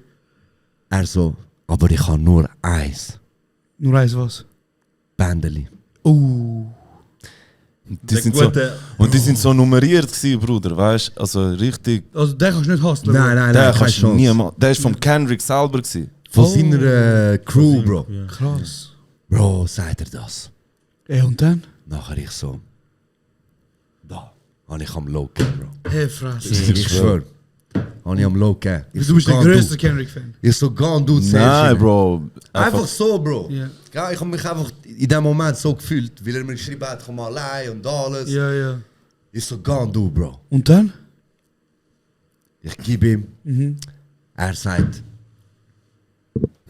Er so, aber ich habe nur eins. Nur eins was. Bändeli. Die sind so nummeriert gewesen, Bruder, weißt du? Also richtig. Also den kannst du nicht hassen. Nein, Der keine kannst du Chance. niemals. Der ist vom Kendrick selber gewesen. Von seiner Crew, Bro. Krass. Bro, sagt er das? Und dann? Nachher ich so, da, habe ich am Low gegeben, Bro. Hey, Fresse. Ich schwör. Habe ich am Low gegeben. Ich Du so, bist der geh größte du. Kendrick-Fan. Ich so, geh und du zuerst Nein, rein. Bro. Einfach so, Bro. Ja. Ja, ich habe mich einfach in dem Moment so gefühlt, weil er mir geschrieben hat, komm allein und alles. Ja, ja. Ich so, geh und du, Bro. Und dann? Ich gebe ihm. Er sagt,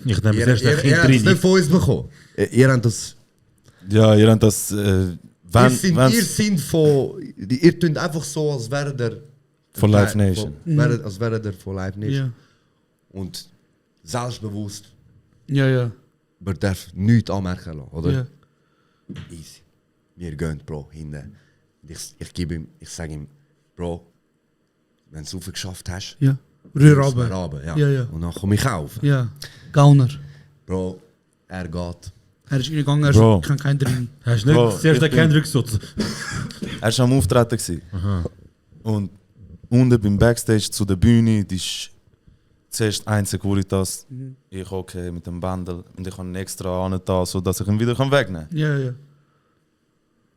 Ich nehme ihr das erste Kind habt es nicht drin. von uns bekommen. Ihr habt das... Ja, ihr habt das. ihr seid von... Ihr tut einfach so, als wäre der... Von Live Nation. Als wäre der von Live Nation. Ja. Und selbstbewusst, Ja, ja. man darf nichts anmerken lassen, oder? Ja. Easy. Wir gehen, Bro, hinten. Ich gebe ihm, ich sage ihm, Bro, wenn du es aufgeschafft hast, Ja. Rühr musst du runter. runter, ja. Ja, ja. Und dann komme ich auf. Ja. Gauner. Bro, er geht. Er ist reingegangen, er Bro. kann kein drin. Hast du Bro, nicht zuerst den ich bin- Kendrick gesagt? Er war am Auftreten. Gewesen. Und unten beim Backstage zu der Bühne, die ist zuerst ein Securitas. Ich okay mit dem Bändel und ich habe ihn extra angetan, sodass ich ihn wieder wegnehmen kann. Ja, ja.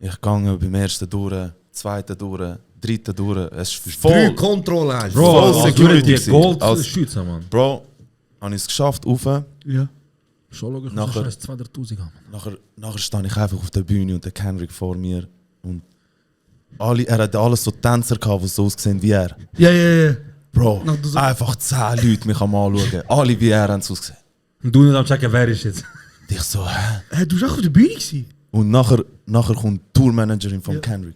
Ich gehe beim ersten durch, zweiten durch, dritten durch. Es ist 3 voll. Kontrollen hast. Bro, Voll als Security Security Gold als- Schütze, Mann. Bro, habe ich es geschafft, rauf. Ja. Schon logisch, Nachher- dass 200'000 haben. Nachher stehe ich einfach auf der Bühne und der Kendrick vor mir. Und er hatte alles so Tänzer gehabt, die so ausgesehen wie er. Ja, ja, ja. Bro, Nou, dus- einfach 10 Leute mich am anschauen. Alle wie er haben es ausgesehen. Und du nicht am checken, wer ist jetzt. Und ich so, hä? Hey, du warst auch auf der Bühne gewesen? Und nachher kommt die Tourmanagerin von Ja. Kendrick.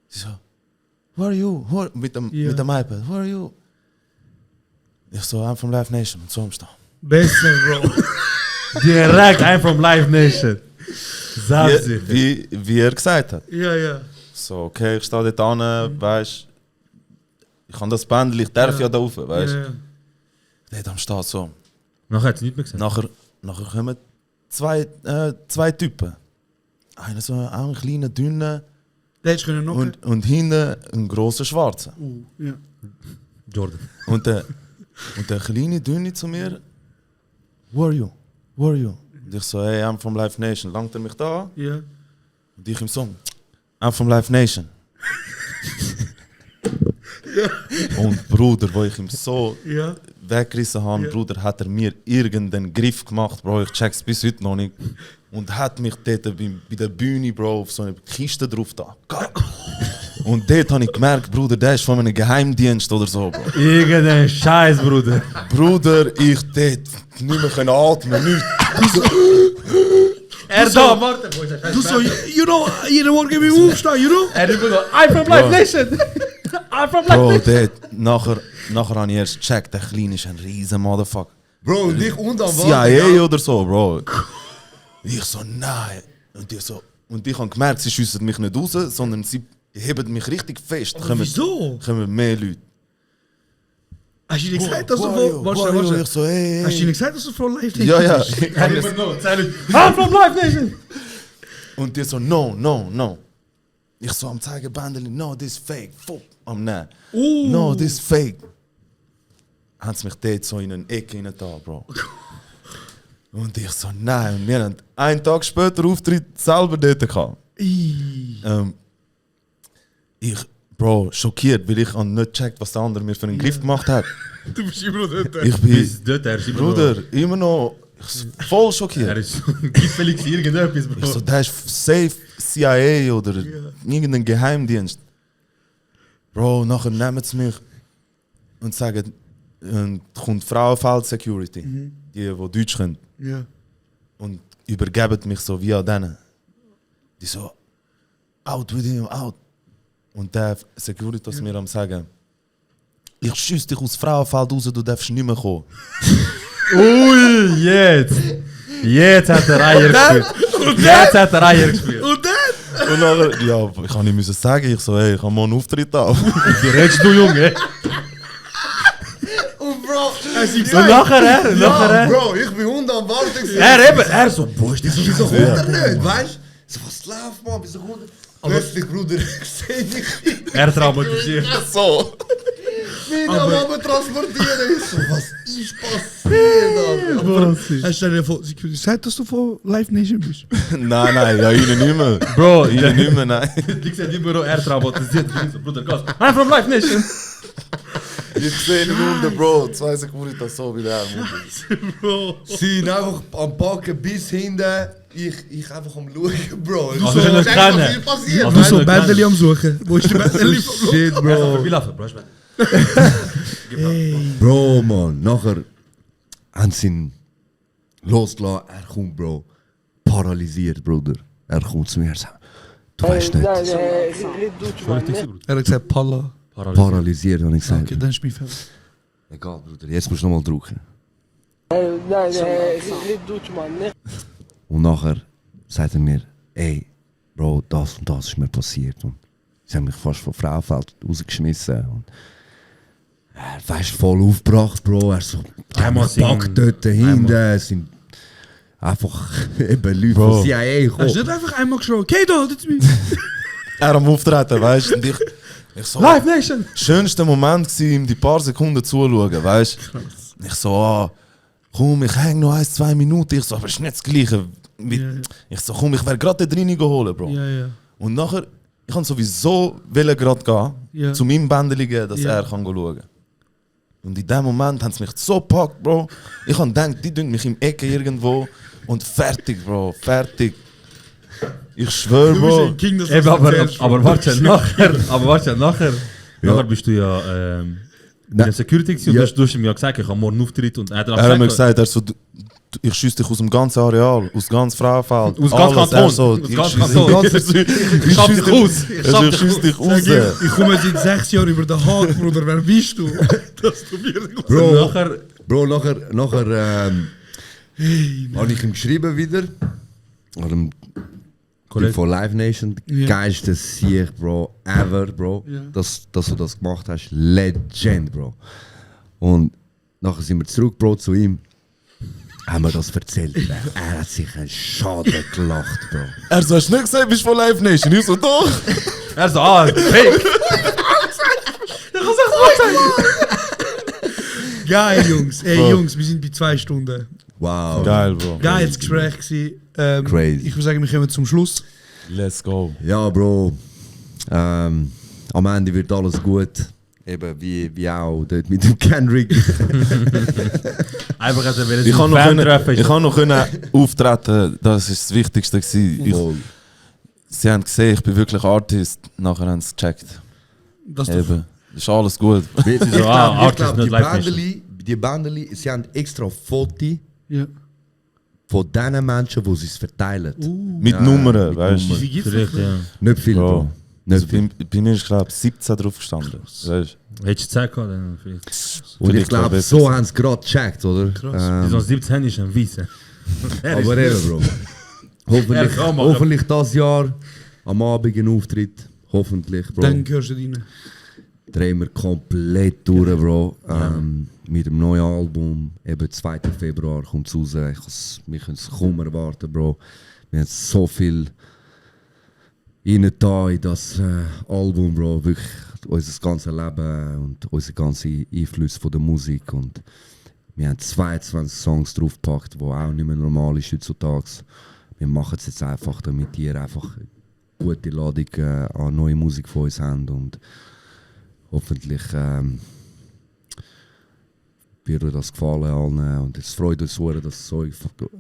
Sie so, who are you? Mit dem iPad, who are you? Ich so, I'm from Live Nation. Und so am Stehen. Besser, Bro. Direkt, I'm from Live Nation. Selbstsicher. Wie er gesagt hat. Ja, ja. So, okay, ich stehe dort an, weißt ich kann das Bändchen, ich darf ja da rauf, weißt Ja, ja. Dort am Stehen so. Nachher hat es nicht mehr gesehen. Nachher kommen zwei Typen. Einer so auch ein kleiner, dünner Der hättest du können knocken. und hinten ein grosser Schwarzer. Ja. Jordan. Und der kleine, dünne zu mir, who are you? Who are you? Und ich so, hey, I'm from Live Nation. Langt er mich da an? Ja. Und ich im Song, I'm from Live Nation. Und Bruder, wo ich ihm so Ja. weggerissen habe, Ja. Bruder, hat er mir irgendeinen Griff gemacht, Bro, ich check's bis heute noch nicht. Und hat mich dort bei der Bühne, Bro, auf so eine Kiste drauf da. Und dort habe ich gemerkt, Bruder, der ist von einem Geheimdienst oder so, Bro. Irgendein Scheiß, Bruder. Bruder, ich dort nicht mehr können atmen, nichts. Er da, warte. Du so, you know, jeden Morgen wie aufstehen, you know? Er ist so, I'm from Live Nation. I'm from Live Bro, Nation. dort, nachher habe ich erst gecheckt, der Kleine ist ein riesen Motherfucker. Bro, und dich und am CIA oder so, Bro. Ich so, nein. Und ich habe gemerkt, sie schiessen mich nicht raus, sondern sie heben mich richtig fest. Wieso? Kommen mehr Leute. Hast du nicht gesagt, dass du Who von... are you? Warte, Ich so, hey, Hast du hey. nicht gesagt, dass du von Live Ja, ja. bist? Er ist so, 10 Leute. I'm from Live Nation. Und die so, no. Ich so am zeigen Bändchen, no, this fake. Fuck, am nein. No, this fake. Haben sie mich dort so in eine Ecke da, Bro. Und ich so, nein. Und wir haben einen Tag später Auftritt selber dort gehabt. Bro, schockiert, weil ich nicht gecheckt, was der andere mir für einen Griff gemacht hat. Du bist immer noch dort. Ich bin, Bis dort, er ist immer noch... Bruder, immer noch voll schockiert. Er ist so giffelig irgendetwas, Ich Bro. so, der ist safe CIA oder irgendein Geheimdienst. Bro, nachher nehmen sie mich und sagen, kommt Frauenfeld Security, die Deutsch können, Ja. und übergeben mich so wie an denen. Die so, out with him, out. Und der Securitas mir am sagen, ich schieß dich aus Frauenfeld raus, du darfst nicht mehr kommen. Ui, jetzt. Jetzt hat er Eier gespielt. Jetzt hat er Eier gespielt. Und dann? Und nachher, ja, ich kann nicht müssen sagen, ich so, hey, ich habe mal einen Auftritt auf. Wie redest du, Junge? Und Bro, hast du Und gesagt? nachher, Ja, Bro, ich bin Hund am Warten gewesen. er so, boah, ist das Ich so, Hund nicht, weißt du? So, was läuft, man? Wieso Hund? Plötzlich, Bruder, ich sehe dich. Er traumatisiert. So. Wie am Abend transportieren. Ich so, was ist passiert, Alter? Hast du dir von Security gesagt, dass du von Live Nation bist? Nein, ja, ihnen nicht mehr. Bro, Ihnen nicht mehr, nein. ich sehe im Büro, er traumatisiert. Ich so, Bruder, Gas. I'm from Live Nation. Ich sehe ihn unten, Bro, 2 Sekunden das so wieder. Sie sind einfach am Packen bis hinten. Ich einfach am Schauen, Bro. Also, wir nicht kennen. viel passiert. Also, Du so nein, Bändeli am Suchen. Wo ist der Bändeli? Shit, Bro. Wie laufen, Bro? Bro, man, nachher haben sie ihn losgelassen. Er kommt, Bro. Paralysiert, Bruder. Er kommt zu mir und sagt, du weißt nicht. Er hat gesagt, Palla. Paralysiert, habe ich gesagt. Okay, dann ist mein Feld. Egal, Bruder, jetzt musst du nochmal drücken. Und nachher sagt er mir, ey, Bro, das und das ist mir passiert. Und sie haben mich fast von Frauenfeld rausgeschmissen. Und er ist voll aufgebracht, Bro. Er so, Einmal packt dort hinten. Es sind einfach eben Leute Bro. von CIA Hast du gekommen. nicht einfach einmal geschrien, okay, da, das ist mein... Er am Auftreten, weißt du? Und ich so, Live Nation. schönster Moment war, ihm die paar Sekunden zuschauen, weißt du? Ich so, komm, ich häng noch 1-2 Minuten. Ich so, aber es ist nicht das Gleiche. Ich so, komm, ich werde gerade da drin holen, Bro. Ja, ja. Und nachher, ich kann sowieso gerade gehen, Ja. zu meinem Bändeli gehen, dass Ja. er kann schauen kann. Und in dem Moment haben sie mich so gepackt, Bro. Ich habe gedacht, die tun mich im Ecke irgendwo und fertig, Bro, fertig. Ich schwöre, Bro. Eben, aber warte, nachher bist du ja in der Security gewesen, und du hast ihm ja gesagt, ich habe morgen einen Auftritt und er hat Er hat mir gesagt, ich schieße dich aus dem ganzen Areal, aus ganz Frauenfeld. Aus ganz alles, Kanton. so, Aus ganz Kanton. Ich schaff dich aus. Ich schieße dich raus. Ich komme seit 6 Jahren über den Haag, Bruder. Wer bist du? Dass du mir Nachher habe ich ihm geschrieben wieder. Von Live Nation, Ja. geilste Sieg, Bro, ever, Bro. Ja. Dass du das gemacht hast, Legend, Bro. Und nachher sind wir zurück, Bro, zu ihm. Haben wir das erzählt. Er hat sich einen Schaden gelacht, Bro. Er so, hast du nicht gesagt, bist du von Live Nation? Ich so, doch. Er so, fake. Geil, Jungs. Ey, Jungs, wir sind bei 2 Stunden. Wow. Geil, Bro. Geiles Gespräch gewesen. Crazy. Ich würde sagen, wir kommen zum Schluss. Let's go. Ja, Bro. Am Ende wird alles gut. Eben wie auch dort mit dem Kendrick. Einfach, also, Ich kann noch können auftreten, das ist das Wichtigste gewesen. Voll. Sie haben gesehen, ich bin wirklich Artist, nachher haben sie gecheckt. Das Eben, ist alles gut. Ich So, glaube, Artist, nicht Live die Bändeli, sie haben extra Fotos Ja. von den Menschen, die sie es verteilen. Mit Nummern, weißt Wie du. viel gibt's Vielleicht, noch? ja. Nicht viel, Bro. Bro. Nicht viel. Bei mir ist, glaube ich, 17 drauf gestanden. Weißt du? Hättest du Zeit gehabt, dann vielleicht. Und ich Vielleicht glaube, besser so haben sie es gerade gecheckt, oder? Die so 17 ist ein Weißer. Aber eben, Bro. Er kann machen. Hoffentlich das Jahr am Abend ein Auftritt. Hoffentlich, Bro. Dann gehörst du rein. Drehen wir komplett durch, Bro. Mit dem neuen Album. Eben 2. Februar kommt es raus. Wir können es kaum erwarten, Bro. Wir haben so viel rein da in das Album, Bro. Wirklich unser ganzes Leben und unsere ganzen Einflüsse von der Musik. Und wir haben 22 Songs draufgepackt, die auch nicht mehr normal ist heutzutage. Wir machen es jetzt einfach, damit ihr einfach eine gute Ladung an neue Musik von uns habt. Und hoffentlich wird euch das gefallen allen. Und es freut uns sehr, dass es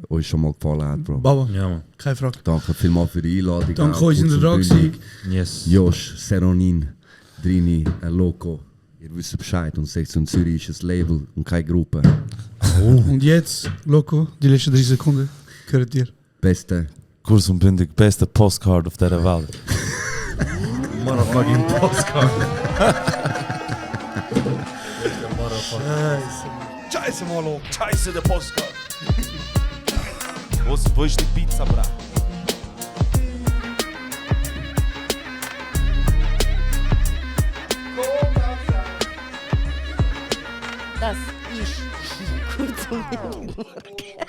euch schon mal gefallen hat, Bro. Baba, Ja, man. keine Frage. Danke vielmals für die Einladung. Danke auch euch in der kurz und bündig. Tag. Yes. Josh, Seronin, Drini, Loco. Ihr wisst Bescheid. Und 16 Zürich ist ein Label und keine Gruppe. Und jetzt, Loco, die letzten 3 Sekunden gehört dir. Beste. Kurz und bündig, beste Postcard auf dieser Welt. Motherfucking Postcard. Scheiße, Molo. Scheiße, der Postcard. Wo ist die Pizza, Bra? Das ist kurz und bündig.